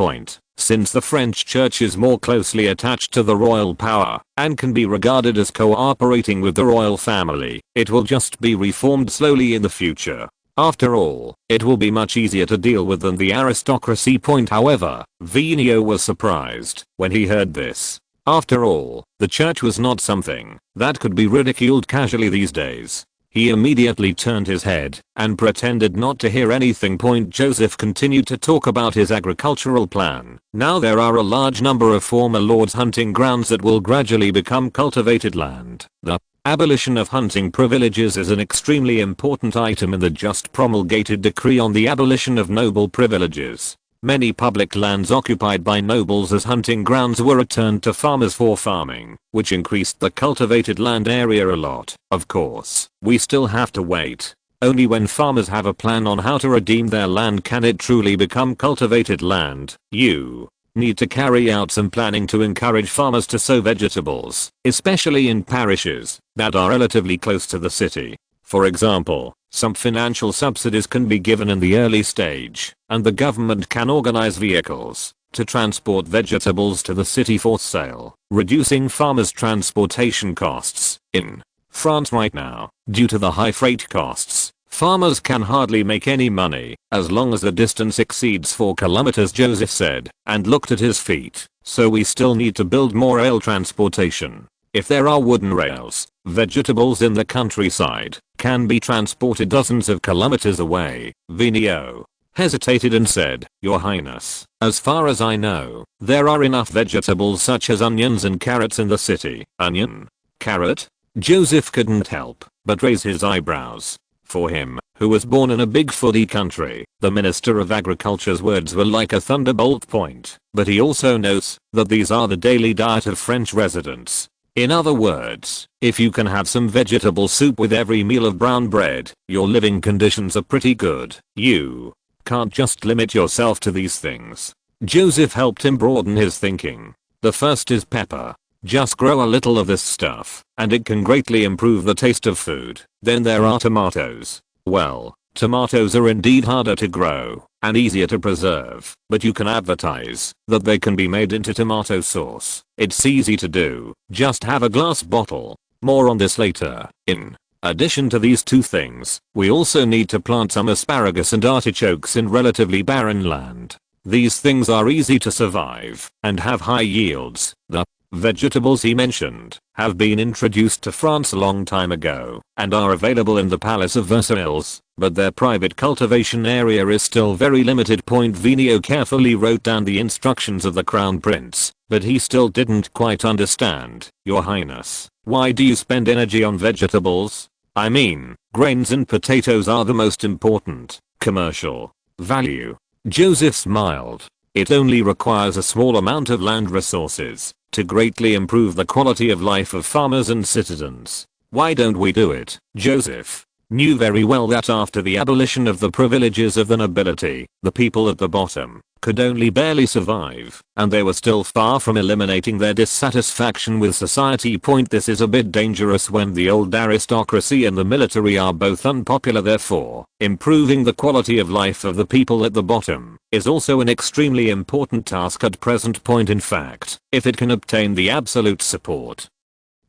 Since the French church is more closely attached to the royal power and can be regarded as cooperating with the royal family, it will just be reformed slowly in the future. After all, it will be much easier to deal with than the aristocracy. However, Vigneault was surprised when he heard this. After all, the church was not something that could be ridiculed casually these days. He immediately turned his head and pretended not to hear anything. Joseph continued to talk about his agricultural plan. "Now there are a large number of former lords' hunting grounds that will gradually become cultivated land. The abolition of hunting privileges is an extremely important item in the just promulgated decree on the abolition of noble privileges. Many public lands occupied by nobles as hunting grounds were returned to farmers for farming, which increased the cultivated land area a lot. Of course, we still have to wait. Only when farmers have a plan on how to redeem their land can it truly become cultivated land. You need to carry out some planning to encourage farmers to sow vegetables, especially in parishes that are relatively close to the city. For example, some financial subsidies can be given in the early stage, and the government can organize vehicles to transport vegetables to the city for sale, reducing farmers' transportation costs. In France right now, due to the high freight costs, farmers can hardly make any money as long as the distance exceeds 4 kilometers, Joseph said, and looked at his feet. So we still need to build more rail transportation. If there are wooden rails, vegetables in the countryside can be transported dozens of kilometers away. Vigneault hesitated and said, Your Highness, as far as I know, there are enough vegetables such as onions and carrots in the city. Onion? Carrot? Joseph couldn't help but raise his eyebrows. For him, who was born in a big foodie country, the Minister of Agriculture's words were like a thunderbolt point. But he also knows that these are the daily diet of French residents. In other words, if you can have some vegetable soup with every meal of brown bread, your living conditions are pretty good. You can't just limit yourself to these things. Joseph helped him broaden his thinking. The first is pepper. Just grow a little of this stuff, and it can greatly improve the taste of food. Then there are tomatoes. Well, tomatoes are indeed harder to grow and easier to preserve, but you can advertise that they can be made into tomato sauce. It's easy to do, just have a glass bottle. More on this later. In addition to these two things, we also need to plant some asparagus and artichokes in relatively barren land. These things are easy to survive and have high yields. The vegetables he mentioned have been introduced to France a long time ago and are available in the Palace of Versailles, but their private cultivation area is still very limited. Vigneault carefully wrote down the instructions of the Crown Prince, but he still didn't quite understand. Your Highness, why do you spend energy on vegetables? I mean, grains and potatoes are the most important commercial value. Joseph smiled. It only requires a small amount of land resources to greatly improve the quality of life of farmers and citizens. Why don't we do it? Joseph knew very well that after the abolition of the privileges of the nobility, the people at the bottom could only barely survive, and they were still far from eliminating their dissatisfaction with society. This is a bit dangerous when the old aristocracy and the military are both unpopular. Therefore, improving the quality of life of the people at the bottom is also an extremely important task at present. In fact, if it can obtain the absolute support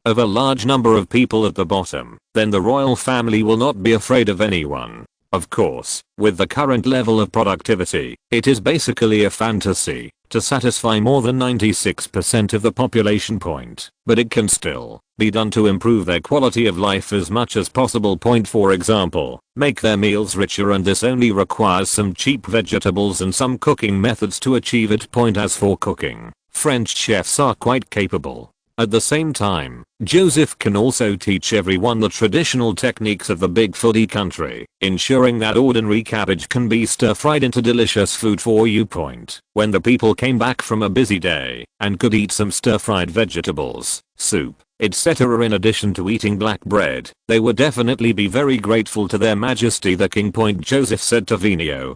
of a large number of people at the bottom, then the royal family will not be afraid of anyone. Of course, with the current level of productivity, it is basically a fantasy to satisfy more than 96% of the population. But it can still be done to improve their quality of life as much as possible. For example, make their meals richer, and this only requires some cheap vegetables and some cooking methods to achieve it. As for cooking, French chefs are quite capable. At the same time, Joseph can also teach everyone the traditional techniques of the big foodie country, ensuring that ordinary cabbage can be stir-fried into delicious food for you. When the people came back from a busy day and could eat some stir-fried vegetables, soup, etc. in addition to eating black bread, they would definitely be very grateful to their majesty the king. Joseph said to Vigneault,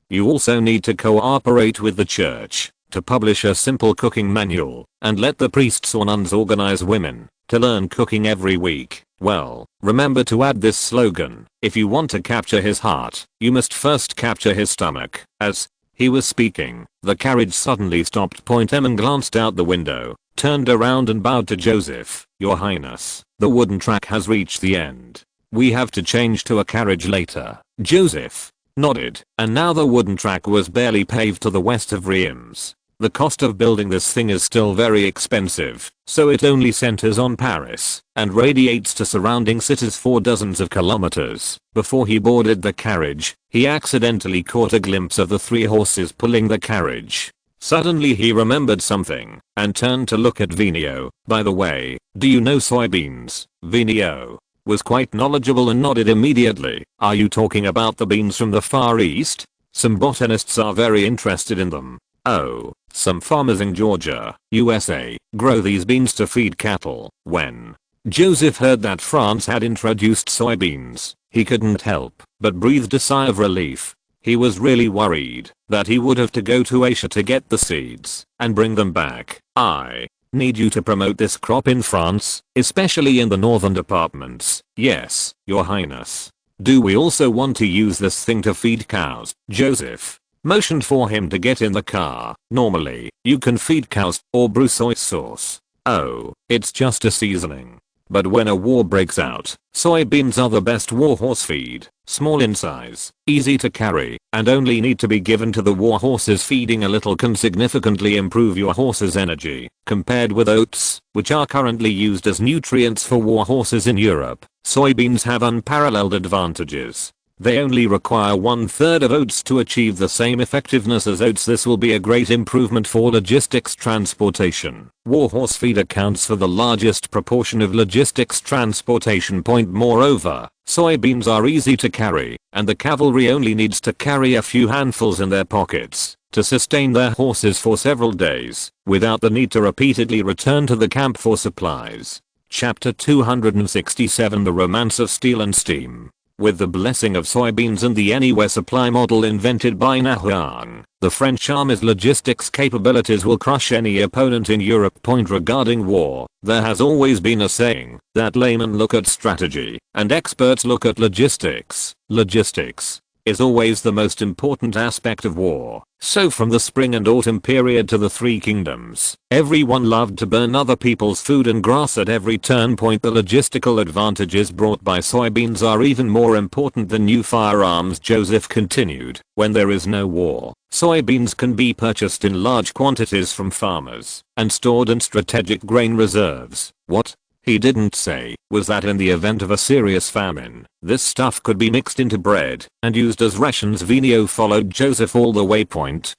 you also need to cooperate with the church to publish a simple cooking manual and let the priests or nuns organize women to learn cooking every week. Well, remember to add this slogan: if you want to capture his heart, you must first capture his stomach. As he was speaking, the carriage suddenly stopped. Emin glanced out the window, turned around and bowed to Joseph. Your Highness, the wooden track has reached the end. We have to change to a carriage later. Joseph nodded, and now the wooden track was barely paved to the west of Reims. The cost of building this thing is still very expensive, so it only centers on Paris and radiates to surrounding cities for dozens of kilometers. Before he boarded the carriage, he accidentally caught a glimpse of the 3 horses pulling the carriage. Suddenly he remembered something and turned to look at Vigneault. By the way, do you know soybeans? Vigneault was quite knowledgeable and nodded immediately. Are you talking about the beans from the Far East? Some botanists are very interested in them. Oh, some farmers in Georgia, USA, grow these beans to feed cattle. When Joseph heard that France had introduced soybeans, he couldn't help but breathed a sigh of relief. He was really worried that he would have to go to Asia to get the seeds and bring them back. I need you to promote this crop in France, especially in the northern departments. Yes, your highness. Do we also want to use this thing to feed cows? Joseph motioned for him to get in the car. Normally, you can feed cows or brew soy sauce. Oh, it's just a seasoning. But when a war breaks out, soybeans are the best warhorse feed. Small in size, easy to carry, and only need to be given to the war horses. Feeding a little can significantly improve your horse's energy. Compared with oats, which are currently used as nutrients for war horses in Europe, soybeans have unparalleled advantages. They only require 1/3 of oats to achieve the same effectiveness as oats. This will be a great improvement for logistics transportation. Warhorse feed accounts for the largest proportion of logistics transportation. Moreover, soybeans are easy to carry, and the cavalry only needs to carry a few handfuls in their pockets to sustain their horses for several days, without the need to repeatedly return to the camp for supplies. Chapter 267 The Romance of Steel and Steam. With the blessing of soybeans and the anywhere supply model invented by Napoleon, the French army's logistics capabilities will crush any opponent in Europe. Regarding war, there has always been a saying that laymen look at strategy and experts look at logistics. Logistics is always the most important aspect of war. So from the spring and autumn period to the Three Kingdoms, everyone loved to burn other people's food and grass at every turn. The logistical advantages brought by soybeans are even more important than new firearms. Joseph continued, when there is no war, soybeans can be purchased in large quantities from farmers and stored in strategic grain reserves. What he didn't say was that in the event of a serious famine, this stuff could be mixed into bread and used as rations. Vino followed Joseph all the way.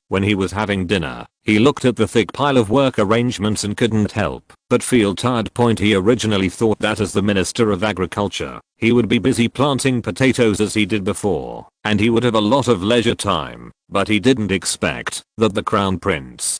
When he was having dinner, he looked at the thick pile of work arrangements and couldn't help but feel tired. He originally thought that as the Minister of Agriculture, he would be busy planting potatoes as he did before, and he would have a lot of leisure time, but he didn't expect that the Crown Prince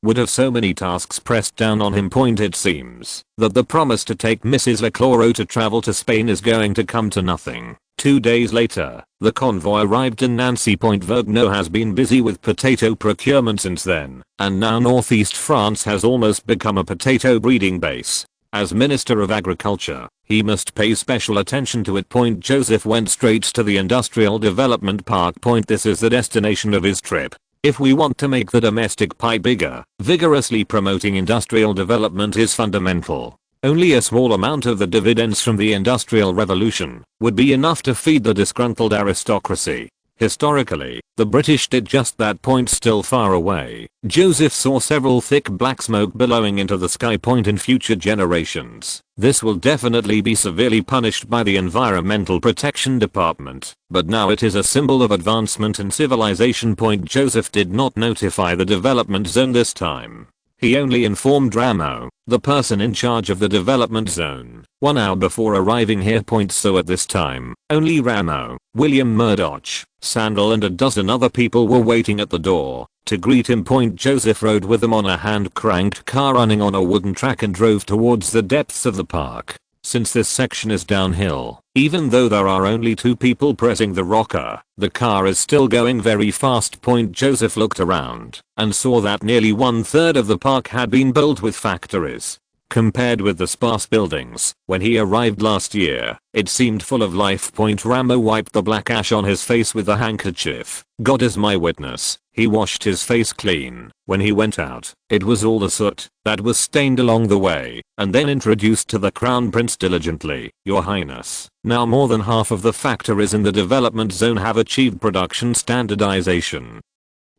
would have so many tasks pressed down on him. It seems that the promise to take Mrs. Leclauro to travel to Spain is going to come to nothing. 2 days later, the convoy arrived in Nancy. Vergniaud has been busy with potato procurement since then, and now northeast France has almost become a potato breeding base. As Minister of Agriculture, he must pay special attention to it. Joseph went straight to the Industrial Development Park. This is the destination of his trip. If we want to make the domestic pie bigger, vigorously promoting industrial development is fundamental. Only a small amount of the dividends from the Industrial Revolution would be enough to feed the disgruntled aristocracy. Historically, the British did just that. Still far away, Joseph saw several thick black smoke billowing into the sky. In future generations, this will definitely be severely punished by the Environmental Protection Department, but now it is a symbol of advancement and civilization. Joseph did not notify the development zone this time. He only informed Rameau, the person in charge of the development zone, 1 hour before arriving here. So at this time, only Rameau, William Murdoch, Sandal and a dozen other people were waiting at the door to greet him. Joseph rode with them on a hand-cranked car running on a wooden track and drove towards the depths of the park. Since this section is downhill, even though there are only 2 people pressing the rocker, the car is still going very fast. Joseph looked around and saw that nearly 1/3 of the park had been built with factories. Compared with the sparse buildings when he arrived last year, it seemed full of life. Rameau wiped the black ash on his face with a handkerchief. God is my witness, he washed his face clean when he went out. It was all the soot that was stained along the way, and then introduced to the Crown Prince diligently. Your Highness, now more than half of the factories in the development zone have achieved production standardization,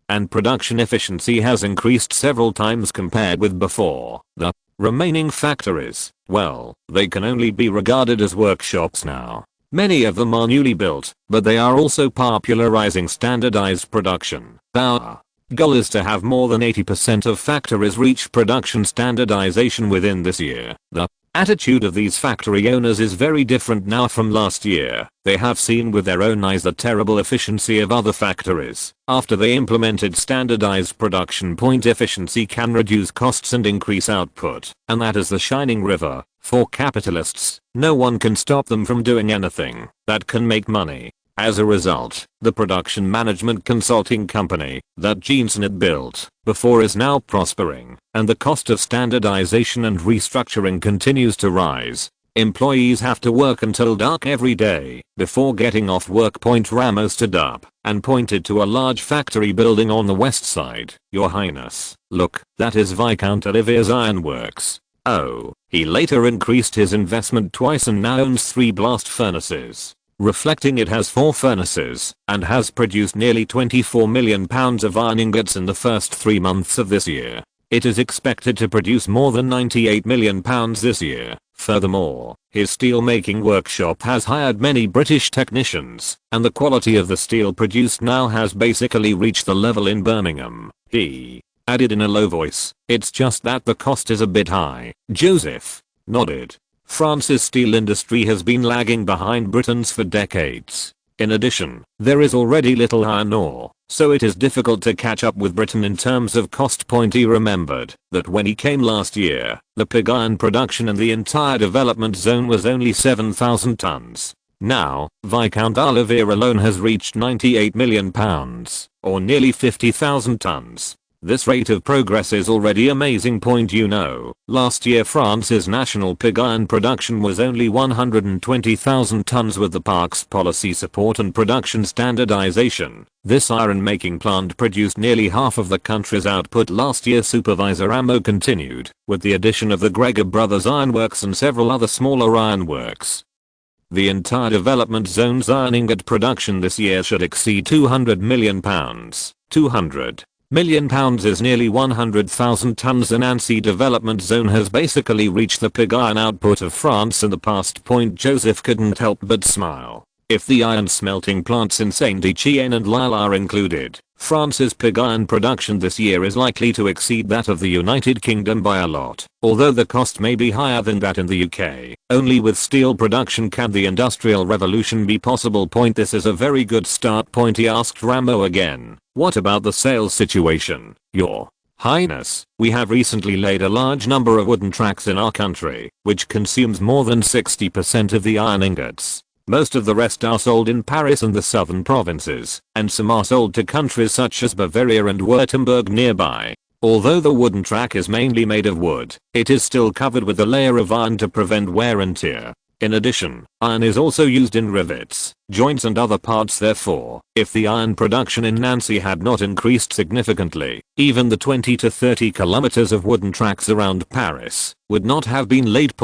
and production efficiency has increased several times compared with before. The remaining factories, well, they can only be regarded as workshops now. Many of them are newly built, but they are also popularizing standardized production. Our goal is to have more than 80% of factories reach production standardization within this year. The Attitude of these factory owners is very different now from last year. They have seen with their own eyes the terrible efficiency of other factories. After they implemented standardized production point efficiency can reduce costs and increase output. And that is the shining river. For capitalists, no one can stop them from doing anything that can make money. As a result, the production management consulting company that Jensen had built before is now prospering, and the cost of standardization and restructuring continues to rise. Employees have to work until dark every day before getting off work. Ramo stood up and pointed to a large factory building on the west side. Your Highness, look, that is Viscount Olivier's ironworks. Oh, he later increased his investment twice and now owns 3 blast furnaces. Reflecting it has 4 furnaces and has produced nearly 24 million pounds of iron ingots in the first 3 months of this year. It is expected to produce more than 98 million pounds this year. Furthermore, his steel making workshop has hired many British technicians, and the quality of the steel produced now has basically reached the level in Birmingham. He added in a low voice, "It's just that the cost is a bit high." Joseph nodded. France's steel industry has been lagging behind Britain's for decades. In addition, there is already little iron ore, so it is difficult to catch up with Britain in terms of cost. He remembered that when he came last year, the pig iron production in the entire development zone was only 7,000 tons. Now, Viscount Olivier alone has reached 98 million pounds, or nearly 50,000 tons. This rate of progress is already amazing. Last year France's national pig iron production was only 120,000 tons. With the park's policy support and production standardization, this iron making plant produced nearly half of the country's output last year. Supervisor Amo continued, with the addition of the Gregor Brothers Ironworks and several other smaller ironworks. The entire development zone's iron ingot production this year should exceed 200 million pounds. 200 million pounds is nearly 100,000 tons. The Nancy development zone has basically reached the pig iron output of France in the past. Joseph couldn't help but smile. If the iron smelting plants in Saint-Étienne and Lille are included, France's pig iron production this year is likely to exceed that of the United Kingdom by a lot. Although the cost may be higher than that in the UK, only with steel production can the industrial revolution be possible. This is a very good start. He asked Ramo again, "What about the sales situation, Your Highness? We have recently laid a large number of wooden tracks in our country, which consumes more than 60% of the iron ingots. Most of the rest are sold in Paris and the southern provinces, and some are sold to countries such as Bavaria and Württemberg nearby. Although the wooden track is mainly made of wood, it is still covered with a layer of iron to prevent wear and tear. In addition, iron is also used in rivets, joints and other parts. Therefore, if the iron production in Nancy had not increased significantly, even the 20 to 30 kilometers of wooden tracks around Paris would not have been laid.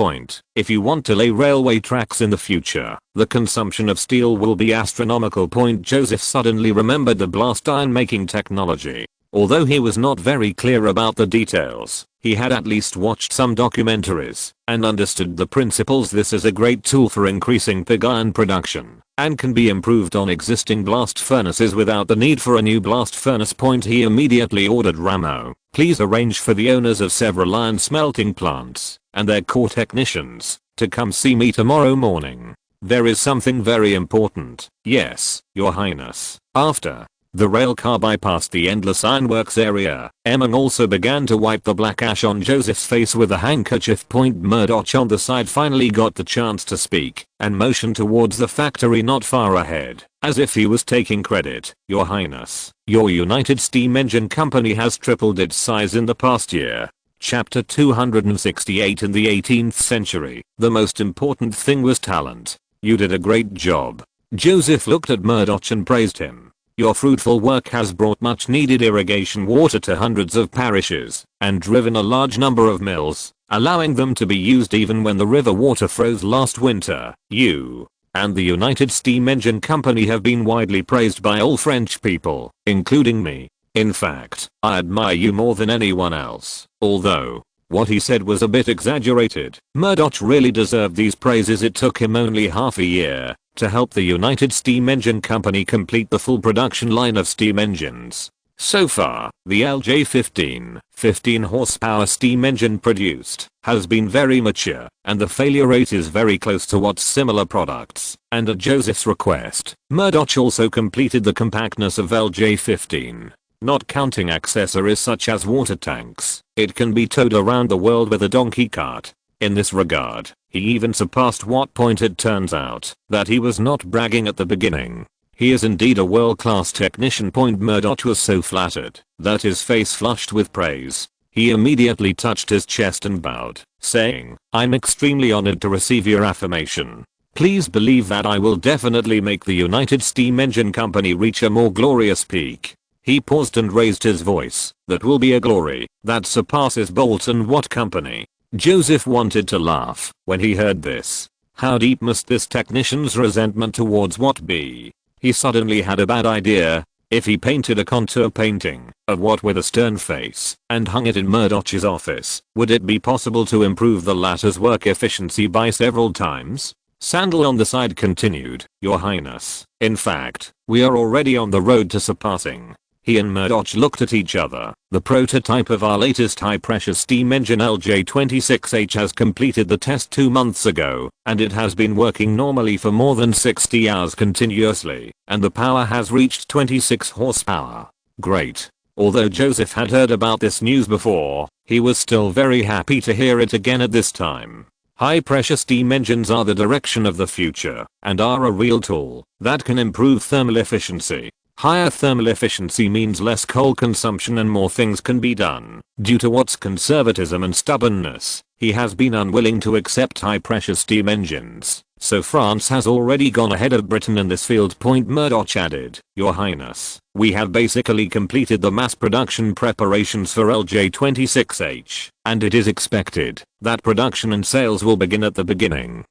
If you want to lay railway tracks in the future, the consumption of steel will be astronomical. Joseph suddenly remembered the blast iron making technology. Although he was not very clear about the details, he had at least watched some documentaries and understood the principles. This is a great tool for increasing pig iron production and can be improved on existing blast furnaces without the need for a new blast furnace. He immediately ordered Ramo, "Please arrange for the owners of several iron smelting plants and their core technicians to come see me tomorrow morning. There is something very important." "Yes, Your Highness." After the rail car bypassed the endless ironworks area, Emmon also began to wipe the black ash on Joseph's face with a handkerchief. Murdoch on the side finally got the chance to speak and motioned towards the factory not far ahead, as if he was taking credit. "Your Highness, your United Steam Engine Company has tripled its size in the past year." Chapter 268. In the 18th century, the most important thing was talent. "You did a great job." Joseph looked at Murdoch and praised him. "Your fruitful work has brought much needed irrigation water to hundreds of parishes and driven a large number of mills, allowing them to be used even when the river water froze last winter. You and the United Steam Engine Company have been widely praised by all French people, including me. In fact, I admire you more than anyone else." Although what he said was a bit exaggerated, Murdoch really deserved these praises. It took him only half a year to help the United Steam Engine Company complete the full production line of steam engines. So far, the LJ15, 15 horsepower steam engine produced, has been very mature, and the failure rate is very close to what's similar products, and at Joseph's request, Murdoch also completed the compactness of LJ15. Not counting accessories such as water tanks, it can be towed around the world with a donkey cart. In this regard, he even surpassed what point it turns out that he was not bragging at the beginning. He is indeed a world-class technician. Murdoch was so flattered that his face flushed with praise. He immediately touched his chest and bowed, saying, "I'm extremely honored to receive your affirmation. Please believe that I will definitely make the United Steam Engine Company reach a more glorious peak." He paused and raised his voice. "That will be a glory that surpasses Bolt and Watt Company." Joseph wanted to laugh when he heard this. How deep must this technician's resentment towards Watt be? He suddenly had a bad idea. If he painted a contour painting of Watt with a stern face and hung it in Murdoch's office, would it be possible to improve the latter's work efficiency by several times? Sandal on the side continued, "Your Highness, in fact, we are already on the road to surpassing." He and Murdoch looked at each other. The prototype of our latest high-pressure steam engine LJ26H has completed the test 2 months ago, and it has been working normally for more than 60 hours continuously, and the power has reached 26 horsepower. Great. Although Joseph had heard about this news before, he was still very happy to hear it again at this time. High-pressure steam engines are the direction of the future, and are a real tool that can improve thermal efficiency. Higher thermal efficiency means less coal consumption and more things can be done. Due to Watt's conservatism and stubbornness, he has been unwilling to accept high-pressure steam engines, so France has already gone ahead of Britain in this field. Murdoch added, "Your Highness, we have basically completed the mass production preparations for LJ26H, and it is expected that production and sales will begin at the beginning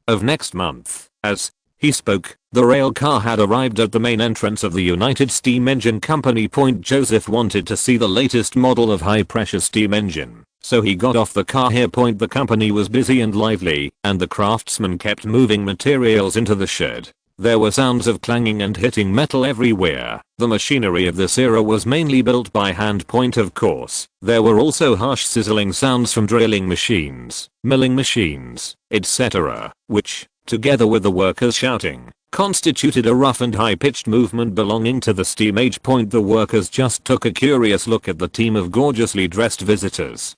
of next month." As he spoke, the rail car had arrived at the main entrance of the United Steam Engine Company. Joseph wanted to see the latest model of high-pressure steam engine, so he got off the car here. The company was busy and lively, and the craftsmen kept moving materials into the shed. There were sounds of clanging and hitting metal everywhere. The machinery of this era was mainly built by hand. Of course, there were also harsh sizzling sounds from drilling machines, milling machines, etc., which, together with the workers shouting, constituted a rough and high-pitched movement belonging to the steam age. The workers just took a curious look at the team of gorgeously dressed visitors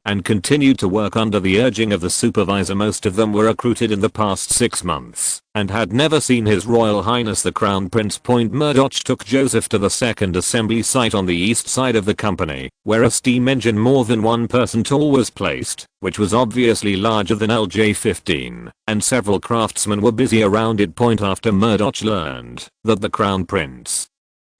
and continued to work under the urging of the supervisor. Most of them were recruited in the past 6 months and had never seen His Royal Highness the Crown Prince. Murdoch took Joseph to the second assembly site on the east side of the company, where a steam engine more than 1 person tall was placed, which was obviously larger than LJ15, and several craftsmen were busy around it. After Murdoch learned that the Crown Prince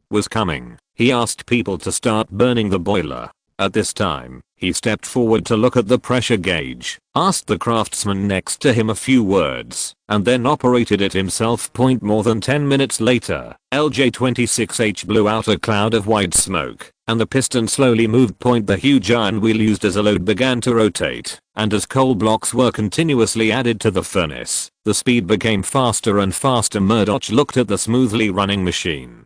was coming, he asked people to start burning the boiler. At this time, he stepped forward to look at the pressure gauge, asked the craftsman next to him a few words, and then operated it himself. More than 10 minutes later, LJ26H blew out a cloud of white smoke, and the piston slowly moved. The huge iron wheel used as a load began to rotate, and as coal blocks were continuously added to the furnace, the speed became faster and faster. Murdoch looked at the smoothly running machine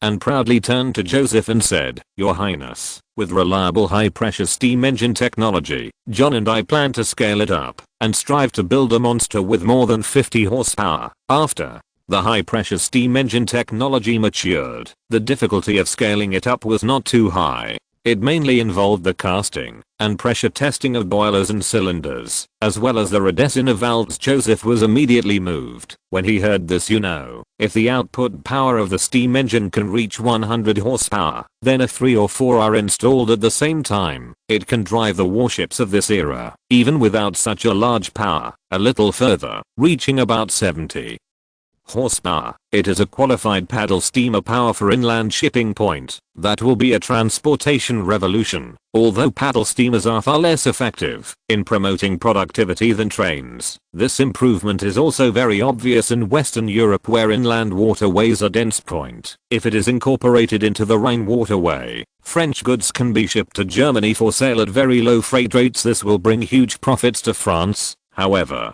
and proudly turned to Joseph and said, "Your Highness, with reliable high-pressure steam engine technology, John and I plan to scale it up and strive to build a monster with more than 50 horsepower." After the high-pressure steam engine technology matured, the difficulty of scaling it up was not too high. It mainly involved the casting and pressure testing of boilers and cylinders, as well as the redesign of valves. Joseph was immediately moved when he heard this. If the output power of the steam engine can reach 100 horsepower, then if 3 or 4 are installed at the same time, it can drive the warships of this era, even without such a large power, a little further, reaching about 70 horsepower. It is a qualified paddle steamer power for inland shipping. That will be a transportation revolution. Although paddle steamers are far less effective in promoting productivity than trains, this improvement is also very obvious in Western Europe, where inland waterways are dense. If it is incorporated into the Rhine waterway, French goods can be shipped to Germany for sale at very low freight rates. This will bring huge profits to France. However,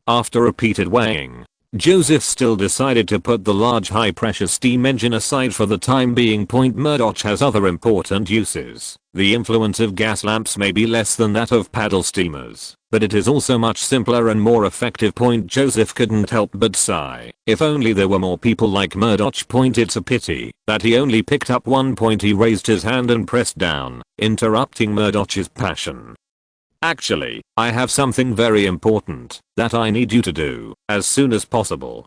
after repeated weighing, Joseph still decided to put the large high pressure steam engine aside for the time being. Murdoch has other important uses. The influence of gas lamps may be less than that of paddle steamers, but it is also much simpler and more effective. Joseph couldn't help but sigh. If only there were more people like Murdoch. It's a pity that he only picked up one. He raised his hand and pressed down, interrupting Murdoch's passion. Actually, I have something very important that I need you to do as soon as possible.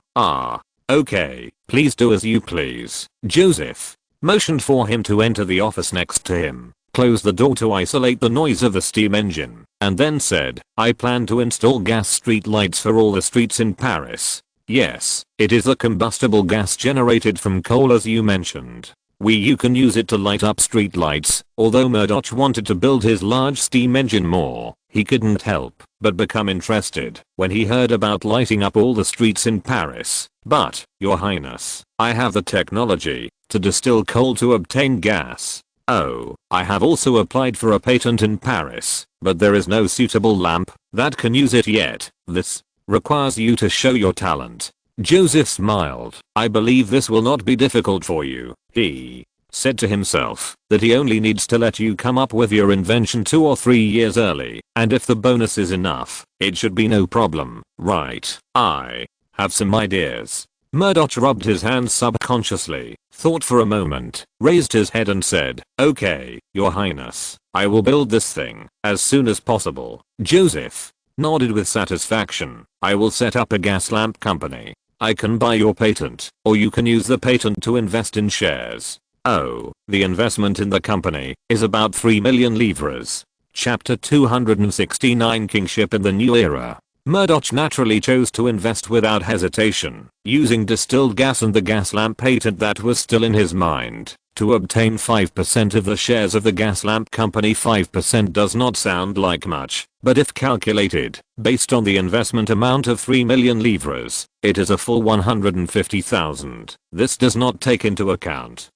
Okay, please do as you please. Joseph motioned for him to enter the office next to him, closed the door to isolate the noise of the steam engine, and then said, I plan to install gas street lights for all the streets in Paris. Yes, it is a combustible gas generated from coal as you mentioned. You can use it to light up street lights. Although Murdoch wanted to build his large steam engine more, he couldn't help but become interested when he heard about lighting up all the streets in Paris. But, Your Highness, I have the technology to distill coal to obtain gas. Oh, I have also applied for a patent in Paris, but there is no suitable lamp that can use it yet. This requires you to show your talent. Joseph smiled. I believe this will not be difficult for you. He said to himself that he only needs to let you come up with your invention 2 or 3 years early, and if the bonus is enough, it should be no problem. Right, I have some ideas. Murdoch rubbed his hands subconsciously, thought for a moment, raised his head and said, okay, Your Highness, I will build this thing as soon as possible. Joseph nodded with satisfaction. I will set up a gas lamp company. I can buy your patent, or you can use the patent to invest in shares. Oh, the investment in the company is about 3 million livres. Chapter 269 Kingship in the New Era. Murdoch naturally chose to invest without hesitation, using distilled gas and the gas lamp patent that was still in his mind, to obtain 5% of the shares of the gas lamp company. 5% does not sound like much, but if calculated, based on the investment amount of 3 million livres, it is a full 150,000. This does not take into account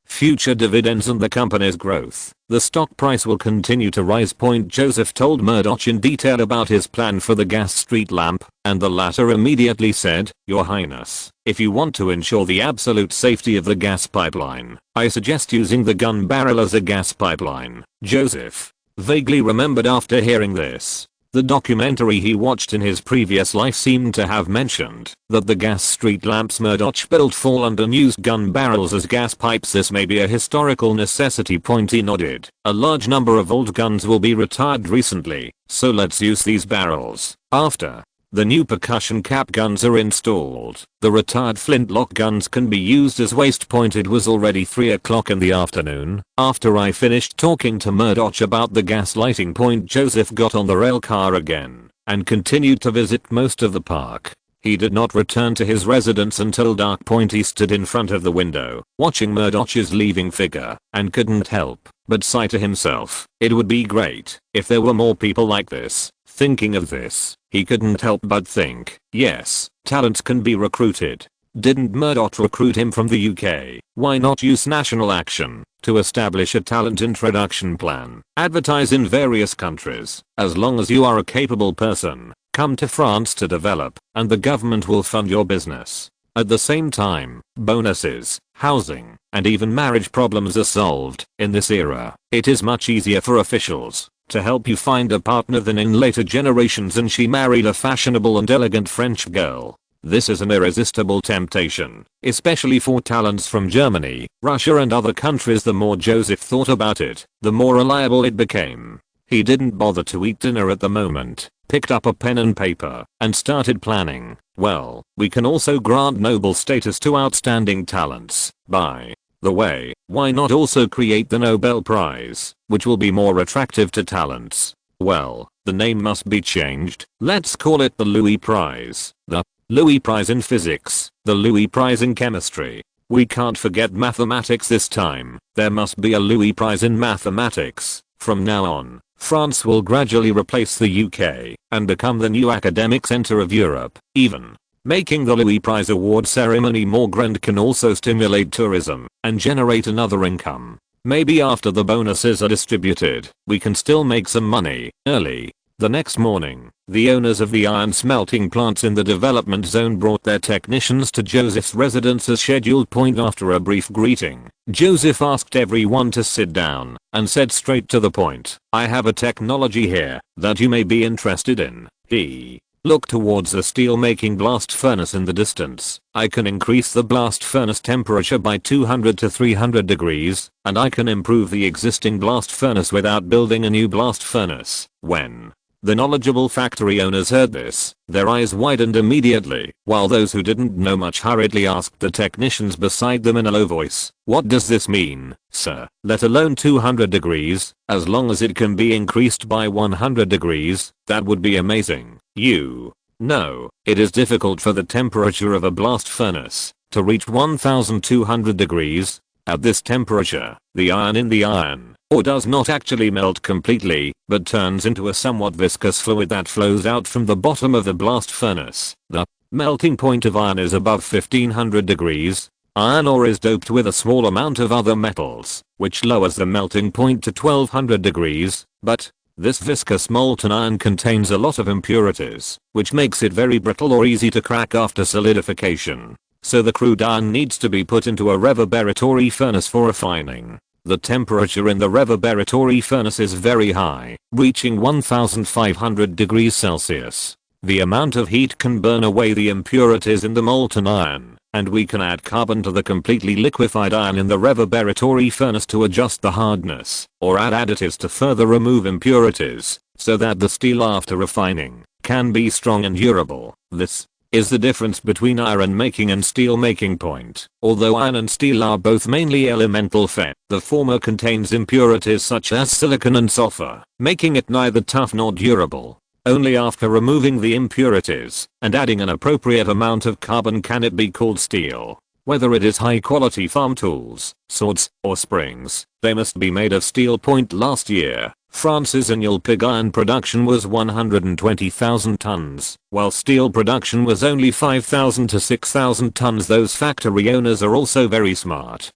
future dividends and the company's growth. The stock price will continue to rise. Joseph told Murdoch in detail about his plan for the gas street lamp, and the latter immediately said, Your Highness, if you want to ensure the absolute safety of the gas pipeline, I suggest using the gun barrel as a gas pipeline. Joseph vaguely remembered after hearing this. The documentary he watched in his previous life seemed to have mentioned that the gas street lamps Murdoch built fall under and used gun barrels as gas pipes. This may be a historical necessity. He nodded. A large number of old guns will be retired recently, so let's use these barrels. After the new percussion cap guns are installed, the retired flintlock guns can be used as waste. It was already 3 o'clock in the afternoon after I finished talking to Murdoch about the gas lighting. Joseph got on the rail car again and continued to visit most of the park. He did not return to his residence until dark. He stood in front of the window, watching Murdoch's leaving figure, and couldn't help but sigh to himself. It would be great if there were more people like this. Thinking of this, he couldn't help but think, yes, talents can be recruited. Didn't Murdoch recruit him from the UK? Why not use national action to establish a talent introduction plan? Advertise in various countries. As long as you are a capable person, come to France to develop, and the government will fund your business. At the same time, bonuses, housing, and even marriage problems are solved. In this era, it is much easier for officials to help you find a partner than in later generations, and she married a fashionable and elegant French girl. This is an irresistible temptation, especially for talents from Germany, Russia and other countries. The more Joseph thought about it, the more reliable it became. He didn't bother to eat dinner at the moment, picked up a pen and paper, and started planning. Well, we can also grant noble status to outstanding talents. By the way, why not also create the Nobel Prize, which will be more attractive to talents? Well, the name must be changed. Let's call it the Louis Prize. The Louis Prize in Physics, the Louis Prize in Chemistry. We can't forget mathematics this time. There must be a Louis Prize in Mathematics. From now on, France will gradually replace the UK and become the new academic center of Europe. Even making the Louis Prize award ceremony more grand can also stimulate tourism and generate another income. Maybe after the bonuses are distributed, we can still make some money early. The next morning, the owners of the iron smelting plants in the development zone brought their technicians to Joseph's residence as scheduled. After a brief greeting, Joseph asked everyone to sit down and said straight to the point, "I have a technology here that you may be interested in." He looked towards the steel making blast furnace in the distance. "I can increase the blast furnace temperature by 200 to 300 degrees, and I can improve the existing blast furnace without building a new blast furnace." When the knowledgeable factory owners heard this, their eyes widened immediately, while those who didn't know much hurriedly asked the technicians beside them in a low voice, "What does this mean, sir? Let alone 200 degrees, as long as it can be increased by 100 degrees, that would be amazing." You know, it is difficult for the temperature of a blast furnace to reach 1200 degrees. At this temperature, the iron in the iron ore does not actually melt completely, but turns into a somewhat viscous fluid that flows out from the bottom of the blast furnace. The melting point of iron is above 1500 degrees. Iron ore is doped with a small amount of other metals, which lowers the melting point to 1200 degrees, but this viscous molten iron contains a lot of impurities, which makes it very brittle or easy to crack after solidification. So the crude iron needs to be put into a reverberatory furnace for refining. The temperature in the reverberatory furnace is very high, reaching 1500 degrees Celsius. The amount of heat can burn away the impurities in the molten iron, and we can add carbon to the completely liquefied iron in the reverberatory furnace to adjust the hardness, or add additives to further remove impurities, so that the steel after refining can be strong and durable. This is the difference between iron making and steel making point. Although iron and steel are both mainly elemental fed, the former contains impurities such as silicon and sulfur, making it neither tough nor durable. Only after removing the impurities and adding an appropriate amount of carbon can it be called steel. Whether it is high quality farm tools, swords, or springs, they must be made of steel. Last year, France's annual pig iron production was 120,000 tons, while steel production was only 5,000 to 6,000 tons. Those factory owners are also very smart.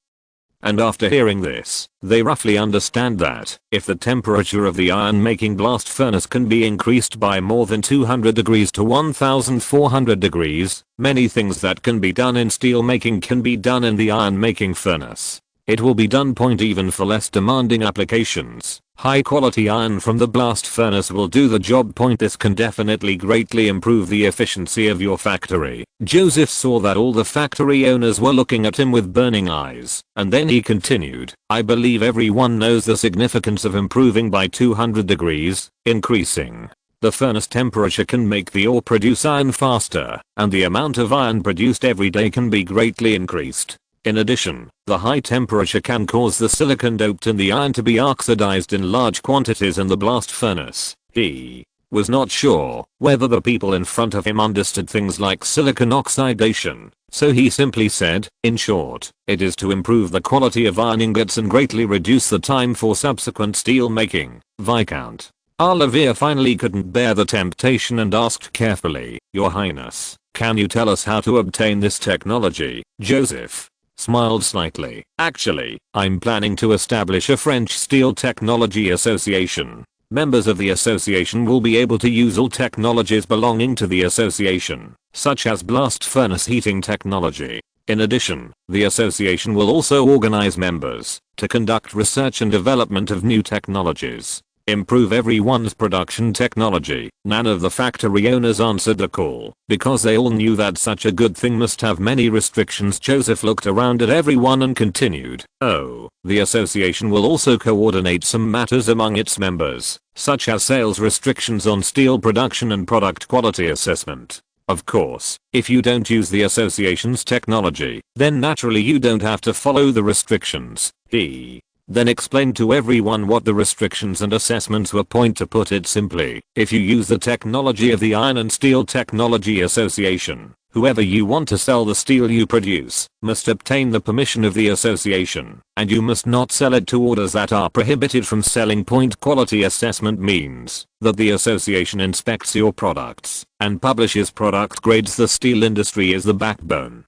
And after hearing this, they roughly understand that if the temperature of the iron making blast furnace can be increased by more than 200 degrees to 1400 degrees, many things that can be done in steel making can be done in the iron making furnace. It will be done. Even for less demanding applications, high quality iron from the blast furnace will do the job. This can definitely greatly improve the efficiency of your factory. Joseph saw that all the factory owners were looking at him with burning eyes, and then he continued, "I believe everyone knows the significance of improving by 200 degrees, increasing the furnace temperature can make the ore produce iron faster, and the amount of iron produced every day can be greatly increased. In addition, the high temperature can cause the silicon doped in the iron to be oxidized in large quantities in the blast furnace." He was not sure whether the people in front of him understood things like silicon oxidation, so he simply said, "In short, it is to improve the quality of iron ingots and greatly reduce the time for subsequent steel making." Viscount Olivier finally couldn't bear the temptation and asked carefully, "Your Highness, can you tell us how to obtain this technology?" Joseph smiled slightly. "Actually, I'm planning to establish a French Steel Technology Association. Members of the association will be able to use all technologies belonging to the association, such as blast furnace heating technology. In addition, the association will also organize members to conduct research and development of new technologies, improve everyone's production technology." None of the factory owners answered the call, because they all knew that such a good thing must have many restrictions. Joseph looked around at everyone and continued, "Oh, the association will also coordinate some matters among its members, such as sales restrictions on steel production and product quality assessment. Of course, if you don't use the association's technology, then naturally you don't have to follow the restrictions." He then explained to everyone what the restrictions and assessments were. To put it simply, if you use the technology of the Iron and Steel Technology Association, whoever you want to sell the steel you produce must obtain the permission of the association, and you must not sell it to orders that are prohibited from selling. Quality assessment means that the association inspects your products and publishes product grades. The steel industry is the backbone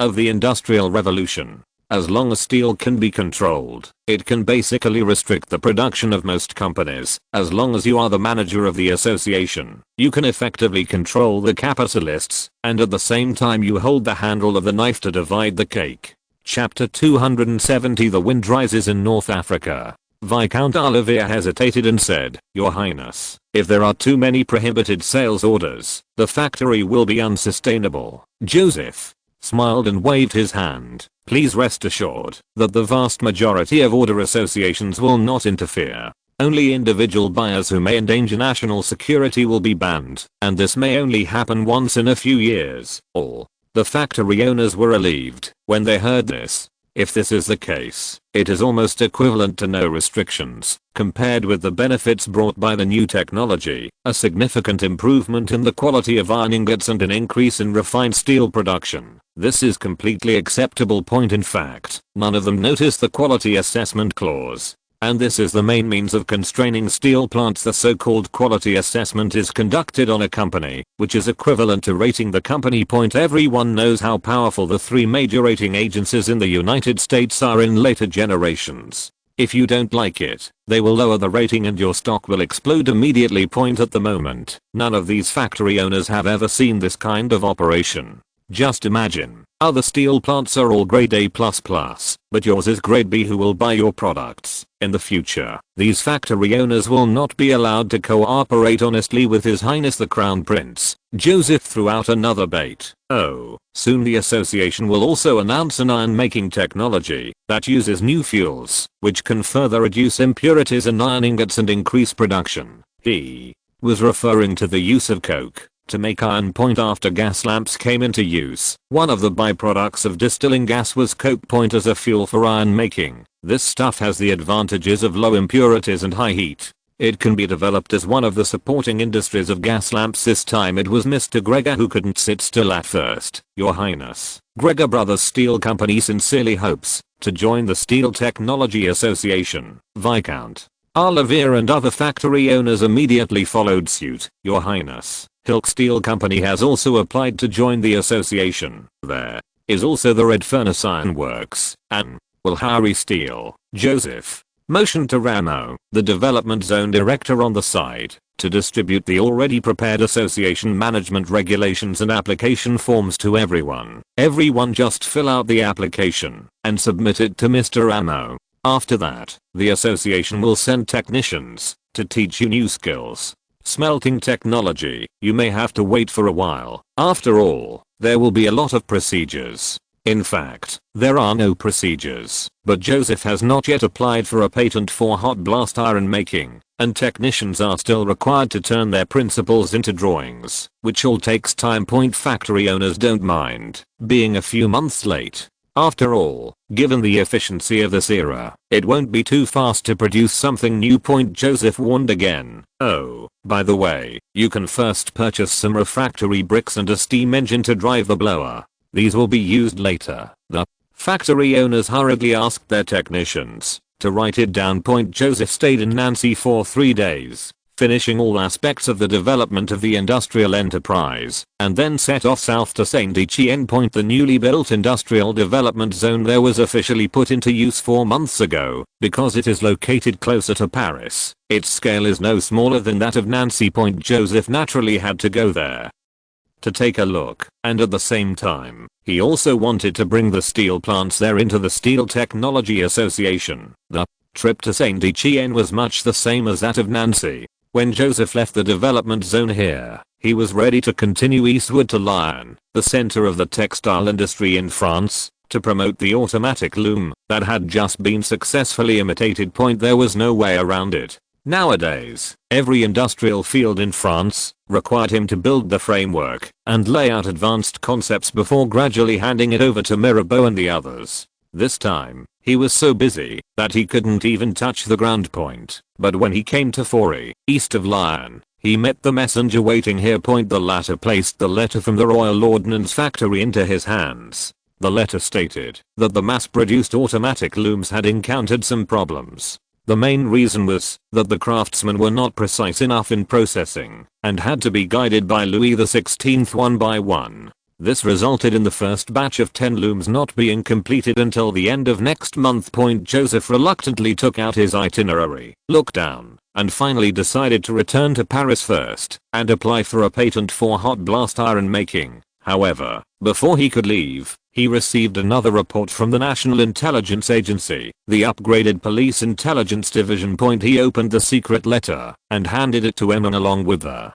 of the Industrial Revolution. As long as steel can be controlled, it can basically restrict the production of most companies. As long as you are the manager of the association, you can effectively control the capitalists, and at the same time you hold the handle of the knife to divide the cake. Chapter 270. The wind rises in North Africa. Viscount Olivier hesitated and said, "Your Highness, if there are too many prohibited sales orders, the factory will be unsustainable." Joseph smiled and waved his hand. "Please rest assured that the vast majority of order associations will not interfere. Only individual buyers who may endanger national security will be banned, and this may only happen once in a few years." All the factory owners were relieved when they heard this. If this is the case, it is almost equivalent to no restrictions, compared with the benefits brought by the new technology, a significant improvement in the quality of iron ingots and an increase in refined steel production. This is completely acceptable. In fact, none of them notice the quality assessment clause. And this is the main means of constraining steel plants. The so-called quality assessment is conducted on a company, which is equivalent to rating the company. Everyone knows how powerful the three major rating agencies in the United States are in later generations. If you don't like it, they will lower the rating and your stock will explode immediately. At the moment, none of these factory owners have ever seen this kind of operation. Just imagine, other steel plants are all grade A++, but yours is grade B. Who will buy your products? In the future, these factory owners will not be allowed to cooperate honestly with His Highness the Crown Prince. Joseph threw out another bait. "Oh, soon the association will also announce an iron making technology that uses new fuels, which can further reduce impurities in iron ingots and increase production." He was referring to the use of coke to make iron. After gas lamps came into use, one of the byproducts of distilling gas was coke. As a fuel for iron making, this stuff has the advantages of low impurities and high heat. It can be developed as one of the supporting industries of gas lamps. This time it was Mr. Gregor who couldn't sit still at first. "Your Highness, Gregor Brothers Steel Company sincerely hopes to join the Steel Technology Association." Viscount Olivier and other factory owners immediately followed suit. "Your Highness, Hilk Steel Company has also applied to join the association. There is also the Red Furnace Iron Works, and will hire steel." Joseph motioned to Ramo, the development zone director on the side, to distribute the already prepared association management regulations and application forms to everyone. "Everyone just fill out the application and submit it to Mr. Ramo. After that, the association will send technicians to teach you new skills. Smelting technology, you may have to wait for a while. After all, there will be a lot of procedures." In fact, there are no procedures, but Joseph has not yet applied for a patent for hot blast iron making, and technicians are still required to turn their principles into drawings, which all takes time. Factory owners don't mind being a few months late. After all, given the efficiency of this era, it won't be too fast to produce something new. Joseph warned again. "Oh, by the way, you can first purchase some refractory bricks and a steam engine to drive the blower. These will be used later." The factory owners hurriedly asked their technicians to write it down. Joseph stayed in Nancy for 3 days, finishing all aspects of the development of the industrial enterprise, and then set off south to Saint-Etienne. The newly built industrial development zone there was officially put into use 4 months ago, because it is located closer to Paris. Its scale is no smaller than that of Nancy. Joseph naturally had to go there to take a look, and at the same time, he also wanted to bring the steel plants there into the Steel Technology Association. The trip to Saint-Etienne was much the same as that of Nancy. When Joseph left the development zone here, he was ready to continue eastward to Lyon, the center of the textile industry in France, to promote the automatic loom that had just been successfully imitated. There was no way around it. Nowadays, every industrial field in France required him to build the framework and lay out advanced concepts before gradually handing it over to Mirabeau and the others. This time, he was so busy that he couldn't even touch the ground. But when he came to Forêt, east of Lyon, he met the messenger waiting here. The latter placed the letter from the Royal Ordnance Factory into his hands. The letter stated that the mass-produced automatic looms had encountered some problems. The main reason was that the craftsmen were not precise enough in processing and had to be guided by Louis XVI one by one. This resulted in the first batch of 10 looms not being completed until the end of next month. Joseph reluctantly took out his itinerary, looked down, and finally decided to return to Paris first and apply for a patent for hot blast iron making. However, before he could leave, he received another report from the National Intelligence Agency, the upgraded Police Intelligence Division. He opened the secret letter and handed it to Emin along with the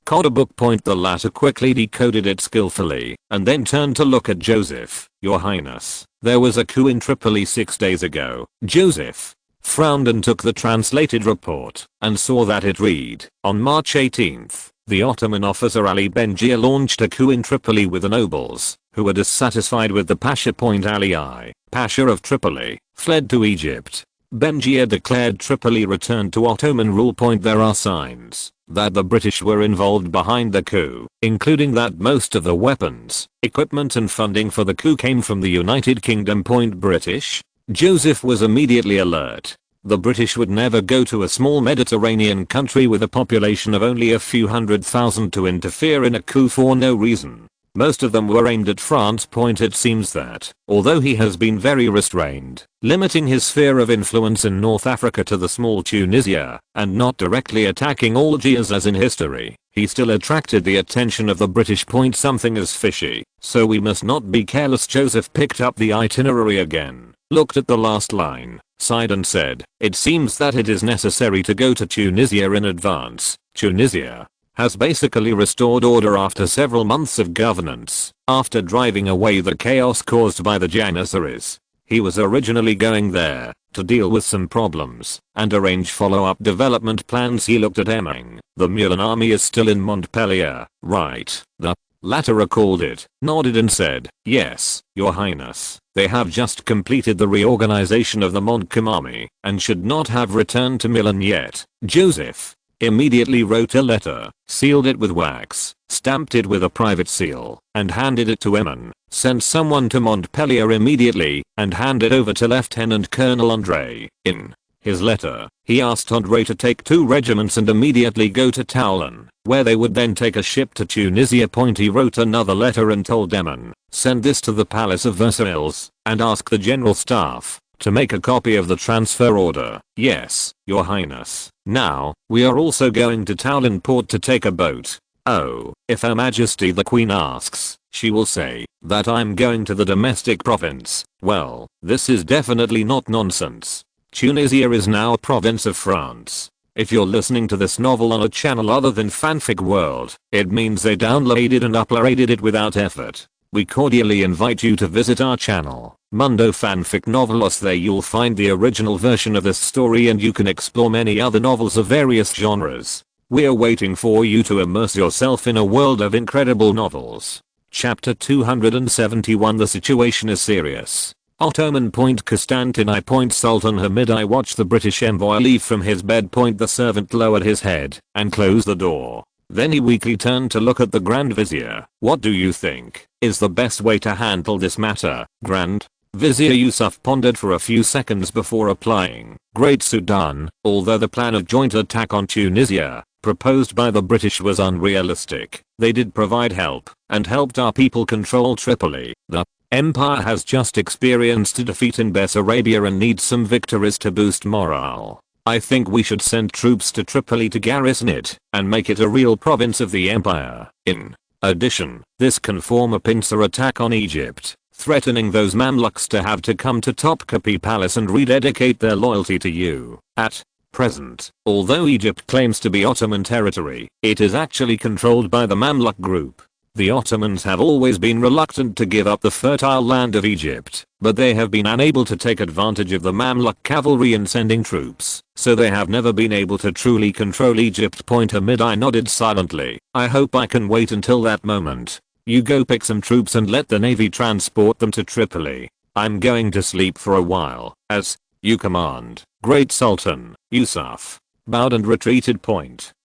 code book. The latter quickly decoded it skillfully and then turned to look at Joseph. "Your Highness, there was a coup in Tripoli 6 days ago." Joseph frowned and took the translated report and saw that it read, "On March 18th, the Ottoman officer Ali Benjir launched a coup in Tripoli with the nobles, who were dissatisfied with the Pasha. Ali I, Pasha of Tripoli, fled to Egypt. Benjir declared Tripoli returned to Ottoman rule. There are signs that the British were involved behind the coup, including that most of the weapons, equipment and funding for the coup came from the United Kingdom. British. Joseph was immediately alert. The British would never go to a small Mediterranean country with a population of only a few 100,000 to interfere in a coup for no reason. Most of them were aimed at France. It seems that, although he has been very restrained, limiting his sphere of influence in North Africa to the small Tunisia, and not directly attacking Algiers as in history, he still attracted the attention of the British. Something is fishy, so we must not be careless. Joseph picked up the itinerary again, looked at the last line, sighed and said, "It seems that it is necessary to go to Tunisia in advance. Tunisia has basically restored order after several months of governance, after driving away the chaos caused by the Janissaries. He was originally going there to deal with some problems and arrange follow-up development plans." He looked at Emming. "The Mulan army is still in Montpellier, right?" The latter recalled it, nodded and said, "Yes, Your Highness. They have just completed the reorganization of the Montcalm army and should not have returned to Milan yet." Joseph immediately wrote a letter, sealed it with wax, stamped it with a private seal, and handed it to Emin, sent someone to Montpellier immediately, and handed over to Lieutenant Colonel André. In his letter, he asked André to take 2 regiments and immediately go to Toulon, where they would then take a ship to Tunisia. He wrote another letter and told Emin, "Send this to the Palace of Versailles, and ask the General Staff to make a copy of the transfer order." "Yes, Your Highness. Now, we are also going to Toulon port to take a boat." "Oh, if Her Majesty the Queen asks, she will say that I'm going to the domestic province." "Well, this is definitely not nonsense. Tunisia is now a province of France. If you're listening to this novel on a channel other than Fanfic World, it means they downloaded and uploaded it without effort. We cordially invite you to visit our channel, Mundo Fanfic Novelos. There you'll find the original version of this story and you can explore many other novels of various genres. We're waiting for you to immerse yourself in a world of incredible novels. Chapter 271. The situation is serious. Ottoman. Constantinople. Sultan Hamid. I watched the British envoy leave from his bed. The servant lowered his head and closed the door. Then he weakly turned to look at the Grand Vizier. "What do you think is the best way to handle this matter, Grand Vizier?" Yusuf pondered for a few seconds before replying. "Great Sudan, although the plan of joint attack on Tunisia, proposed by the British, was unrealistic, they did provide help, and helped our people control Tripoli. The Empire has just experienced a defeat in Bessarabia and needs some victories to boost morale. I think we should send troops to Tripoli to garrison it and make it a real province of the empire. In addition, this can form a pincer attack on Egypt, threatening those Mamluks to have to come to Topkapi Palace and rededicate their loyalty to you. At present, although Egypt claims to be Ottoman territory, it is actually controlled by the Mamluk group. The Ottomans have always been reluctant to give up the fertile land of Egypt, but they have been unable to take advantage of the Mamluk cavalry in sending troops, so they have never been able to truly control Egypt. Hamid. I nodded silently. "I hope I can wait until that moment. You go pick some troops and let the navy transport them to Tripoli. I'm going to sleep for a while." "As you command, Great Sultan." Yusuf bowed and retreated.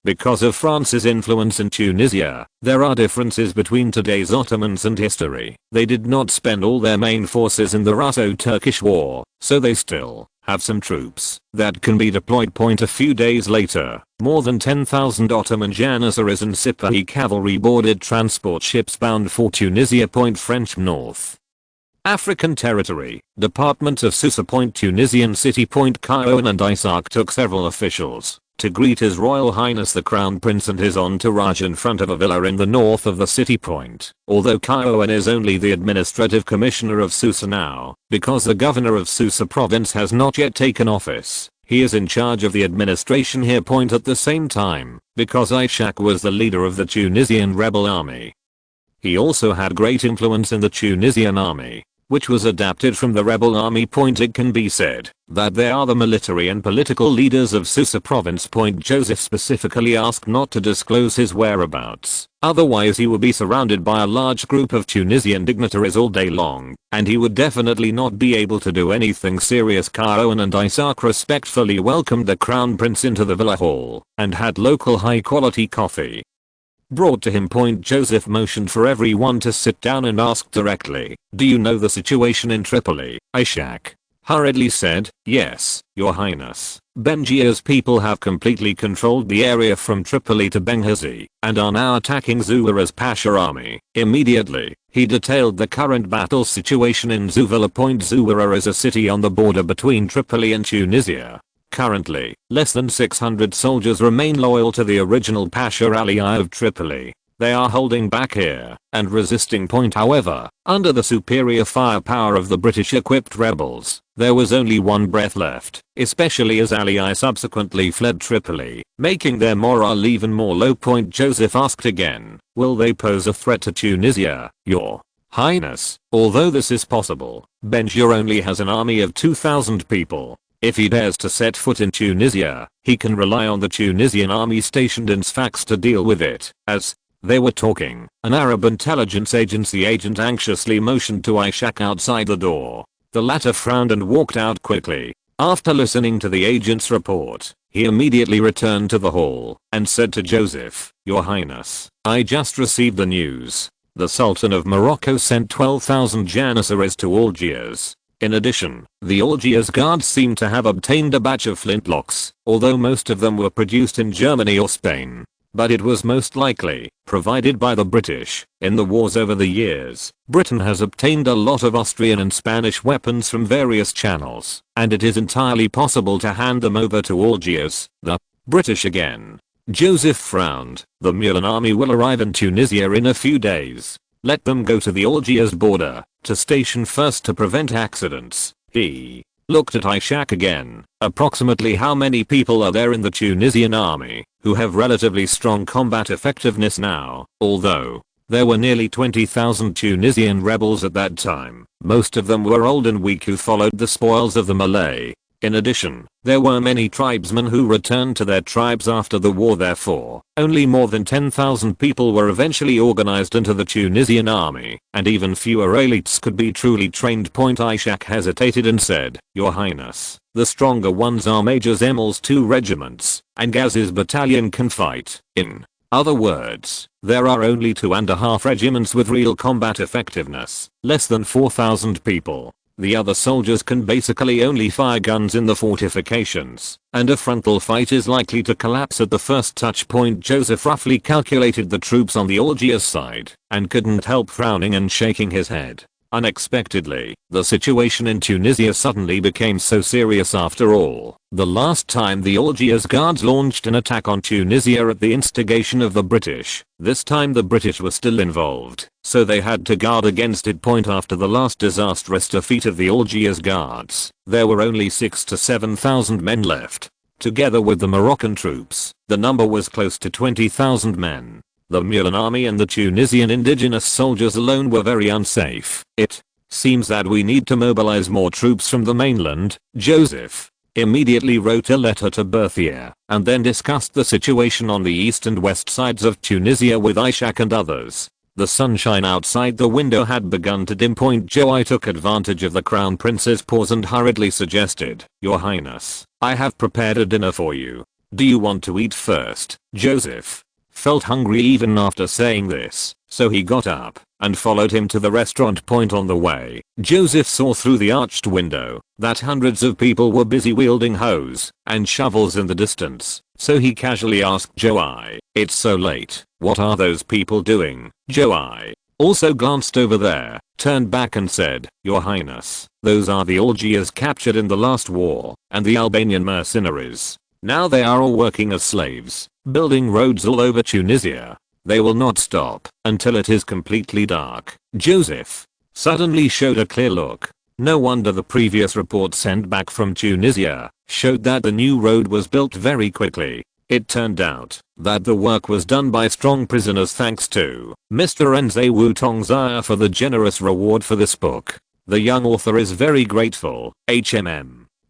Because of France's influence in Tunisia, there are differences between today's Ottomans and history. They did not spend all their main forces in the Russo-Turkish War, so they still have some troops that can be deployed. A few days later, more than 10,000 Ottoman janissaries and Sipahi cavalry boarded transport ships bound for Tunisia. French North African territory, Department of Susa. Tunisian city. Kairouan and Isaac took several officials to greet His Royal Highness the Crown Prince and his entourage in front of a villa in the north of the city. Although Kairouan is only the administrative commissioner of Susa now, because the governor of Susa province has not yet taken office, he is in charge of the administration here. At the same time, because Ishak was the leader of the Tunisian rebel army, he also had great influence in the Tunisian army, which was adapted from the rebel army. It can be said that they are the military and political leaders of Susa province. Joseph specifically asked not to disclose his whereabouts, otherwise he would be surrounded by a large group of Tunisian dignitaries all day long, and he would definitely not be able to do anything serious. Kairouan and Isaac respectfully welcomed the crown prince into the villa hall, and had local high quality coffee brought to him. Joseph motioned for everyone to sit down and asked directly, "Do you know the situation in Tripoli?" Ishak hurriedly said, "Yes, your highness. Benghia's people have completely controlled the area from Tripoli to Benghazi, and are now attacking Zuwara's Pasha army." Immediately, he detailed the current battle situation in Zuwara. Zuwara is a city on the border between Tripoli and Tunisia. Currently, less than 600 soldiers remain loyal to the original Pasha Ali of Tripoli. They are holding back here and resisting. However, under the superior firepower of the British-equipped rebels, there was only one breath left, especially as Ali subsequently fled Tripoli, making their morale even more low. Joseph asked again, "Will they pose a threat to Tunisia, your highness?" Although this is possible, Benghia only has an army of 2,000 people. If he dares to set foot in Tunisia, he can rely on the Tunisian army stationed in Sfax to deal with it. As they were talking, an Arab intelligence agency agent anxiously motioned to Ishak outside the door. The latter frowned and walked out quickly. After listening to the agent's report, he immediately returned to the hall and said to Joseph, "Your Highness, I just received the news. The Sultan of Morocco sent 12,000 janissaries to Algiers. In addition, the Algiers guards seem to have obtained a batch of flintlocks, although most of them were produced in Germany or Spain. But it was most likely provided by the British. In the wars over the years, Britain has obtained a lot of Austrian and Spanish weapons from various channels, and it is entirely possible to hand them over to Algiers, the British again." Joseph frowned. "The Mulan army will arrive in Tunisia in a few days. Let them go to the Algiers border, to station first to prevent accidents." He looked at Ishak again. "Approximately how many people are there in the Tunisian army, who have relatively strong combat effectiveness now?" Although there were nearly 20,000 Tunisian rebels at that time, most of them were old and weak who followed the spoils of the Malay. In addition, there were many tribesmen who returned to their tribes after the war. Therefore, only more than 10,000 people were eventually organized into the Tunisian army, and even fewer elites could be truly trained. Ishak hesitated and said, "Your Highness, the stronger ones are Major Zemel's 2 regiments, and Gaz's battalion can fight. In other words, there are only 2.5 regiments with real combat effectiveness, less than 4,000 people. The other soldiers can basically only fire guns in the fortifications, and a frontal fight is likely to collapse at the first touch point." Joseph roughly calculated the troops on the Algiers side, and couldn't help frowning and shaking his head. Unexpectedly, the situation in Tunisia suddenly became so serious. After all, the last time the Algiers guards launched an attack on Tunisia at the instigation of the British, this time the British were still involved, so they had to guard against it. After the last disastrous defeat of the Algiers guards, there were only 6,000 to 7,000 men left. Together with the Moroccan troops, the number was close to 20,000 men. The Mulan army and the Tunisian indigenous soldiers alone were very unsafe. "It seems that we need to mobilize more troops from the mainland." Joseph immediately wrote a letter to Berthier, and then discussed the situation on the east and west sides of Tunisia with Ishak and others. The sunshine outside the window had begun to dim. Joai took advantage of the crown prince's pause and hurriedly suggested, "Your Highness, I have prepared a dinner for you. Do you want to eat first?" Joseph felt hungry even after saying this, so he got up and followed him to the restaurant point. On the way, Joseph saw through the arched window that hundreds of people were busy wielding hoes and shovels in the distance, so he casually asked Joey, "It's so late, what are those people doing?" Joey also glanced over there, turned back and said, "Your Highness, those are the Algiers captured in the last war, and the Albanian mercenaries. Now they are all working as slaves, building roads all over Tunisia. They will not stop until it is completely dark." Joseph suddenly showed a clear look. No wonder the previous report sent back from Tunisia showed that the new road was built very quickly. It turned out that the work was done by strong prisoners. Thanks to Mr. Enze Wu Tongzia for the generous reward for this book. The young author is very grateful.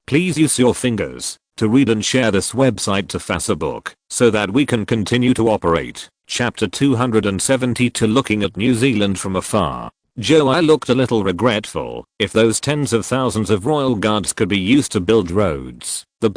Please use your fingers to read and share this website to Facebook so that we can continue to operate. Chapter 272, looking at New Zealand from afar. Joey looked a little regretful. If those tens of thousands of royal guards could be used to build roads, the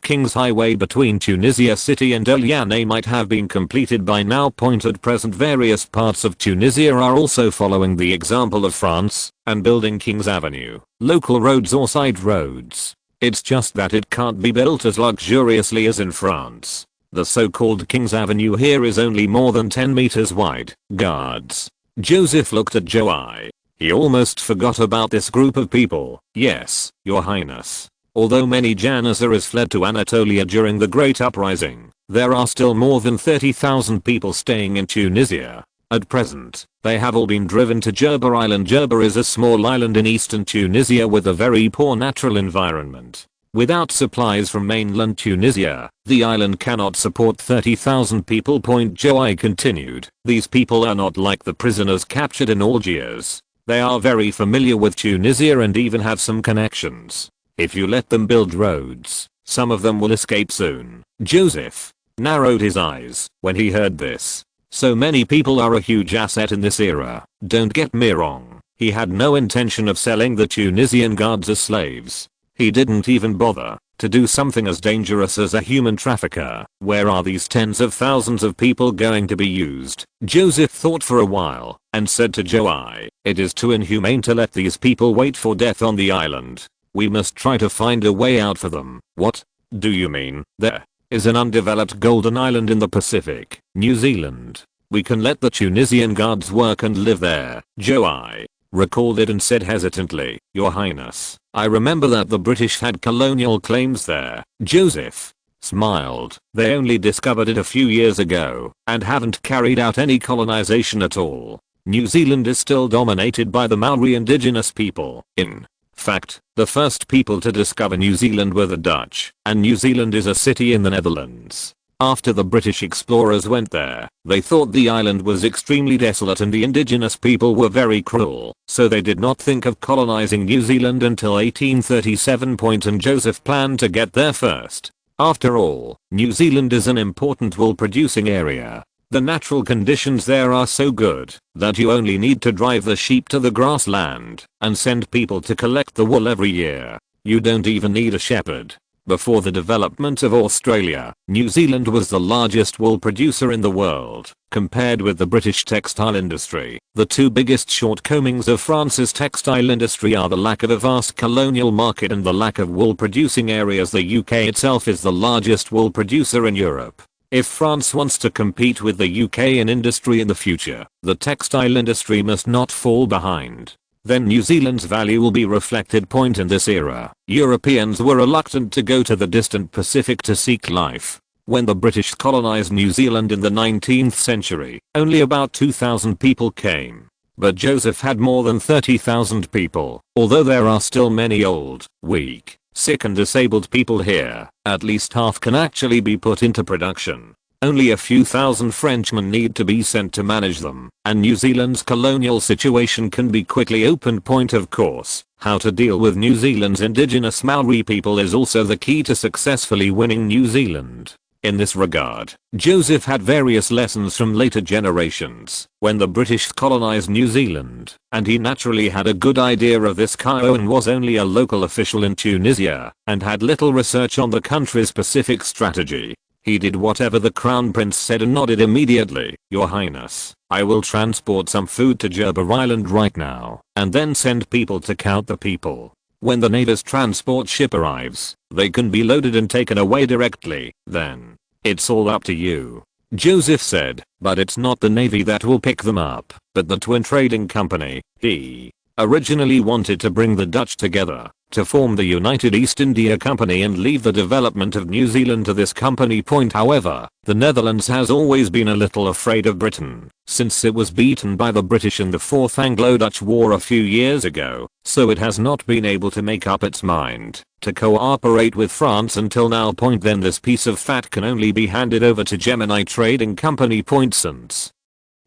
King's Highway between Tunisia City and Eliane might have been completed by now. At present, various parts of Tunisia are also following the example of France and building King's Avenue, local roads or side roads. It's just that it can't be built as luxuriously as in France. The so-called King's Avenue here is only more than 10 meters wide. Guards. Joseph looked at Joey. He almost forgot about this group of people. "Yes, Your Highness. Although many Janissaries fled to Anatolia during the Great Uprising, there are still more than 30,000 people staying in Tunisia. At present, they have all been driven to Jerba Island. Jerba is a small island in eastern Tunisia with a very poor natural environment. Without supplies from mainland Tunisia, the island cannot support 30,000 people." Joey continued. "These people are not like the prisoners captured in Algiers. They are very familiar with Tunisia and even have some connections. If you let them build roads, some of them will escape soon." Joseph narrowed his eyes when he heard this. So many people are a huge asset in this era. Don't get me wrong, he had no intention of selling the Tunisian guards as slaves. He didn't even bother to do something as dangerous as a human trafficker. Where are these tens of thousands of people going to be used? Joseph thought for a while and said to Joey, "It is too inhumane to let these people wait for death on the island. We must try to find a way out for them." "What do you mean?" "There is an undeveloped golden island in the Pacific, New Zealand. We can let the Tunisian guards work and live there." Joey recalled it and said hesitantly, "Your Highness, I remember that the British had colonial claims there." Joseph smiled. "They only discovered it a few years ago and haven't carried out any colonization at all. New Zealand is still dominated by the Maori indigenous people. In fact, the first people to discover New Zealand were the Dutch, and New Zealand is a city in the Netherlands. After the British explorers went there, they thought the island was extremely desolate and the indigenous people were very cruel, so they did not think of colonizing New Zealand until 1837. And Joseph planned to get there first. After all, New Zealand is an important wool producing area. The natural conditions there are so good that you only need to drive the sheep to the grassland and send people to collect the wool every year. You don't even need a shepherd. Before the development of Australia, New Zealand was the largest wool producer in the world. Compared with the British textile industry, the two biggest shortcomings of France's textile industry are the lack of a vast colonial market and the lack of wool producing areas. The UK itself is the largest wool producer in Europe. If France wants to compete with the UK in industry in the future, the textile industry must not fall behind. Then New Zealand's value will be reflected. In this era, Europeans were reluctant to go to the distant Pacific to seek life. When the British colonized New Zealand in the 19th century, only about 2,000 people came. But Joseph had more than 30,000 people. Although there are still many old, weak, sick and disabled people here, at least half can actually be put into production. Only a few thousand Frenchmen need to be sent to manage them, and New Zealand's colonial situation can be quickly opened. Of course, how to deal with New Zealand's indigenous Maori people is also the key to successfully winning New Zealand. In this regard, Joseph had various lessons from later generations when the British colonized New Zealand, and he naturally had a good idea of this. Kyoan was only a local official in Tunisia and had little research on the country's Pacific strategy. He did whatever the crown prince said and nodded immediately. "Your Highness, I will transport some food to Jerba Island right now, and then send people to count the people. When the Navy's transport ship arrives, they can be loaded and taken away directly. Then, it's all up to you," Joseph said, "but it's not the Navy that will pick them up, but the Twin Trading Company." He originally wanted to bring the Dutch together to form the United East India Company and leave the development of New Zealand to this company. However, the Netherlands has always been a little afraid of Britain, since it was beaten by the British in the Fourth Anglo-Dutch War a few years ago, so it has not been able to make up its mind to cooperate with France until now. Then this piece of fat can only be handed over to Gemini Trading Company. Since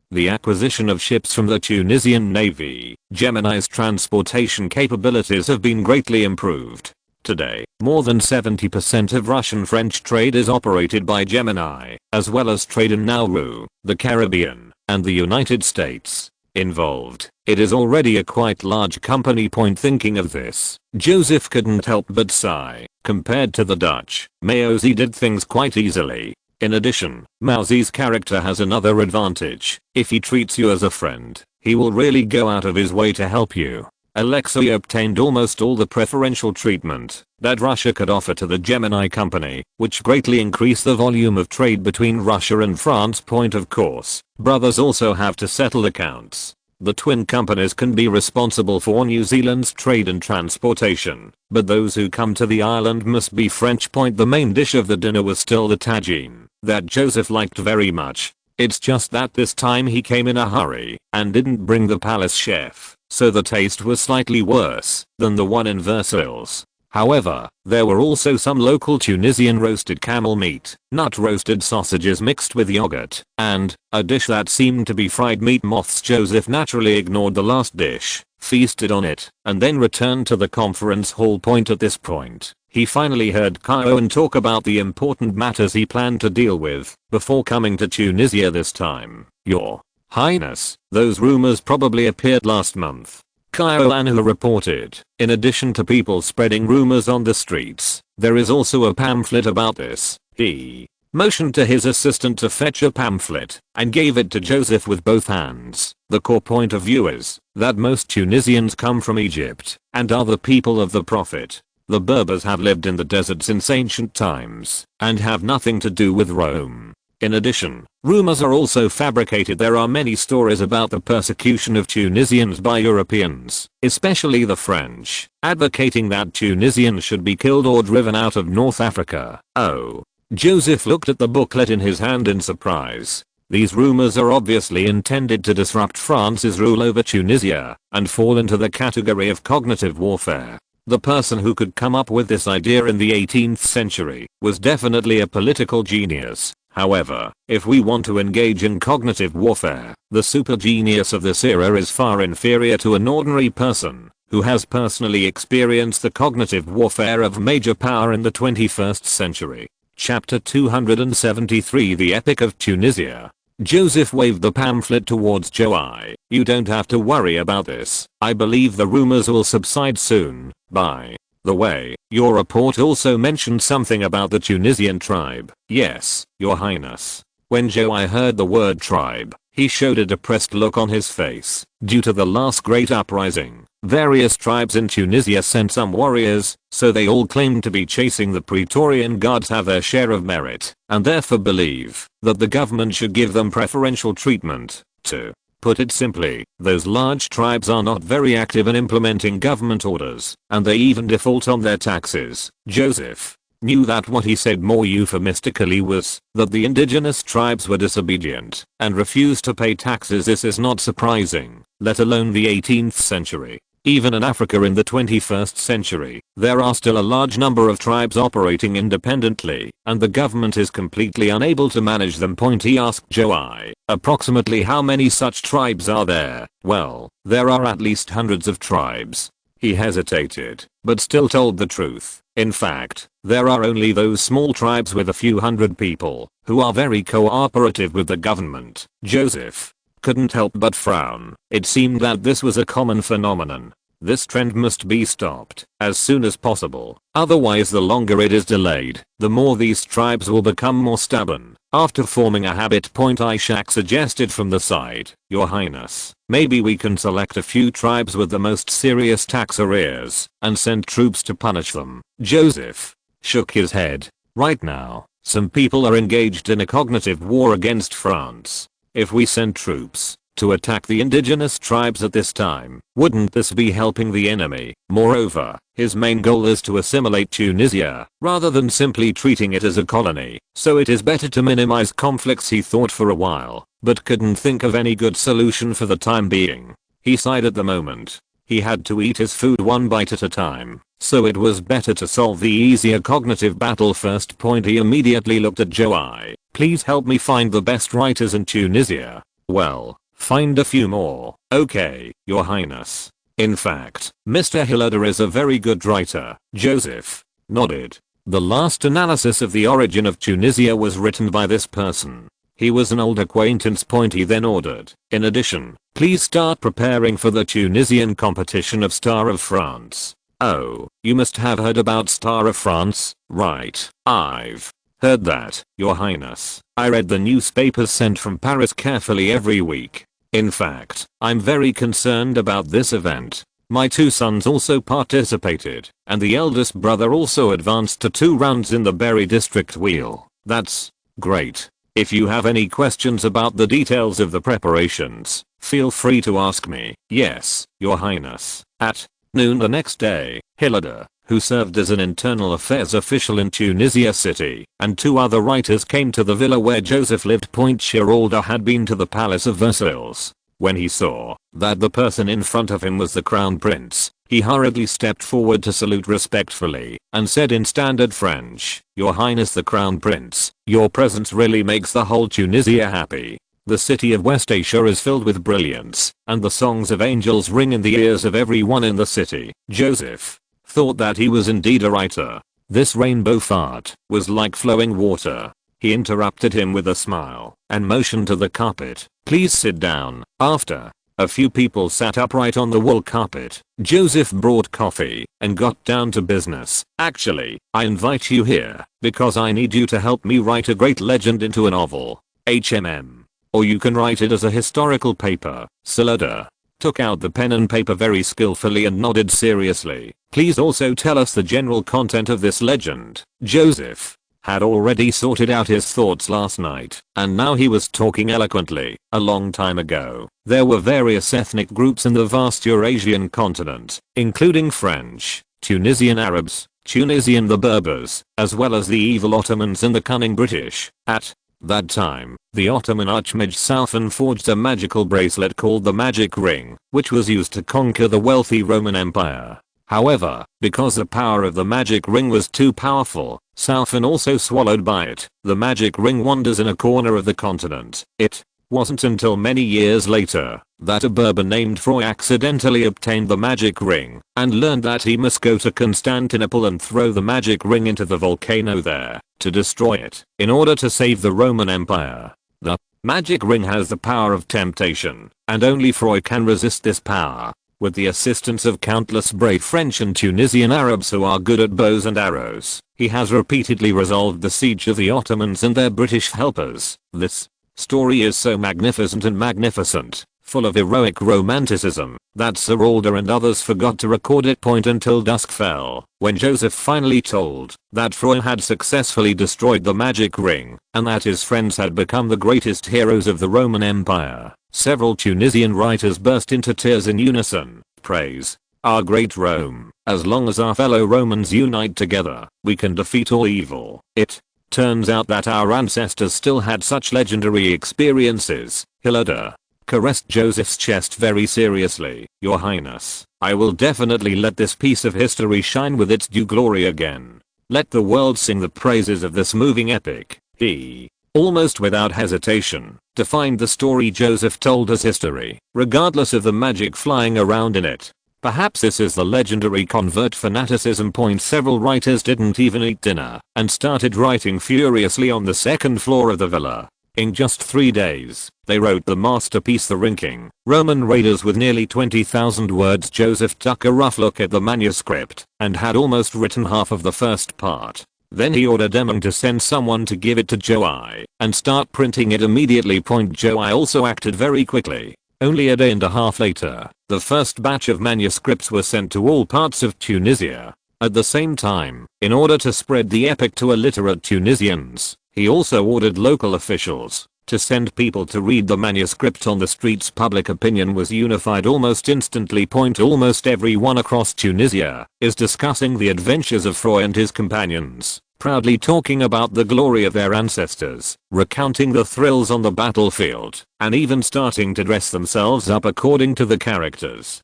the acquisition of ships from the Tunisian Navy, Gemini's transportation capabilities have been greatly improved. Today, more than 70% of Russian-French trade is operated by Gemini, as well as trade in Nauru, the Caribbean, and the United States. Involved, it is already a quite large company. Thinking of this, Joseph couldn't help but sigh. Compared to the Dutch, Maozi did things quite easily. In addition, Maozi's character has another advantage. If he treats you as a friend, he will really go out of his way to help you. Alexei obtained almost all the preferential treatment that Russia could offer to the Gemini Company, which greatly increased the volume of trade between Russia and France. Of course, brothers also have to settle accounts. The twin companies can be responsible for New Zealand's trade and transportation, but those who come to the island must be French. The main dish of the dinner was still the tagine, that Joseph liked very much. It's just that this time he came in a hurry and didn't bring the palace chef, so the taste was slightly worse than the one in Versailles. However, there were also some local Tunisian roasted camel meat, nut roasted sausages mixed with yogurt, and a dish that seemed to be fried meat moths. Joseph naturally ignored the last dish, feasted on it, and then returned to the conference hall. At this point, he finally heard Kyoan talk about the important matters he planned to deal with before coming to Tunisia this time. "Your Highness, those rumors probably appeared last month," Kyoan reported. "In addition to people spreading rumors on the streets, there is also a pamphlet about this." He motioned to his assistant to fetch a pamphlet and gave it to Joseph with both hands. "The core point of view is that most Tunisians come from Egypt and are the people of the Prophet. The Berbers have lived in the desert since ancient times and have nothing to do with Rome. In addition, rumors are also fabricated. There are many stories about the persecution of Tunisians by Europeans, especially the French, advocating that Tunisians should be killed or driven out of North Africa." Oh. Joseph looked at the booklet in his hand in surprise. These rumors are obviously intended to disrupt France's rule over Tunisia and fall into the category of cognitive warfare. The person who could come up with this idea in the 18th century was definitely a political genius. However, if we want to engage in cognitive warfare, the super genius of this era is far inferior to an ordinary person who has personally experienced the cognitive warfare of major power in the 21st century. Chapter 273, The Epic of Tunisia. Joseph waved the pamphlet towards Joai. "You don't have to worry about this. I believe the rumors will subside soon. By the way, your report also mentioned something about the Tunisian tribe." "Yes, Your Highness." When Joai heard the word tribe, he showed a depressed look on his face. Due to the last great uprising, various tribes in Tunisia sent some warriors, so they all claim to be chasing the Praetorian Guards, have their share of merit, and therefore believe that the government should give them preferential treatment. To put it simply, those large tribes are not very active in implementing government orders, and they even default on their taxes. Joseph knew that what he said more euphemistically was that the indigenous tribes were disobedient and refused to pay taxes. This is not surprising, let alone the 18th century. Even in Africa in the 21st century, there are still a large number of tribes operating independently, and the government is completely unable to manage them. He asked Joai, "Approximately how many such tribes are there?" "Well, there are at least hundreds of tribes." He hesitated, but still told the truth. "In fact, there are only those small tribes with a few hundred people who are very cooperative with the government." Joseph couldn't help but frown. It seemed that this was a common phenomenon. This trend must be stopped as soon as possible. Otherwise, the longer it is delayed, the more these tribes will become more stubborn. After forming a habit, Ishak suggested from the side, Your Highness, maybe we can select a few tribes with the most serious tax arrears and send troops to punish them. Joseph shook his head. Right now, some people are engaged in a cognitive war against France. If we send troops to attack the indigenous tribes at this time, wouldn't this be helping the enemy? Moreover, his main goal is to assimilate Tunisia, rather than simply treating it as a colony, so it is better to minimize conflicts. He thought for a while, but couldn't think of any good solution for the time being. He sighed at the moment. He had to eat his food one bite at a time, so it was better to solve the easier cognitive battle first. He immediately looked at Joai. Please help me find the best writers in Tunisia. Well, find a few more. Okay, Your Highness. In fact, Mr. Hilada is a very good writer. Joseph nodded. The last analysis of the origin of Tunisia was written by this person. He was an old acquaintance. He then ordered, in addition, please start preparing for the Tunisian competition of Star of France. Oh, you must have heard about Star of France, right? I've heard that, Your Highness. I read the newspapers sent from Paris carefully every week. In fact, I'm very concerned about this event. My 2 sons also participated, and the eldest brother also advanced to 2 rounds in the Berry District Wheel. That's great. If you have any questions about the details of the preparations, feel free to ask me. Yes, Your Highness. At noon the next day, Hilada, who served as an internal affairs official in Tunisia City, and 2 other writers came to the villa where Joseph lived. Giralda had been to the Palace of Versailles. When he saw that the person in front of him was the Crown Prince, he hurriedly stepped forward to salute respectfully, and said in standard French, Your Highness the Crown Prince, your presence really makes the whole Tunisia happy. The city of West Asia is filled with brilliance, and the songs of angels ring in the ears of everyone in the city. Joseph thought that he was indeed a writer. This rainbow fart was like flowing water. He interrupted him with a smile and motioned to the carpet. Please sit down. After a few people sat upright on the wool carpet, Joseph brought coffee and got down to business. Actually, I invite you here because I need you to help me write a great legend into a novel. Or you can write it as a historical paper. Salada took out the pen and paper very skillfully and nodded seriously. Please also tell us the general content of this legend. Joseph had already sorted out his thoughts last night, and now he was talking eloquently. A long time ago, there were various ethnic groups in the vast Eurasian continent, including French, Tunisian Arabs, Tunisian the Berbers, as well as the evil Ottomans and the cunning British. At that time, the Ottoman Archmage Sultan forged a magical bracelet called the Magic Ring, which was used to conquer the wealthy Roman Empire. However, because the power of the magic ring was too powerful, Sultan also swallowed by it. The magic ring wanders in a corner of the continent. It wasn't until many years later that a Berber named Froy accidentally obtained the magic ring and learned that he must go to Constantinople and throw the magic ring into the volcano there to destroy it in order to save the Roman Empire. The magic ring has the power of temptation, and only Froy can resist this power. With the assistance of countless brave French and Tunisian Arabs who are good at bows and arrows, he has repeatedly resolved the siege of the Ottomans and their British helpers. This story is so magnificent and magnificent, full of heroic romanticism, that Sir Alder and others forgot to record it. Until dusk fell, when Joseph finally told that Froy had successfully destroyed the magic ring, and that his friends had become the greatest heroes of the Roman Empire. Several Tunisian writers burst into tears in unison. Praise our great Rome. As long as our fellow Romans unite together, we can defeat all evil. It turns out that our ancestors still had such legendary experiences. Hilada caressed Joseph's chest very seriously. Your Highness, I will definitely let this piece of history shine with its due glory again. Let the world sing the praises of this moving epic. He almost without hesitation defined the story Joseph told as history, regardless of the magic flying around in it. Perhaps this is the legendary convert fanaticism. Several writers didn't even eat dinner and started writing furiously on the second floor of the villa. In just 3 days, they wrote the masterpiece The Rinking Roman Raiders with nearly 20,000 words. Joseph took a rough look at the manuscript and had almost written half of the first part. Then he ordered Emmon to send someone to give it to Joai and start printing it immediately. Joai also acted very quickly. Only a day and a half later, the first batch of manuscripts were sent to all parts of Tunisia. At the same time, in order to spread the epic to illiterate Tunisians, he also ordered local officials to send people to read the manuscript on the streets. Public opinion was unified almost instantly. Almost everyone across Tunisia is discussing the adventures of Froy and his companions, proudly talking about the glory of their ancestors, recounting the thrills on the battlefield, and even starting to dress themselves up according to the characters.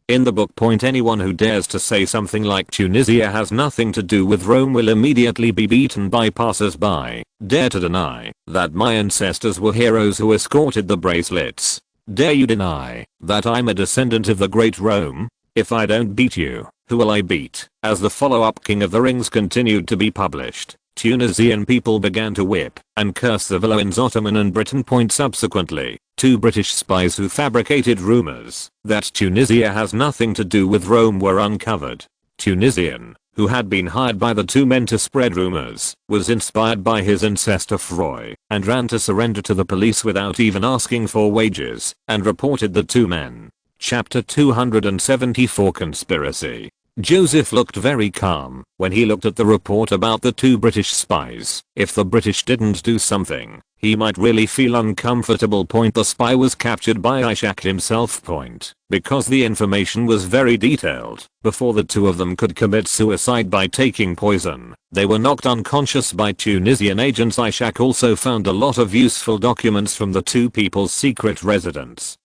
In the book, anyone who dares to say something like Tunisia has nothing to do with Rome will immediately be beaten by passers-by. Dare to deny that my ancestors were heroes who escorted the bracelets? Dare you deny that I'm a descendant of the great Rome? If I don't beat you, who will I beat? As the follow-up King of the Rings continued to be published, Tunisian people began to whip and curse the villains Ottoman and Britain. Subsequently, 2 British spies who fabricated rumors that Tunisia has nothing to do with Rome were uncovered. Tunisian, who had been hired by the 2 men to spread rumors, was inspired by his ancestor Froy and ran to surrender to the police without even asking for wages and reported the 2 men. Chapter 274 Conspiracy. Joseph looked very calm when he looked at the report about the 2 British spies. If the British didn't do something, he might really feel uncomfortable. The spy was captured by Ishak himself. Because the information was very detailed, before the 2 of them could commit suicide by taking poison, they were knocked unconscious by Tunisian agents. Ishak also found a lot of useful documents from the 2 people's secret residence,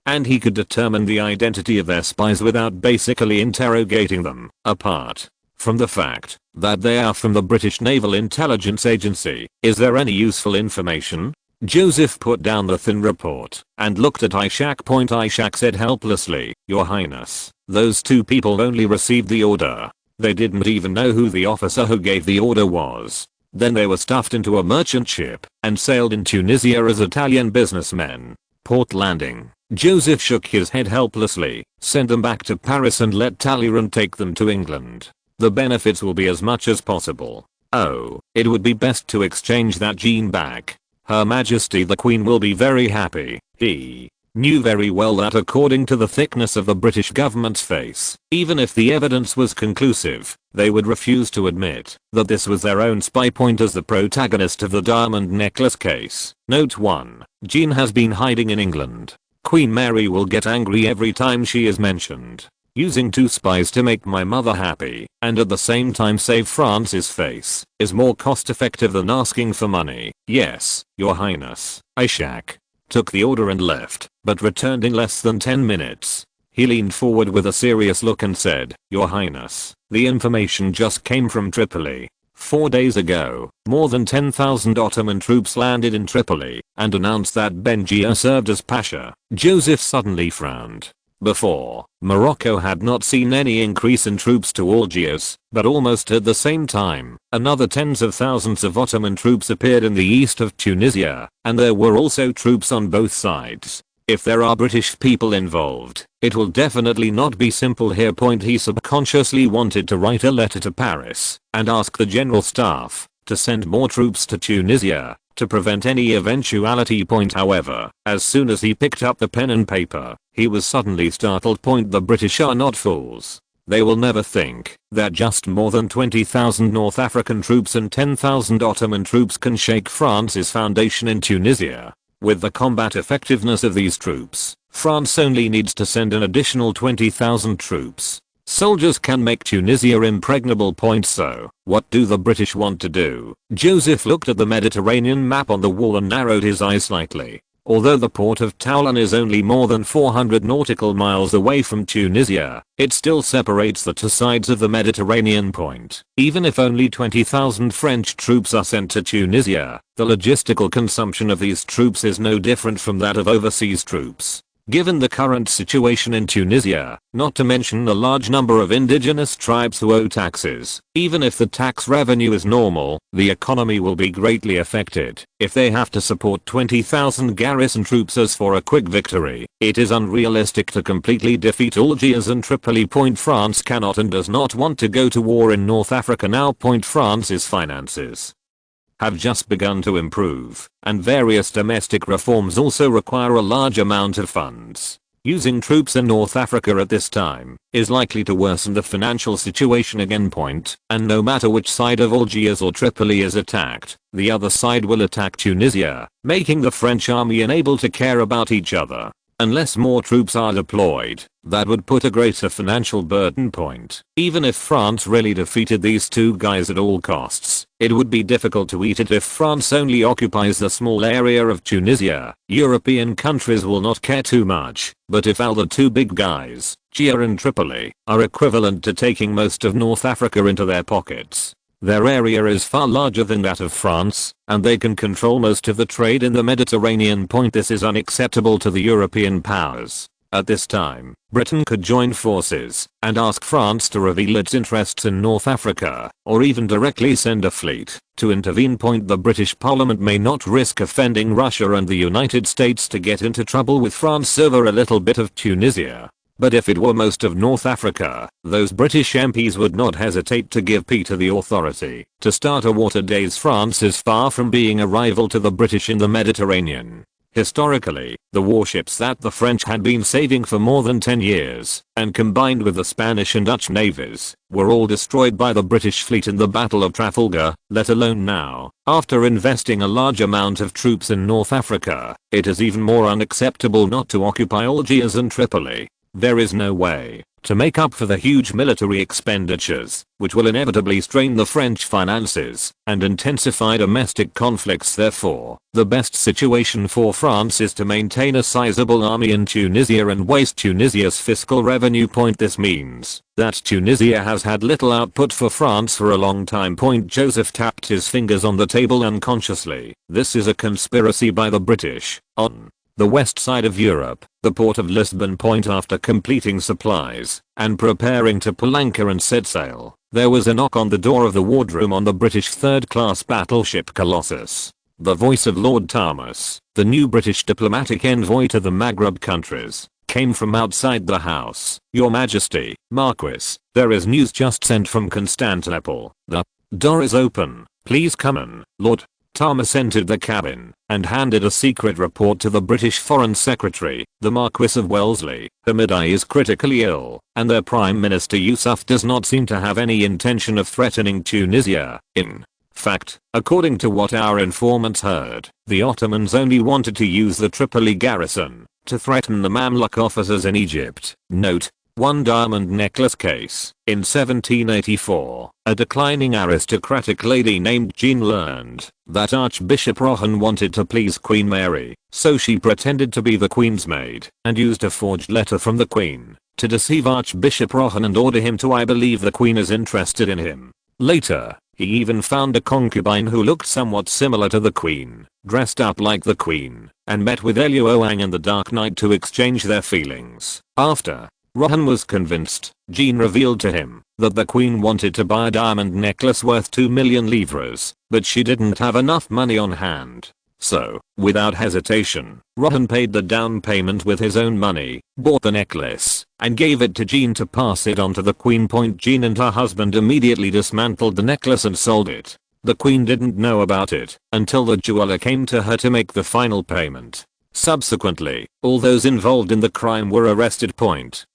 and he could determine the identity of their spies without basically interrogating them. Apart from the fact that they are from the British Naval Intelligence Agency, is there any useful information? Joseph put down the thin report and looked at Ishak. Ishak said helplessly, Your Highness, those 2 people only received the order. They didn't even know who the officer who gave the order was. Then they were stuffed into a merchant ship and sailed in Tunisia as Italian businessmen. Port landing. Joseph shook his head helplessly. Send them back to Paris and let Talleyrand take them to England. The benefits will be as much as possible. Oh, it would be best to exchange that Jean back. Her Majesty the Queen will be very happy. He knew very well that according to the thickness of the British government's face, even if the evidence was conclusive, they would refuse to admit that this was their own spy. As the protagonist of the diamond necklace case. Note 1. Jean has been hiding in England. Queen Mary will get angry every time she is mentioned. Using 2 spies to make my mother happy and at the same time save France's face is more cost effective than asking for money. Yes, Your Highness. Ishak took the order and left, but returned in less than 10 minutes. He leaned forward with a serious look and said, Your Highness, the information just came from Tripoli. 4 days ago, more than 10,000 Ottoman troops landed in Tripoli and announced that Benjir served as Pasha. Joseph suddenly frowned. Before, Morocco had not seen any increase in troops to Algiers, but almost at the same time, another tens of thousands of Ottoman troops appeared in the east of Tunisia, and there were also troops on both sides. If there are British people involved, it will definitely not be simple here. He subconsciously wanted to write a letter to Paris and ask the general staff to send more troops to Tunisia to prevent any eventuality. However, as soon as he picked up the pen and paper, he was suddenly startled. The British are not fools. They will never think that just more than 20,000 North African troops and 10,000 Ottoman troops can shake France's foundation in Tunisia. With the combat effectiveness of these troops, France only needs to send an additional 20,000 troops. Soldiers can make Tunisia impregnable. So, what do the British want to do? Joseph looked at the Mediterranean map on the wall and narrowed his eyes slightly. Although the port of Toulon is only more than 400 nautical miles away from Tunisia, it still separates the 2 sides of the Mediterranean. Even if only 20,000 French troops are sent to Tunisia, the logistical consumption of these troops is no different from that of overseas troops. Given the current situation in Tunisia, not to mention the large number of indigenous tribes who owe taxes, even if the tax revenue is normal, the economy will be greatly affected. If they have to support 20,000 garrison troops as for a quick victory, it is unrealistic to completely defeat Algiers and Tripoli. France cannot and does not want to go to war in North Africa now. France's finances have just begun to improve, and various domestic reforms also require a large amount of funds. Using troops in North Africa at this time is likely to worsen the financial situation again. And no matter which side of Algiers or Tripoli is attacked, the other side will attack Tunisia, making the French army unable to care about each other. Unless more troops are deployed, that would put a greater financial burden. Even if France really defeated these two guys at all costs, it would be difficult to eat it if France only occupies a small area of Tunisia. European countries will not care too much, but if all the two big guys, Algiers and Tripoli, are equivalent to taking most of North Africa into their pockets, their area is far larger than that of France, and they can control most of the trade in the Mediterranean. This is unacceptable to the European powers. At this time, Britain could join forces and ask France to reveal its interests in North Africa, or even directly send a fleet to intervene. The British Parliament may not risk offending Russia and the United States to get into trouble with France over a little bit of Tunisia. But if it were most of North Africa, those British MPs would not hesitate to give Peter the authority to start a war. Today's France is far from being a rival to the British in the Mediterranean. Historically, the warships that the French had been saving for more than 10 years, and combined with the Spanish and Dutch navies, were all destroyed by the British fleet in the Battle of Trafalgar, let alone now. After investing a large amount of troops in North Africa, it is even more unacceptable not to occupy Algiers and Tripoli. There is no way to make up for the huge military expenditures, which will inevitably strain the French finances and intensify domestic conflicts. Therefore, the best situation for France is to maintain a sizable army in Tunisia and waste Tunisia's fiscal revenue. This means that Tunisia has had little output for France for a long time. Joseph tapped his fingers on the table unconsciously. This is a conspiracy by the British. On the west side of Europe, the port of Lisbon. After completing supplies and preparing to pull anchor and set sail, there was a knock on the door of the wardroom on the British third-class battleship Colossus. The voice of Lord Thomas, the new British diplomatic envoy to the Maghreb countries, came from outside the house. Your Majesty, Marquis, there is news just sent from Constantinople. The door is open. Please come in. Lord Thomas entered the cabin and handed a secret report to the British Foreign Secretary, the Marquis of Wellesley. Hamida is critically ill, and their Prime Minister Yusuf does not seem to have any intention of threatening Tunisia. In fact, according to what our informants heard, the Ottomans only wanted to use the Tripoli garrison to threaten the Mamluk officers in Egypt. Note: one diamond necklace case. In 1784, a declining aristocratic lady named Jean learned that Archbishop Rohan wanted to please Queen Mary, so she pretended to be the Queen's maid and used a forged letter from the Queen to deceive Archbishop Rohan and order him to "I believe the Queen is interested in him." Later, he even found a concubine who looked somewhat similar to the Queen, dressed up like the Queen, and met with Eluoang in the dark night to exchange their feelings. After Rohan was convinced, Jean revealed to him that the Queen wanted to buy a diamond necklace worth 2 million livres, but she didn't have enough money on hand. So, without hesitation, Rohan paid the down payment with his own money, bought the necklace, and gave it to Jean to pass it on to the Queen. Jean and her husband immediately dismantled the necklace and sold it. The Queen didn't know about it until the jeweler came to her to make the final payment. Subsequently, all those involved in the crime were arrested.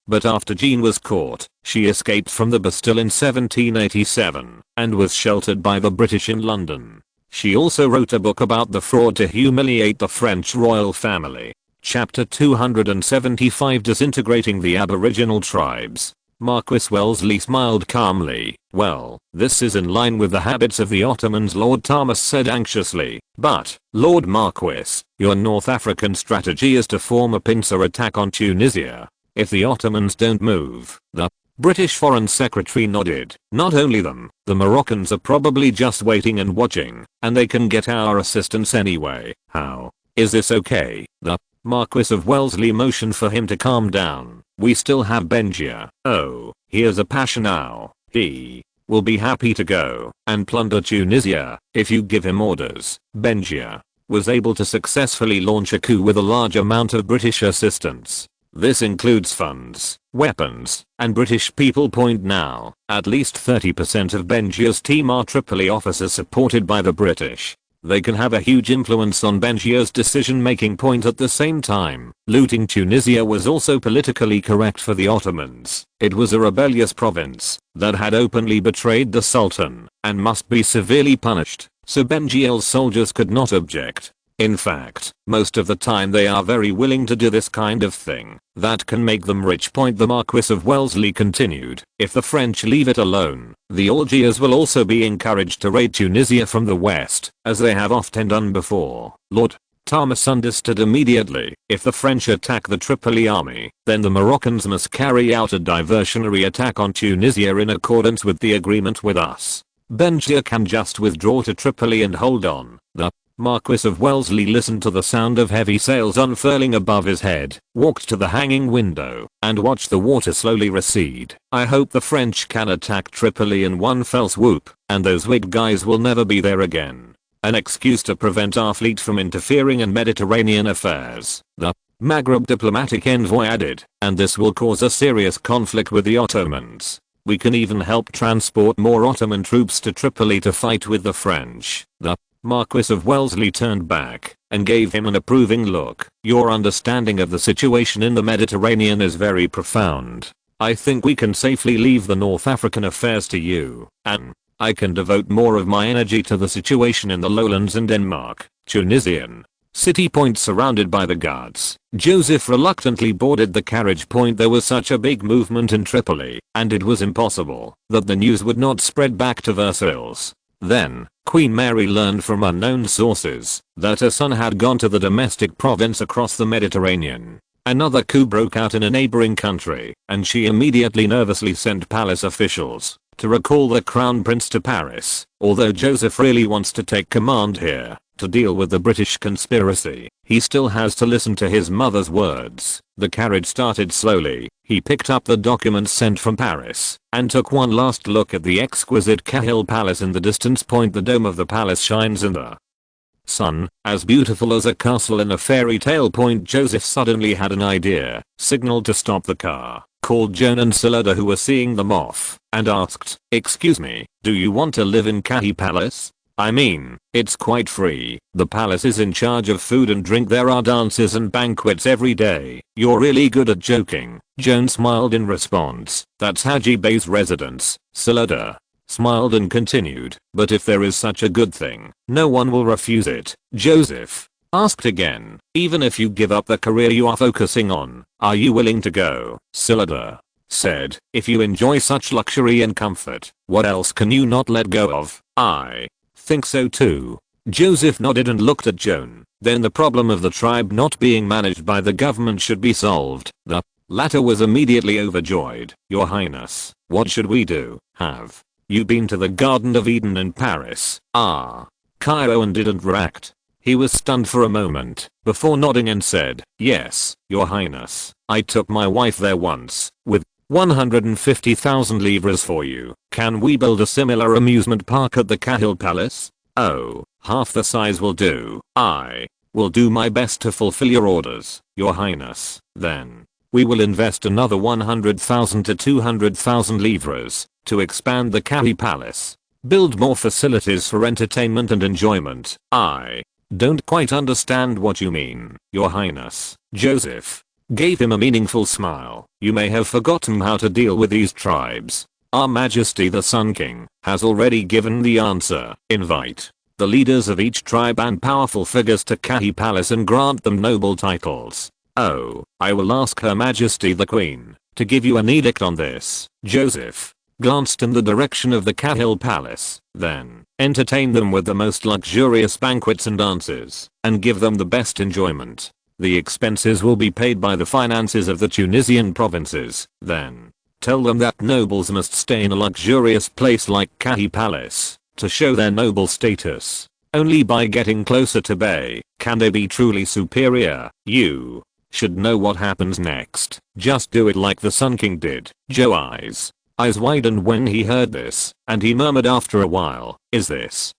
But after Jean was caught, she escaped from the Bastille in 1787 and was sheltered by the British in London. She also wrote a book about the fraud to humiliate the French royal family. Chapter 275: Disintegrating the Aboriginal Tribes. Marquis Wellesley smiled calmly. "Well, this is in line with the habits of the Ottomans," Lord Thomas said anxiously. "But, Lord Marquis, your North African strategy is to form a pincer attack on Tunisia. If the Ottomans don't move." The British Foreign Secretary nodded. "Not only them, the Moroccans are probably just waiting and watching, and they can get our assistance anyway." "How is this okay?" The Marquis of Wellesley motioned for him to calm down. We still have Benjia. Oh, here's a pasha now. He will be happy to go and plunder Tunisia if you give him orders. Benjia was able to successfully launch a coup with a large amount of British assistance. This includes funds, weapons, and British people. Now, at least 30% of Benjia's team are Tripoli officers supported by the British. They can have a huge influence on Benjia's decision-making. At the same time, looting Tunisia was also politically correct for the Ottomans. It was a rebellious province that had openly betrayed the Sultan and must be severely punished, so Benjia's soldiers could not object. In fact, most of the time they are very willing to do this kind of thing. That can make them rich. The Marquis of Wellesley continued. If the French leave it alone, the Algiers will also be encouraged to raid Tunisia from the west, as they have often done before. Lord Thomas understood immediately. If the French attack the Tripoli army, then the Moroccans must carry out a diversionary attack on Tunisia in accordance with the agreement with us. Benjia can just withdraw to Tripoli and hold on. The Marquis of Wellesley listened to the sound of heavy sails unfurling above his head, walked to the hanging window, and watched the water slowly recede. I hope the French can attack Tripoli in one fell swoop, and those Whig guys will never be there again. An excuse to prevent our fleet from interfering in Mediterranean affairs, the Maghreb diplomatic envoy added, and this will cause a serious conflict with the Ottomans. We can even help transport more Ottoman troops to Tripoli to fight with the French. The Marquis of Wellesley turned back and gave him an approving look. Your understanding of the situation in the Mediterranean is very profound. I think we can safely leave the North African affairs to you, and I can devote more of my energy to the situation in the lowlands and Denmark. Tunisian city. Surrounded by the guards, Joseph reluctantly boarded the carriage. There was such a big movement in Tripoli, and it was impossible that the news would not spread back to Versailles. Then, Queen Mary learned from unknown sources that her son had gone to the domestic province across the Mediterranean. Another coup broke out in a neighboring country, and she immediately nervously sent palace officials to recall the crown prince to Paris. Although Joseph really wants to take command here to deal with the British conspiracy, he still has to listen to his mother's words. The carriage started slowly. He picked up the documents sent from Paris and took one last look at the exquisite Cahill Palace in the distance. The dome of the palace shines in the sun, as beautiful as a castle in a fairy tale. Joseph suddenly had an idea, signaled to stop the car, called Joan and Salada who were seeing them off, and asked, "Excuse me, do you want to live in Cahill Palace? I mean, it's quite free. The palace is in charge of food and drink. There are dances and banquets every day." "You're really good at joking." Joan smiled in response. "That's Haji Bey's residence." Salada smiled and continued, "But if there is such a good thing, no one will refuse it." Joseph asked again, "Even if you give up the career you are focusing on, are you willing to go?" Salada said, "If you enjoy such luxury and comfort, what else can you not let go of?" "I think so too." Joseph nodded and looked at Joan. "Then the problem of the tribe not being managed by the government should be solved." The latter was immediately overjoyed. "Your Highness, what should we do?" "Have you been to the Garden of Eden in Paris?" Cairo and didn't react. He was stunned for a moment before nodding and said, "Yes, Your Highness. I took my wife there once, with 150,000 livres for you. Can we build a similar amusement park at the Cahill Palace?" "Oh, half the size will do." "I will do my best to fulfill your orders, Your Highness." "Then we will invest another 100,000 to 200,000 livres to expand the Cahill Palace. Build more facilities for entertainment and enjoyment." "I don't quite understand what you mean, Your Highness." Joseph gave him a meaningful smile. "You may have forgotten how to deal with these tribes. Our Majesty the Sun King has already given the answer. Invite the leaders of each tribe and powerful figures to Cahill Palace and grant them noble titles." "Oh, I will ask Her Majesty the Queen to give you an edict on this." Joseph glanced in the direction of the Cahill Palace, then entertain them with the most luxurious banquets and dances, and give them the best enjoyment. The expenses will be paid by the finances of the Tunisian provinces. Then tell them that nobles must stay in a luxurious place like Cahill Palace to show their noble status. Only by getting closer to Bay can they be truly superior. You should know what happens next. Just do it like the Sun King did. Joe eyes widened when he heard this, and he murmured after a while, is this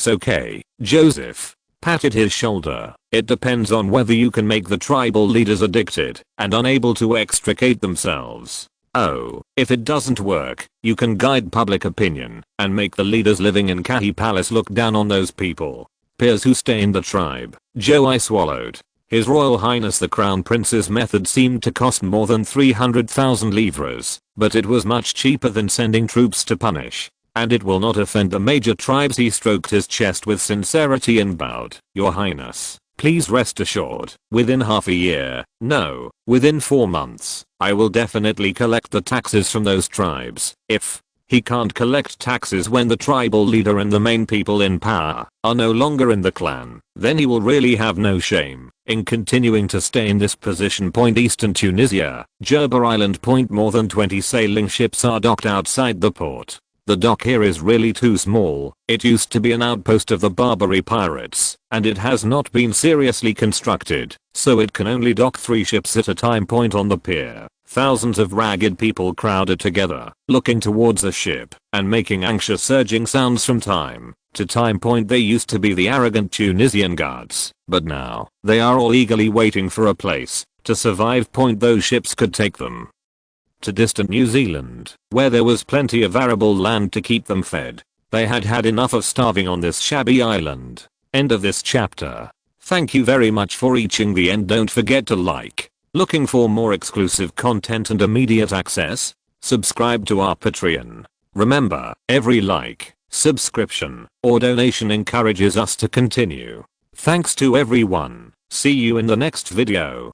okay? Joseph patted his shoulder. It depends on whether you can make the tribal leaders addicted and unable to extricate themselves. Oh, if it doesn't work, you can guide public opinion and make the leaders living in Kahi Palace look down on those people, peers who stay in the tribe. Joe I swallowed. His Royal Highness the Crown Prince's method seemed to cost more than 300,000 livres, but it was much cheaper than sending troops to punish. And it will not offend the major tribes. He stroked his chest with sincerity and bowed. Your Highness, please rest assured, within half a year, no, within 4 months, I will definitely collect the taxes from those tribes. If he can't collect taxes when the tribal leader and the main people in power are no longer in the clan, then he will really have no shame in continuing to stay in this position. Eastern Tunisia, Jerba Island. More than 20 sailing ships are docked outside the port. The dock here is really too small. It used to be an outpost of the Barbary pirates, and it has not been seriously constructed, so it can only dock 3 ships at a time. On the pier, thousands of ragged people crowded together, looking towards a ship and making anxious surging sounds from time to time. They used to be the arrogant Tunisian guards, but now they are all eagerly waiting for a place to survive. Those ships could take them to distant New Zealand, where there was plenty of arable land to keep them fed. They had had enough of starving on this shabby island. End of this chapter. Thank you very much for reaching the end. Don't forget to like. Looking for more exclusive content and immediate access? Subscribe to our Patreon. Remember, every like, subscription, or donation encourages us to continue. Thanks to everyone. See you in the next video.